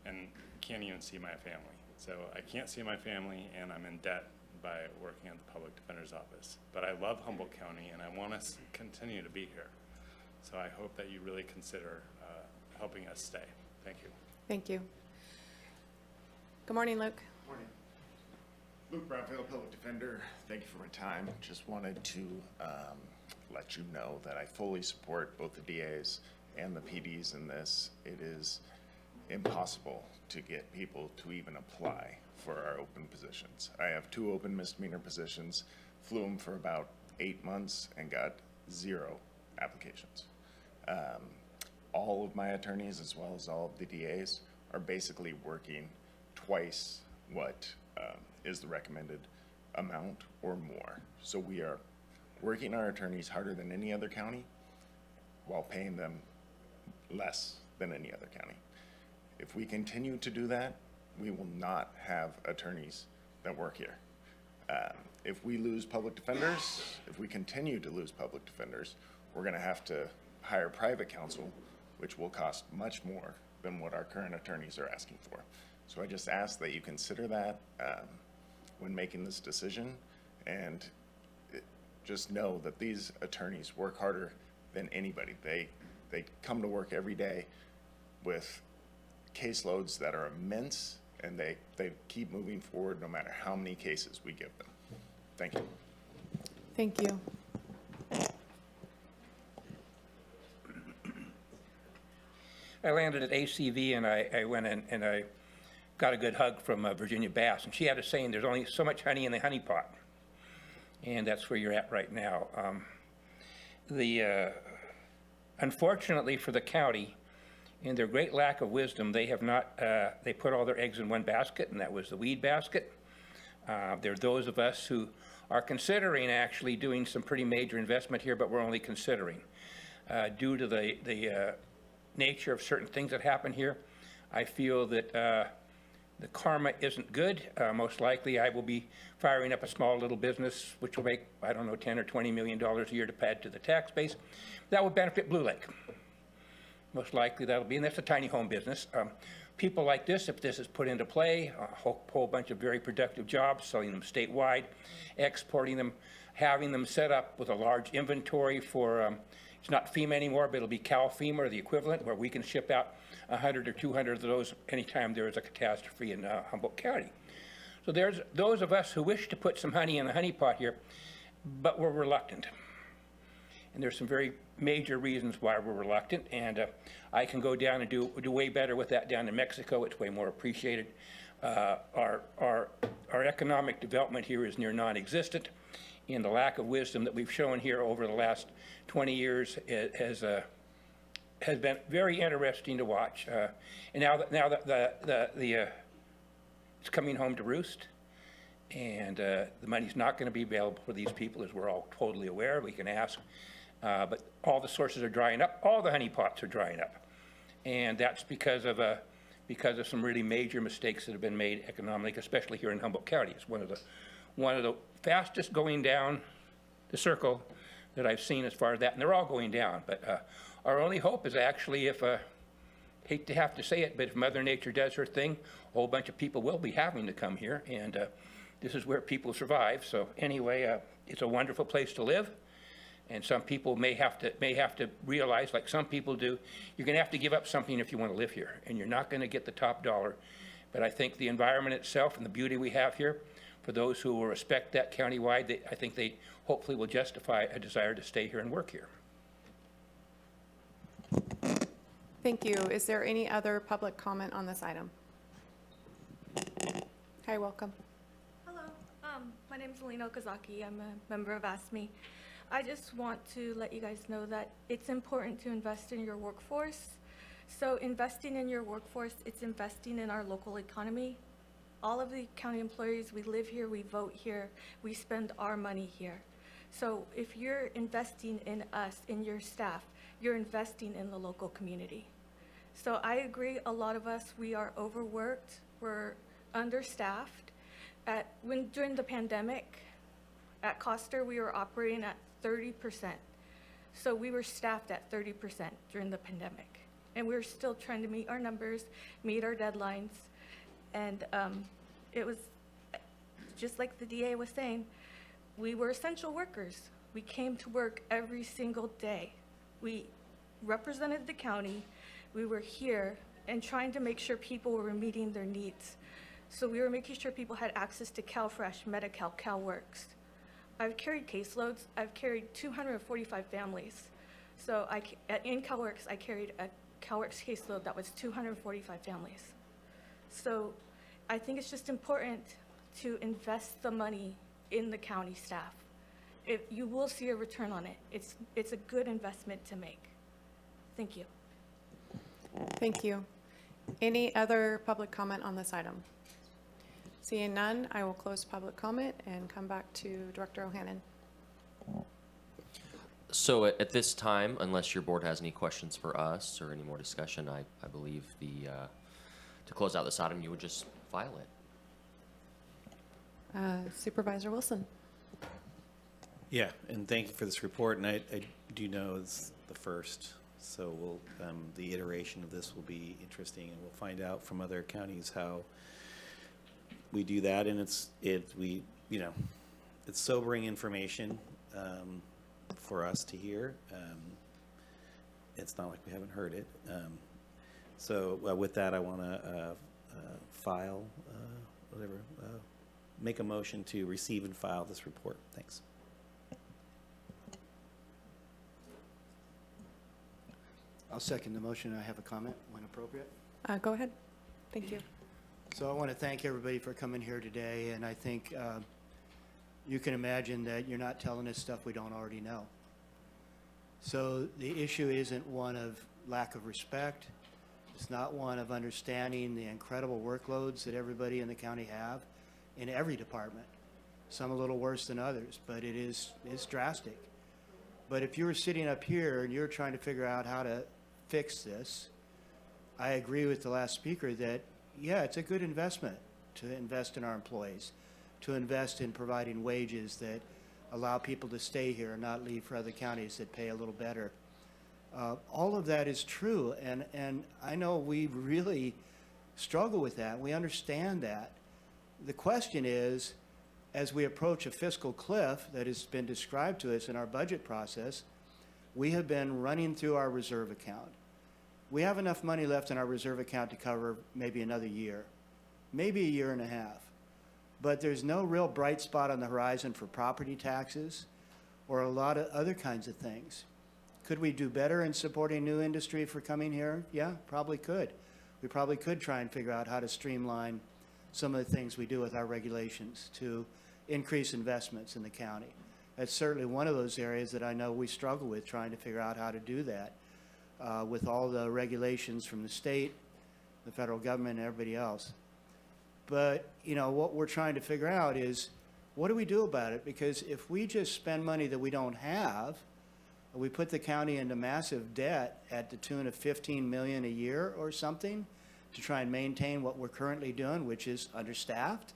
and can't even see my family. So I can't see my family and I'm in debt by working at the public defender's office. But I love Humboldt County and I want to continue to be here. So I hope that you really consider helping us stay. Thank you. Thank you. Good morning, Luke. Morning. Luke Brownfield, Public Defender. Thank you for my time. Just wanted to let you know that I fully support both the DAs and the PDs in this. It is impossible to get people to even apply for our open positions. I have 2 open misdemeanor positions, flew them for about 8 months and got 0 applications. All of my attorneys, as well as all of the DAs, are basically working twice what is the recommended amount or more. So we are working our attorneys harder than any other county while paying them less than any other county. If we continue to do that, we will not have attorneys that work here. If we lose public defenders, if we continue to lose public defenders, we're going to have to hire private counsel, which will cost much more than what our current attorneys are asking for. So I just ask that you consider that when making this decision, and just know that these attorneys work harder than anybody. They come to work every day with caseloads that are immense, and they keep moving forward no matter how many cases we give them. Thank you. Thank you. I landed at ACV and I went in and I got a good hug from Virginia Bass, and she had a saying, there's only so much honey in the honey pot. And that's where you're at right now. Unfortunately for the county, in their great lack of wisdom, they have not, they put all their eggs in one basket, and that was the weed basket. There are those of us who are considering actually doing some pretty major investment here, but we're only considering. Due to the nature of certain things that happen here, I feel that the karma isn't good. Most likely I will be firing up a small little business which will make, I don't know, $10 or $20 million a year to add to the tax base. That would benefit Blue Lake. Most likely that'll be, and that's a tiny home business. People like this, if this is put into play, a whole bunch of very productive jobs, selling them statewide, exporting them, having them set up with a large inventory for It's not FEMA anymore, but it'll be Cal FEMA or the equivalent, where we can ship out 100 or 200 of those anytime there is a catastrophe in Humboldt County. So there's those of us who wish to put some honey in the honey pot here, but we're reluctant. And there's some very major reasons why we're reluctant, and I can go down and do way better with that down in Mexico. It's way more appreciated. Our economic development here is near non-existent, and the lack of wisdom that we've shown here over the last 20 years has been very interesting to watch. And now that it's coming home to roost, and the money's not going to be available for these people, as we're all totally aware. We can ask, but all the sources are drying up. All the honey pots are drying up, and that's because of some really major mistakes that have been made economically, especially here in Humboldt County. It's one of the fastest going down the circle that I've seen as far as that, and they're all going down. But our only hope is actually, if hate to have to say it, but if Mother Nature does her thing, a whole bunch of people will be having to come here, and this is where people survive. So anyway, it's a wonderful place to live, and some people may have to realize, like some people do, you're going to have to give up something if you want to live here, and you're not going to get the top dollar. But I think the environment itself and the beauty we have here, for those who will respect that countywide, I think they hopefully will justify a desire to stay here and work here. Thank you. Is there any other public comment on this item? Hi, welcome. Hello, my name is Alina Okazaki. I'm a member of ASME. I just want to let you guys know that it's important to invest in your workforce. So investing in your workforce, it's investing in our local economy. All of the county employees, we live here, we vote here, we spend our money here. So if you're investing in us, in your staff, you're investing in the local community. So I agree, a lot of us, we are overworked, we're understaffed. During the pandemic, at Coster, we were operating at 30%. So we were staffed at 30% during the pandemic. And we were still trying to meet our numbers, meet our deadlines. And it was just like the DA was saying, we were essential workers. We came to work every single day. We represented the county. We were here and trying to make sure people were meeting their needs. So we were making sure people had access to CalFresh, Medi-Cal, CalWorks. I've carried caseloads. I've carried 245 families. So in CalWorks, I carried a CalWorks caseload that was 245 families. So I think it's just important to invest the money in the county staff. You will see a return on it. It's a good investment to make. Thank you. Thank you. Any other public comment on this item? Seeing none, I will close public comment and come back to Director O'Hannon. So at this time, unless your board has any questions for us or any more discussion, I believe to close out this item, you would just file it. Supervisor Wilson. Yeah, and thank you for this report, and I do know it's the first, so the iteration of this will be interesting, and we'll find out from other counties how we do that, and it's sobering information for us to hear. It's not like we haven't heard it. So with that, I want to make a motion to receive and file this report. Thanks. I'll second the motion. I have a comment when appropriate. Go ahead. Thank you. So I want to thank everybody for coming here today, and I think you can imagine that you're not telling us stuff we don't already know. So the issue isn't one of lack of respect. It's not one of understanding the incredible workloads that everybody in the county have in every department. Some a little worse than others, but it's drastic. But if you were sitting up here and you're trying to figure out how to fix this, I agree with the last speaker that, yeah, it's a good investment to invest in our employees, to invest in providing wages that allow people to stay here and not leave for other counties that pay a little better. All of that is true, and I know we really struggle with that. We understand that. The question is, as we approach a fiscal cliff that has been described to us in our budget process, we have been running through our reserve account. We have enough money left in our reserve account to cover maybe another year, maybe a year and a half. But there's no real bright spot on the horizon for property taxes or a lot of other kinds of things. Could we do better in supporting new industry for coming here? Yeah, probably could. We probably could try and figure out how to streamline some of the things we do with our regulations to increase investments in the county. That's certainly one of those areas that I know we struggle with, trying to figure out how to do that with all the regulations from the state, the federal government, and everybody else. But, you know, what we're trying to figure out is, what do we do about it? Because if we just spend money that we don't have, we put the county into massive debt at the tune of $15 million a year or something to try and maintain what we're currently doing, which is understaffed.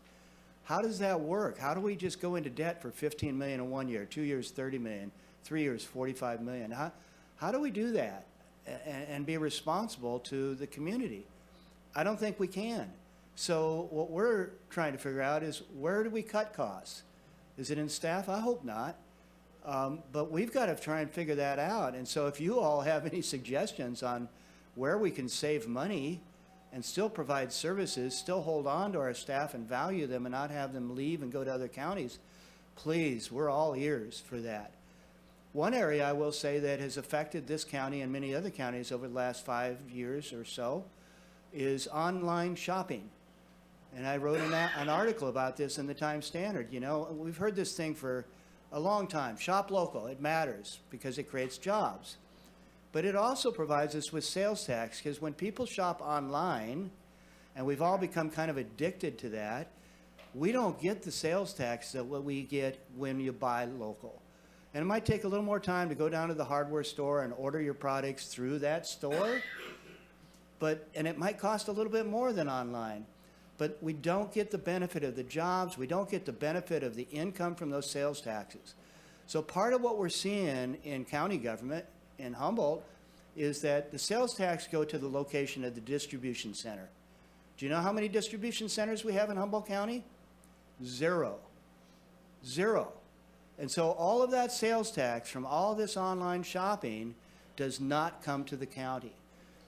How does that work? How do we just go into debt for $15 million in 1 year, 2 years, $30 million, 3 years, $45 million? How do we do that and be responsible to the community? I don't think we can. So what we're trying to figure out is, where do we cut costs? Is it in staff? I hope not. But we've got to try and figure that out. And so if you all have any suggestions on where we can save money and still provide services, still hold on to our staff and value them and not have them leave and go to other counties, please, we're all ears for that. One area I will say that has affected this county and many other counties over the last 5 years or so is online shopping. And I wrote an article about this in the Times-Standard. You know, we've heard this thing for a long time. Shop local, it matters because it creates jobs. But it also provides us with sales tax, because when people shop online, and we've all become kind of addicted to that, we don't get the sales tax that what we get when you buy local. And it might take a little more time to go down to the hardware store and order your products through that store, and it might cost a little bit more than online. But we don't get the benefit of the jobs. We don't get the benefit of the income from those sales taxes. So part of what we're seeing in county government in Humboldt is that the sales tax go to the location of the distribution center. Do you know how many distribution centers we have in Humboldt County? 0. 0. And so all of that sales tax from all this online shopping does not come to the county.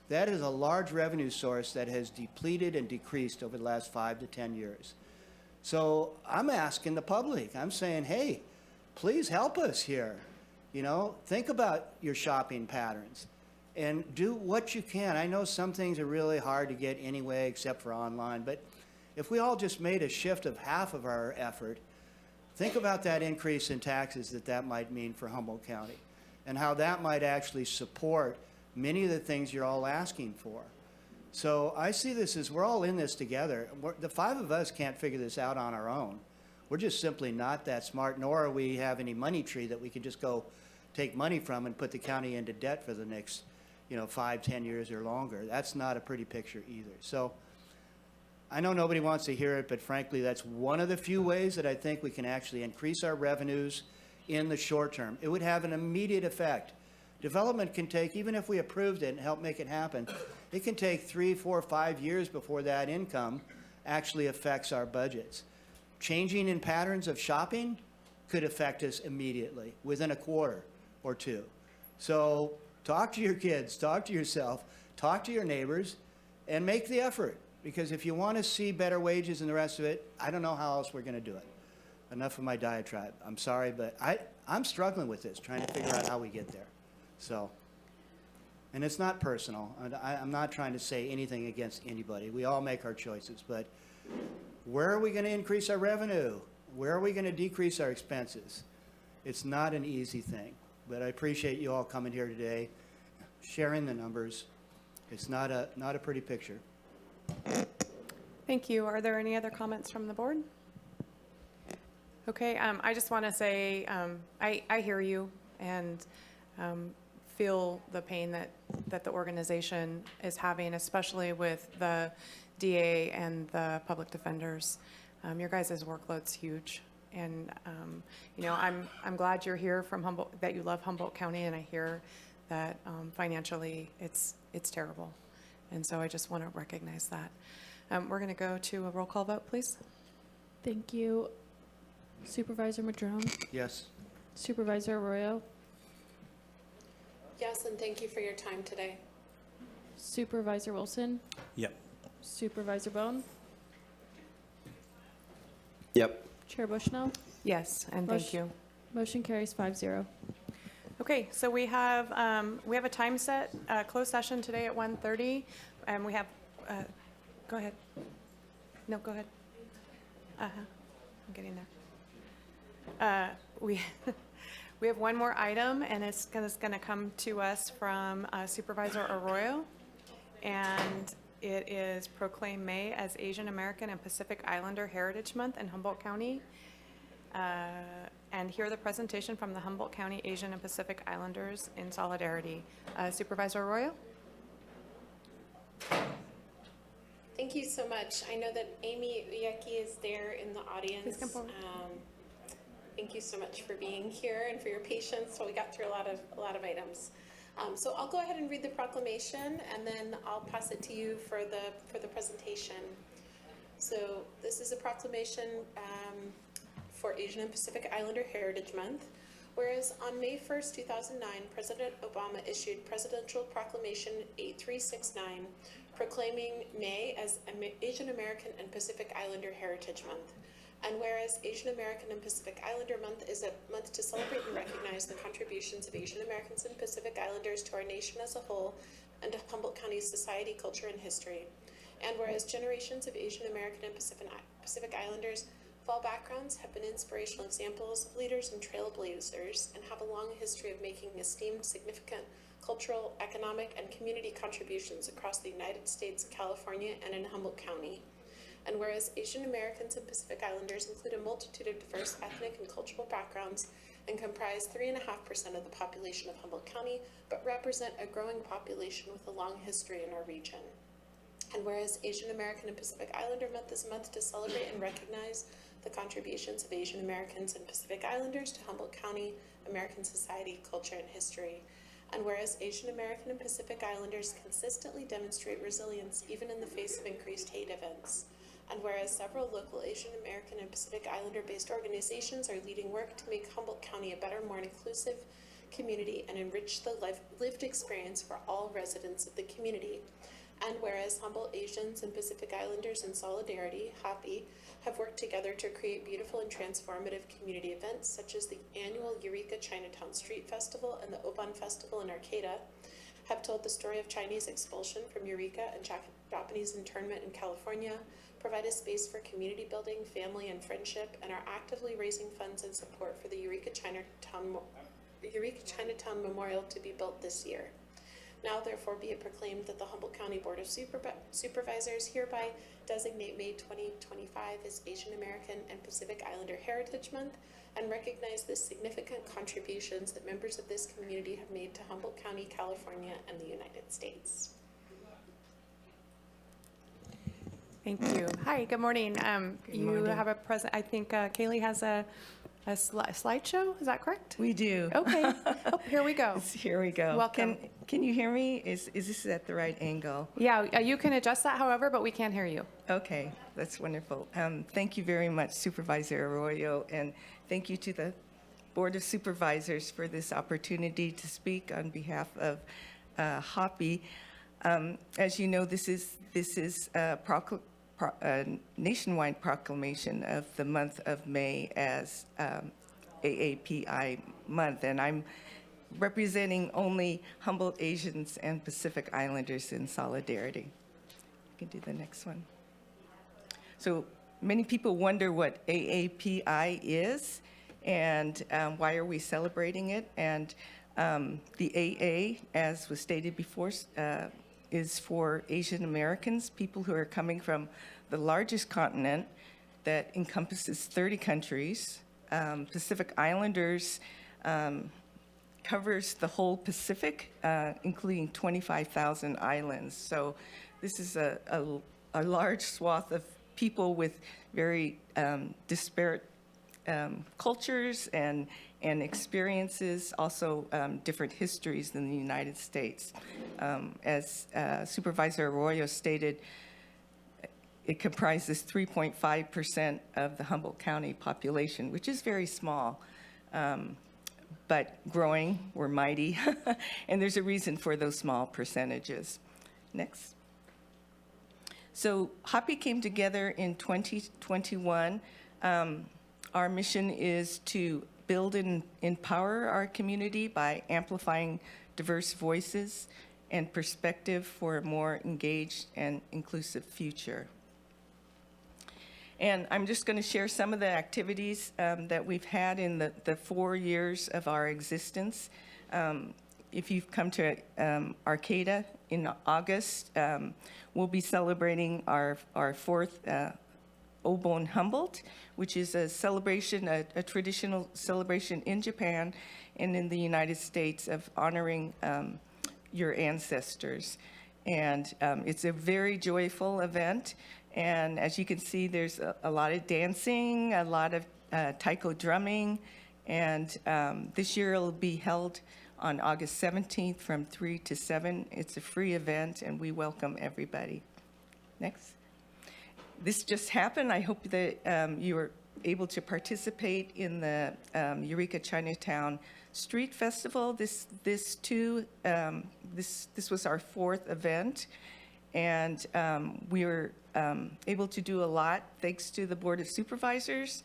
That is a large revenue source that has depleted and decreased over the last 5 to 10 years. So I'm asking the public, I'm saying, hey, please help us here. You know, think about your shopping patterns and do what you can. I know some things are really hard to get anyway, except for online, but if we all just made a shift of half of our effort, think about that increase in taxes that might mean for Humboldt County and how that might actually support many of the things you're all asking for. So I see this as we're all in this together. The 5 of us can't figure this out on our own. We're just simply not that smart, nor are we have any money tree that we can just go take money from and put the county into debt for the next, 5, 10 years or longer. That's not a pretty picture either. So I know nobody wants to hear it, but frankly, that's one of the few ways that I think we can actually increase our revenues in the short term. It would have an immediate effect. Development can take, even if we approved it and helped make it happen, it can take 3, 4, 5 years before that income actually affects our budgets. Changing in patterns of shopping could affect us immediately, within a quarter or 2. So talk to your kids, talk to yourself, talk to your neighbors, and make the effort. Because if you want to see better wages and the rest of it, I don't know how else we're going to do it. Enough of my diatribe. I'm sorry, but I'm struggling with this, trying to figure out how we get there. So, and it's not personal. I'm not trying to say anything against anybody. We all make our choices, but where are we going to increase our revenue? Where are we going to decrease our expenses? It's not an easy thing, but I appreciate you all coming here today, sharing the numbers. It's not a pretty picture. Thank you. Are there any other comments from the board? Okay, I just want to say I hear you and feel the pain that the organization is having, especially with the DA and the public defenders. Your guys' workload's huge, and I'm glad you're here from Humboldt, that you love Humboldt County, and I hear that financially it's terrible, and so I just want to recognize that. We're going to go to a roll call vote, please. Thank you. Supervisor Madrone? Yes. Supervisor Arroyo? Yes, and thank you for your time today. Supervisor Wilson, Yep. Supervisor Bohn, Yep. Chair Bushnell. Yes, and thank you. Motion carries 5-0. Okay, so we have a time set, closed session today at 1:30, and we have, go ahead. No, go ahead. I'm getting there. We have one more item, and it's gonna come to us from Supervisor Arroyo, and it is proclaim May as Asian American and Pacific Islander Heritage Month in Humboldt County. And hear the presentation from the Humboldt County Asian and Pacific Islanders in solidarity. Supervisor Arroyo? Thank you so much. I know that Amy Uyeki is there in the audience. Please come forward. Thank you so much for being here and for your patience. So we got through a lot of items. So I'll go ahead and read the proclamation, and then I'll pass it to you for the presentation. So this is a proclamation for Asian and Pacific Islander Heritage Month. Whereas on May 1st, 2009, President Obama issued Presidential Proclamation 8369, proclaiming May as Asian American and Pacific Islander Heritage Month. And whereas Asian American and Pacific Islander Month is a month to celebrate and recognize the contributions of Asian Americans and Pacific Islanders to our nation as a whole and to Humboldt County's society, culture, and history. And whereas generations of Asian American and Pacific Islanders of all backgrounds have been inspirational examples of leaders and trailblazers and have a long history of making esteemed, significant cultural, economic, and community contributions across the United States, California, and in Humboldt County. And whereas Asian Americans and Pacific Islanders include a multitude of diverse ethnic and cultural backgrounds and comprise 3.5% of the population of Humboldt County, but represent a growing population with a long history in our region. And whereas Asian American and Pacific Islander Month is a month to celebrate and recognize the contributions of Asian Americans and Pacific Islanders to Humboldt County, American society, culture, and history. And whereas Asian American and Pacific Islanders consistently demonstrate resilience even in the face of increased hate events. And whereas several local Asian American and Pacific Islander-based organizations are leading work to make Humboldt County a better, more inclusive community and enrich the lived experience for all residents of the community. And whereas Humboldt Asians and Pacific Islanders in Solidarity, HAPI, have worked together to create beautiful and transformative community events such as the annual Eureka Chinatown Street Festival and the Bohn Festival in Arcata, have told the story of Chinese expulsion from Eureka and Japanese internment in California, provide a space for community building, family, and friendship, and are actively raising funds and support for the Eureka Chinatown Memorial to be built this year. Now therefore be it proclaimed that the Humboldt County Board of Supervisors hereby designate May 2025 as Asian American and Pacific Islander Heritage Month and recognize the significant contributions that members of this community have made to Humboldt County, California, and the United States. Thank you. Hi, good morning. You have a present, I think Kaylee has a slideshow, is that correct? We do. Okay. Oh, here we go. Here we go. Welcome. Can you hear me? Is this at the right angle? Yeah, you can adjust that, however, but we can't hear you. Okay, that's wonderful. Thank you very much, Supervisor Arroyo, and thank you to the Board of Supervisors for this opportunity to speak on behalf of HAPI. As you know, this is a nationwide proclamation of the month of May as AAPI month, and I'm representing only Humboldt Asians and Pacific Islanders in solidarity. You can do the next one. So many people wonder what AAPI is and why are we celebrating it, and the AA, as was stated before, is for Asian Americans, people who are coming from the largest continent that encompasses 30 countries. Pacific Islanders covers the whole Pacific, including 25,000 islands. So this is a large swath of people with very disparate cultures and experiences, also different histories than the United States. As Supervisor Arroyo stated, it comprises 3.5% of the Humboldt County population, which is very small. but growing. We're mighty. And there's a reason for those small percentages. Next. So Hoppy came together in 2021. Our mission is to build and empower our community by amplifying diverse voices and perspective for a more engaged and inclusive future. And I'm just going to share some of the activities that we've had in the 4 years of our existence. If you've come to Arcata in August, we'll be celebrating our fourth Bohn Humboldt, which is a celebration, a traditional celebration in Japan and in the United States of honoring your ancestors. And it's a very joyful event. And as you can see, there's a lot of dancing, a lot of taiko drumming. And this year it'll be held on August 17th from 3 to 7. It's a free event, and we welcome everybody. Next. This just happened. I hope that you were able to participate in the Eureka Chinatown Street Festival. This was our fourth event, and we were able to do a lot thanks to the Board of Supervisors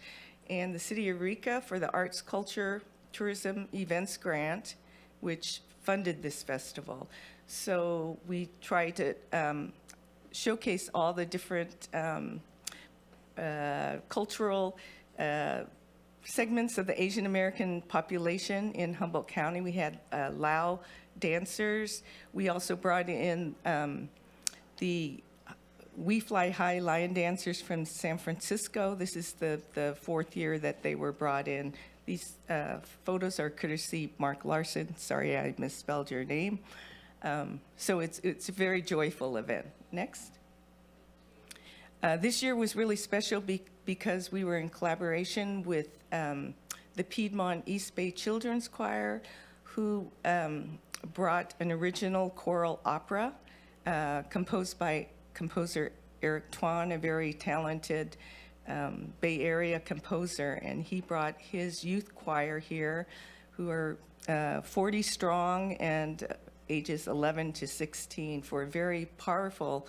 and the City of Eureka for the Arts, Culture, Tourism Events Grant, which funded this festival. So we try to showcase all the different cultural segments of the Asian American population in Humboldt County. We had Lao dancers. We also brought in the We Fly High lion dancers from San Francisco. This is the fourth year that they were brought in. These photos are courtesy Mark Larson. Sorry, I misspelled your name. So it's a very joyful event. Next. This year was really special because we were in collaboration with the Piedmont East Bay Children's Choir, who brought an original choral opera composed by composer Eric Twan, a very talented Bay Area composer, and he brought his youth choir here, who are 40 strong and ages 11 to 16, for a very powerful,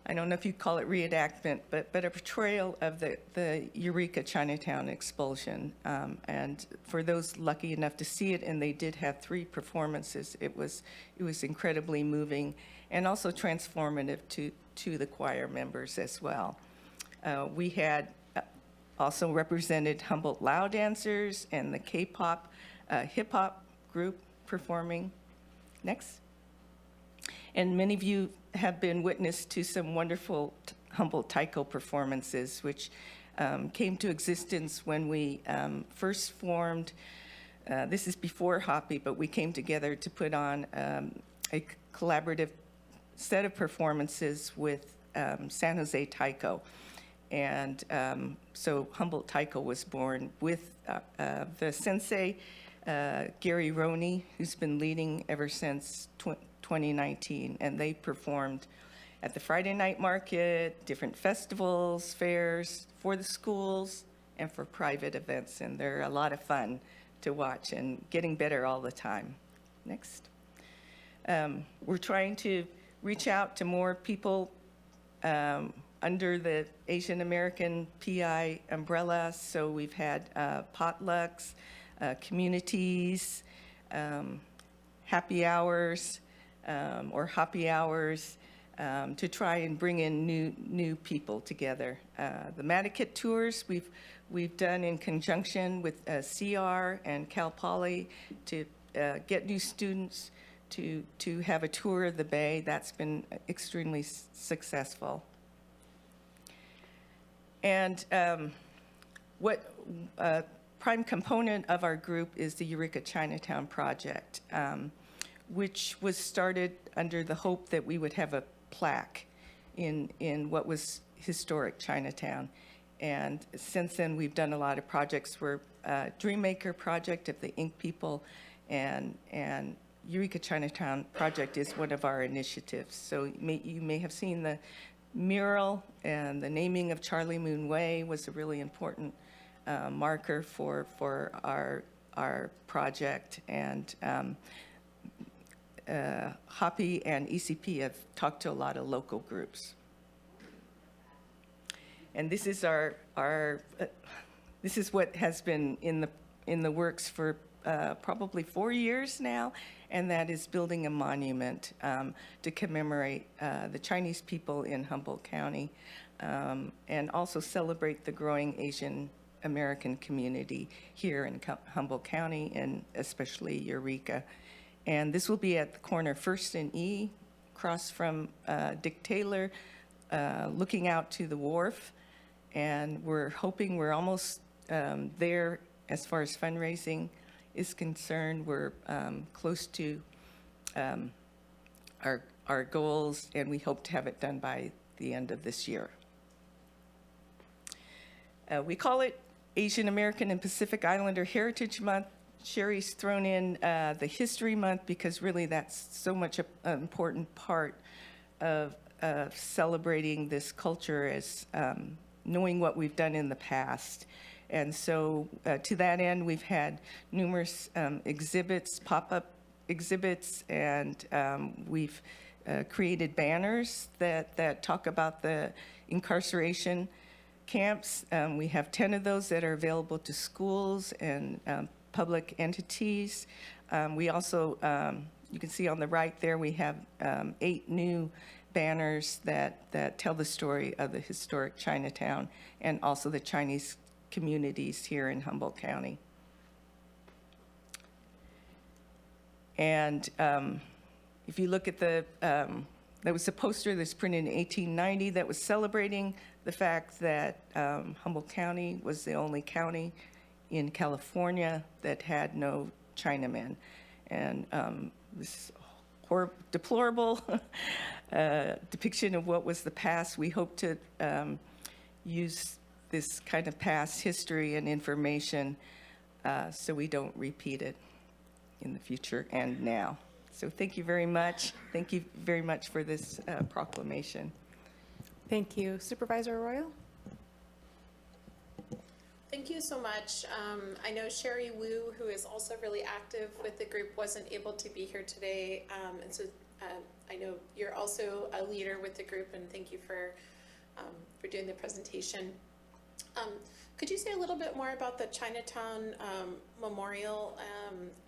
I don't know if you call it reenactment, but a portrayal of the Eureka Chinatown expulsion. And for those lucky enough to see it, and they did have 3 performances, it was incredibly moving and also transformative to the choir members as well. We had also represented Humboldt Lao dancers and the K-pop, hip-hop group performing. Next. And many of you have been witness to some wonderful Humboldt taiko performances, which came to existence when we first formed. This is before Hoppy, but we came together to put on a collaborative set of performances with San Jose Taiko. And so Humboldt Taiko was born with the sensei, Gary Roney, who's been leading ever since 2019. And they performed at the Friday night market, different festivals, fairs, for the schools, and for private events. And they're a lot of fun to watch and getting better all the time. Next. We're trying to reach out to more people under the Asian American PI umbrella. So we've had potlucks, communities, happy hours, or hoppy hours, to try and bring in new people together. The Mattakit tours we've done in conjunction with CR and Cal Poly to get new students to have a tour of the Bay. That's been extremely successful. And what prime component of our group is the Eureka Chinatown project, which was started under the hope that we would have a plaque in what was historic Chinatown. And since then, we've done a lot of projects. We're Dreammaker project of the Ink People, and Eureka Chinatown project is one of our initiatives. So you may have seen the mural, and the naming of Charlie Moon Way was a really important marker for our our project. And Hoppy and ECP have talked to a lot of local groups. And this is this is what has been in the works for probably 4 years now, and that is building a monument to commemorate the Chinese people in Humboldt County, and also celebrate the growing Asian American community here in Humboldt County, and especially Eureka. And this will be at the corner 1st and E, across from Dick Taylor, looking out to the wharf. And we're hoping we're almost there as far as fundraising is concerned. We're close to our goals, and we hope to have it done by the end of this year. We call it Asian American and Pacific Islander Heritage Month. Sherry's thrown in the History Month because really that's so much an important part of celebrating this culture, as knowing what we've done in the past. And so to that end, we've had numerous exhibits, pop-up exhibits, and we've created banners that talk about the incarceration camps. We have 10 of those that are available to schools and public entities. We also, you can see on the right there, we have 8 new banners that tell the story of the historic Chinatown and also the Chinese communities here in Humboldt County. And if you look at there was a poster that's printed in 1890 that was celebrating the fact that Humboldt County was the only county in California that had no Chinamen. And this deplorable depiction of what was the past, we hope to use this kind of past history and information so we don't repeat it in the future and now. So thank you very much. Thank you very much for this proclamation. Thank you. Supervisor Arroyo? Thank you so much. I know Sherry Wu, who is also really active with the group, wasn't able to be here today. And so I know you're also a leader with the group, and thank you for doing the presentation. Could you say a little bit more about the Chinatown Memorial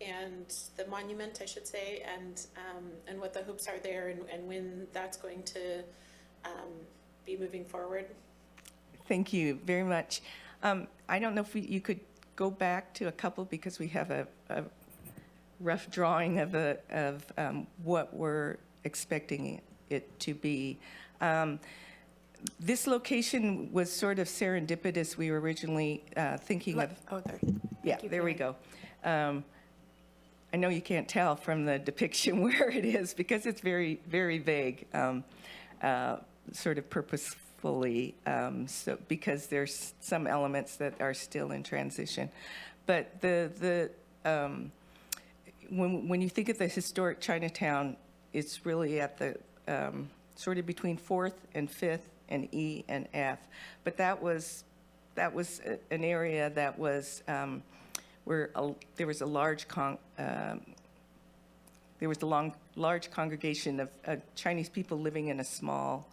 and the monument, I should say, and what the hopes are there, and when that's going to be moving forward? Thank you very much. I don't know if you could go back to a couple, because we have a rough drawing of what we're expecting it to be. This location was sort of serendipitous. We were originally thinking of... Oh, there. Yeah, there we go. I know you can't tell from the depiction where it is, because it's very, very vague, sort of purposefully, so because there's some elements that are still in transition. But when you think of the historic Chinatown, it's really at the sort of between 4th and 5th and E and F. But that was an area that was where there was a large large congregation of Chinese people living in a small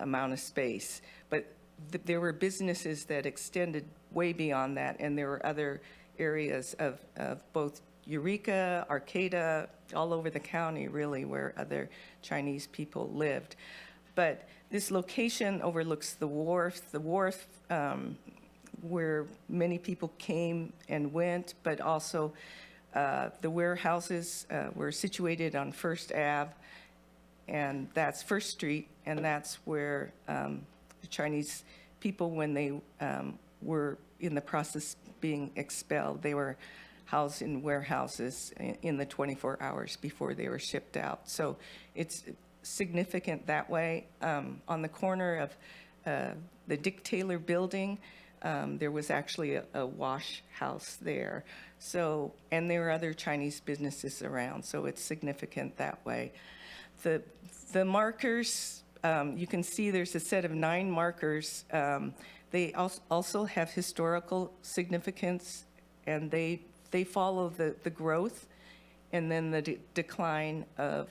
amount of space. But there were businesses that extended way beyond that, and there were other areas of both Eureka, Arcata, all over the county, really, where other Chinese people lived. But this location overlooks the wharf where many people came and went, but also the warehouses were situated on First Ave, and that's First Street, and that's where the Chinese people, when they were in the process being expelled, they were housed in warehouses in the 24 hours before they were shipped out. So it's significant that way. On the corner of the Dick Taylor building, there was actually a wash house there. So, and there were other Chinese businesses around, so it's significant that way. The markers, you can see there's a set of 9 markers. They also have historical significance, and they they follow the growth and then the decline of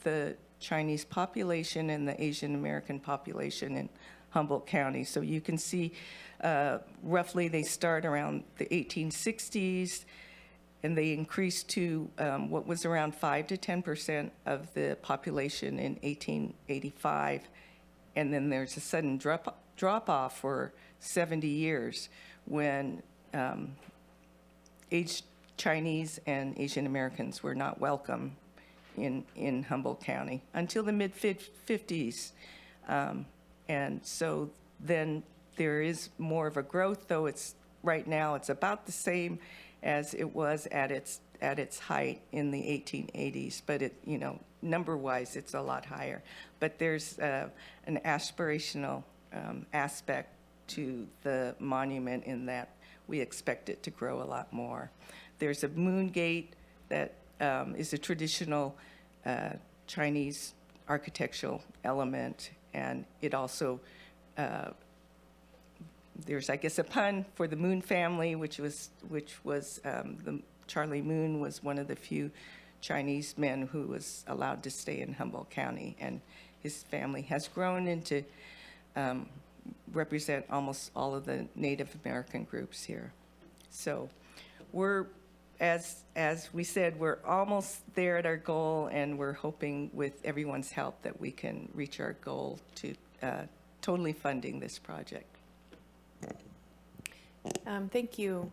the Chinese population and the Asian American population in Humboldt County. So you can see roughly they start around the 1860s, and they increased to what was around 5 to 10% of the population in 1885. And then there's a sudden drop off for 70 years when Chinese and Asian Americans were not welcome in Humboldt County until the mid-50s. And so then there is more of a growth, though right now it's about the same as it was at its height in the 1880s, but number-wise, it's a lot higher. But there's an aspirational aspect to the monument in that we expect it to grow a lot more. There's a moon gate that is a traditional Chinese architectural element, and it also there's, I guess, a pun for the Moon family, which was the Charlie Moon was one of the few Chinese men who was allowed to stay in Humboldt County, and his family has grown into represent almost all of the Native American groups here. So we're, as we said, we're almost there at our goal, and we're hoping with everyone's help that we can reach our goal to totally funding this project. Thank you.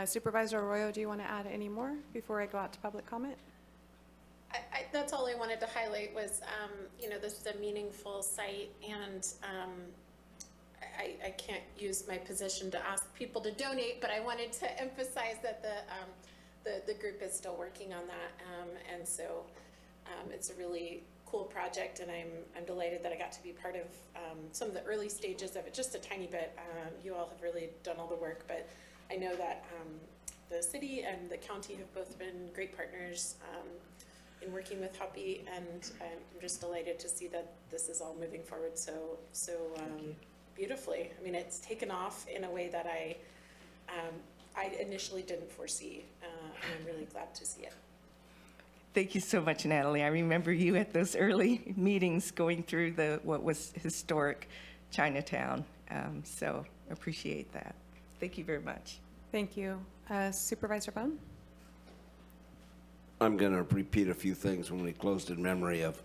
Supervisor Arroyo, do you want to add any more before I go out to public comment? That's all I wanted to highlight was, this is a meaningful site, and I can't use my position to ask people to donate, but I wanted to emphasize that the group is still working on that, and so it's a really cool project, and I'm delighted that I got to be part of some of the early stages of it, just a tiny bit. You all have really done all the work, but I know that the city and the county have both been great partners in working with Hoppy, and I'm just delighted to see that this is all moving forward so beautifully. I mean, it's taken off in a way that I initially didn't foresee, and I'm really glad to see it. Thank you so much, Natalie. I remember you at those early meetings going through what was historic Chinatown, so appreciate that. Thank you very much. Thank you. Supervisor Bohn? I'm going to repeat a few things when we closed in memory of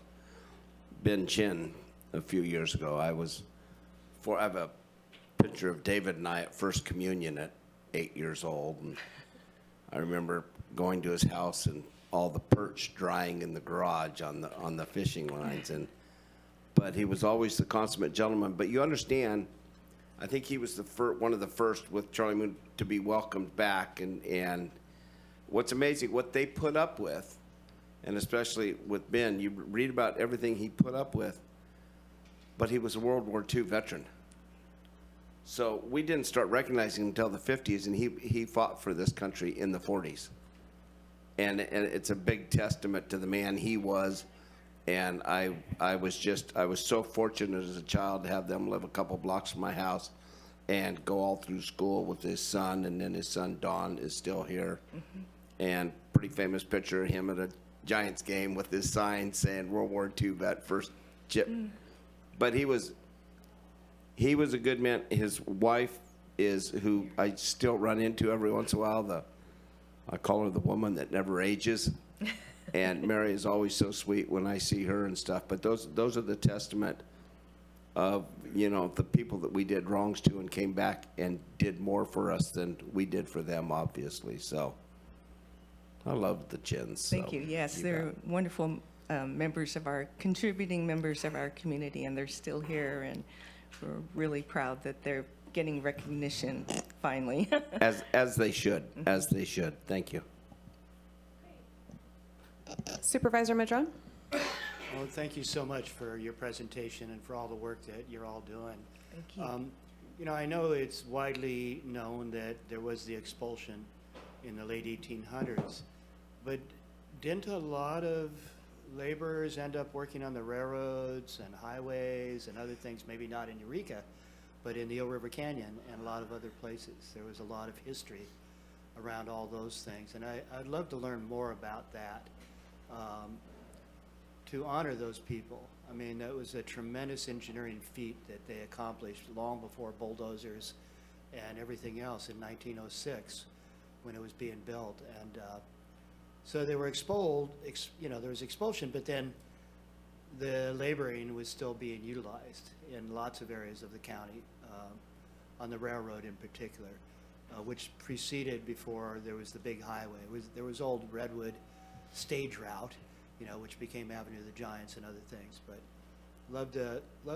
Ben Chin a few years ago. I have a picture of David and I at First Communion at 8 years old, and I remember going to his house and all the perch drying in the garage on the fishing lines, but he was always the consummate gentleman. But you understand, I think he was one of the first with Charlie Moon to be welcomed back, and what's amazing, what they put up with, and especially with Ben, you read about everything he put up with, but he was a World War II veteran. So we didn't start recognizing him until the 50s, and he fought for this country in the 40s. And it's a big testament to the man he was, and I was so fortunate as a child to have them live a couple blocks from my house and go all through school with his son, and then his son Don is still here. Mm-hmm. And pretty famous picture of him at a Giants game with his sign saying World War II vet, first chip. Mm. But he was a good man. His wife is who I still run into every once in a while. I call her the woman that never ages. And Mary is always so sweet when I see her and stuff. But those are the testament of, the people that we did wrongs to and came back and did more for us than we did for them, obviously. So I love the Chins. Thank you. Yes, they're wonderful contributing members of our community, and they're still here, and we're really proud that they're getting recognition finally. as they should, as they should. Thank you. Supervisor Madrone? Well, thank you so much for your presentation and for all the work that you're all doing. Thank you. I know it's widely known that there was the expulsion in the late 1800s, but didn't a lot of laborers end up working on the railroads and highways and other things, maybe not in Eureka, but in the Eel River Canyon and a lot of other places? There was a lot of history around all those things. And I'd love to learn more about that, to honor those people. I mean, that was a tremendous engineering feat that they accomplished long before bulldozers and everything else in 1906 when it was being built. And so they were there was expulsion, but then the laboring was still being utilized in lots of areas of the county, on the railroad in particular, which preceded before there was the big highway. There was old Redwood stage route, which became Avenue of the Giants and other things. But love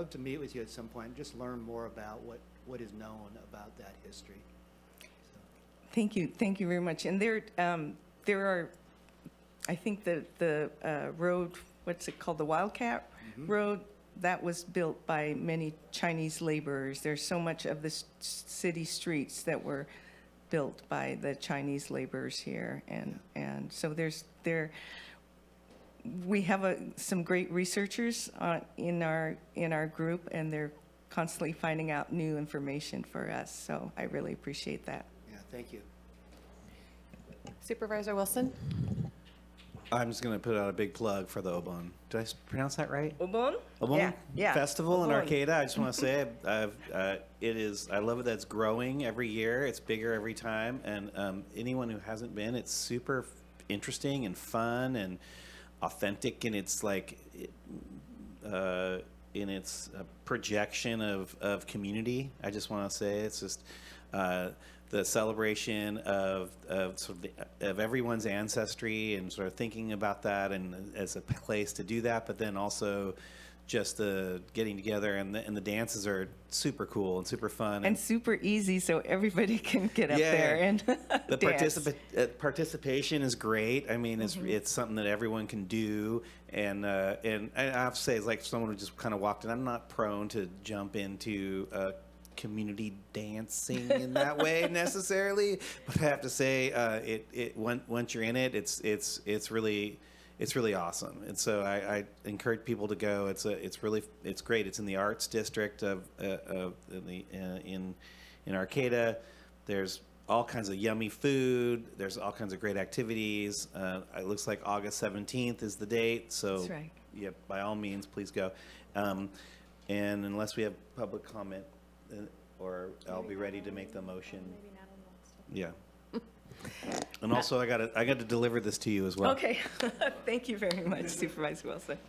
to meet with you at some point and just learn more about what is known about that history. Thank you very much. And there are, I think the road, what's it called, the Wildcat Road, that was built by many Chinese laborers. There's so much of the city streets that were built by the Chinese laborers here, and so we have some great researchers in our group, and they're constantly finding out new information for us. So I really appreciate that. Yeah, thank you. Supervisor Wilson? I'm just going to put out a big plug for the Bohn. Did I pronounce that right? Bohn? Bohn Yeah. Festival in Bohn. Arcata. I just want to say I love it that it's growing every year. It's bigger every time. And anyone who hasn't been, it's super interesting and fun and authentic in its projection of community. I just want to say it's just the celebration of everyone's ancestry and sort of thinking about that and as a place to do that, but then also just the getting together, and the dances are super cool and super fun and super easy, so everybody can get up there and the dance. participation is great. I mean, it's something that everyone can do, and I have to say, it's like someone who just kind of walked in. I'm not prone to jump into community dancing in that way necessarily, but I have to say, once you're in it, it's really awesome. And so I encourage people to go. It's great. It's in the arts district in Arcata. There's all kinds of yummy food. There's all kinds of great activities. It looks like August 17th is the date. So That's right. Yeah, by all means, please go. And unless we have public comment, or I'll be ready to make the motion. Maybe Natalie wants to. Yeah. And also, I got to deliver this to you as well. Okay. Thank you very much, Supervisor Wilson.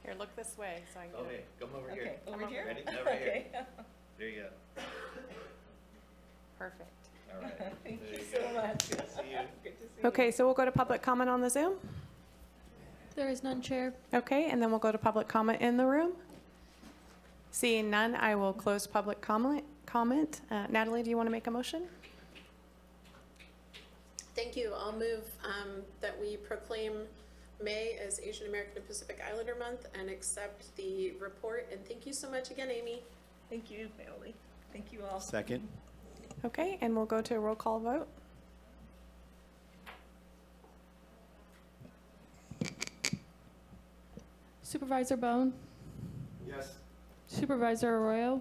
Here, look this way so I can get Okay, it. come over here. Okay, over here? Ready? No, right here. Okay. There you go. Perfect. All right. Thank There you go. so much. Good to see you. Good to see you. Okay, so we'll go to public comment on the Zoom. There is none, Chair. Okay, and then we'll go to public comment in the room. Seeing none, I will close public comment. Natalie, do you want to make a motion? Thank you. I'll move that we proclaim May as Asian American and Pacific Islander Month and accept the report. And thank you so much again, Amy. Thank you, Natalie. Thank you all. Second. Okay, and we'll go to a roll call vote. Supervisor Bohn? Yes. Supervisor Arroyo?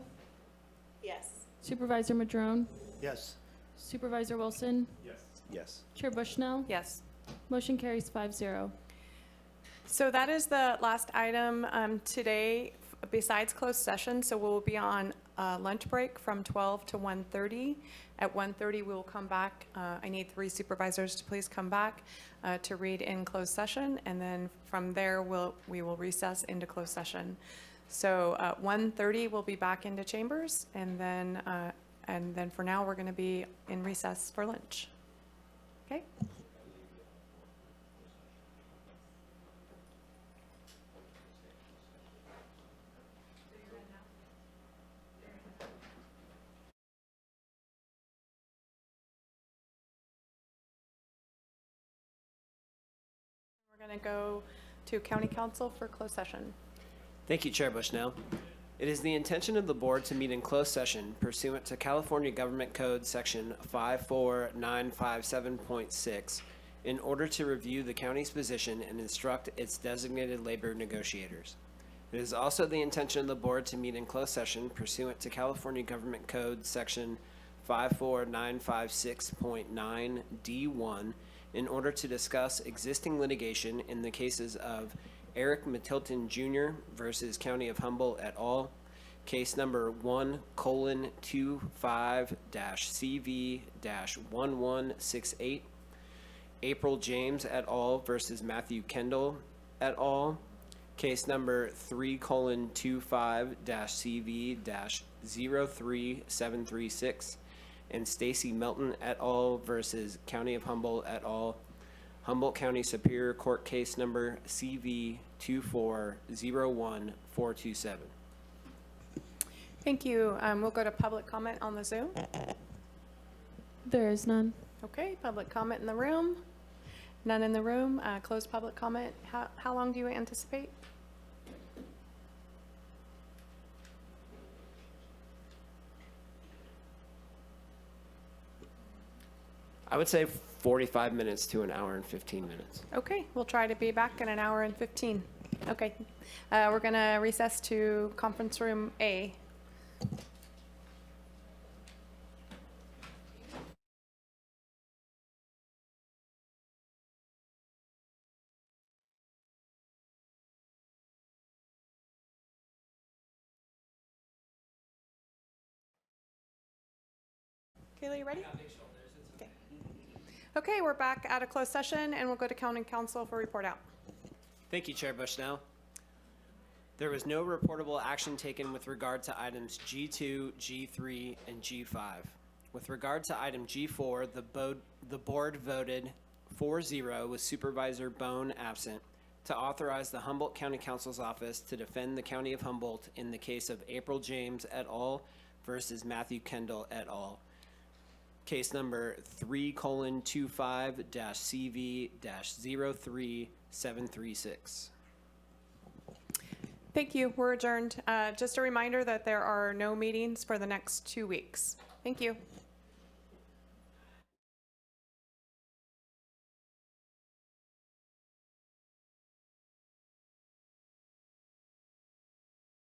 Yes. Supervisor Madrone? Yes. Supervisor Wilson? Yes. Chair Bushnell? Yes. Motion carries 5-0. So that is the last item today besides closed session. So we'll be on lunch break from 12 to 1:30. At 1:30, we will come back. I need 3 supervisors to please come back to read in closed session. And then from there, we will recess into closed session. So 1:30, we'll be back into chambers. And then for now, we're going to be in recess for lunch. Okay? We're going to go to County Council for closed session. Thank you, Chair Bushnell. It is the intention of the board to meet in closed session pursuant to California Government Code Section 54957.6 in order to review the county's position and instruct its designated labor negotiators. It is also the intention of the board to meet in closed session pursuant to California Government Code Section 54956.9D1 in order to discuss existing litigation in the cases of Eric Middleton Jr. versus County of Humboldt et al., case number 1:25-CV-1168, April James et al. Versus Matthew Kendall et al., case number 3:25-CV-03736, and Stacy Melton et al. Versus County of Humboldt et al., Humboldt County Superior Court case number CV-2401427. Thank you. We'll go to public comment on the Zoom. There is none. Okay, public comment in the room. None in the room. Closed public comment. How long do you anticipate? I would say 45 minutes to an hour and 15 minutes. Okay, we'll try to be back in an hour and 15. Okay, we're going to recess to conference room A. Kayla, you ready? Okay. Okay, we're back at a closed session, and we'll go to county council for report out. Thank you, Chair Bushnell. There was no reportable action taken with regard to items G2, G3, and G5. With regard to item G4, the board voted 4-0 with Supervisor Bohn absent to authorize the Humboldt County Counsel's Office to defend the County of Humboldt in the case of April James et al. Versus Matthew Kendall et al. Case number 3:25-CV-03736. Thank you. We're adjourned. Just a reminder that there are no meetings for the next 2 weeks. Thank you.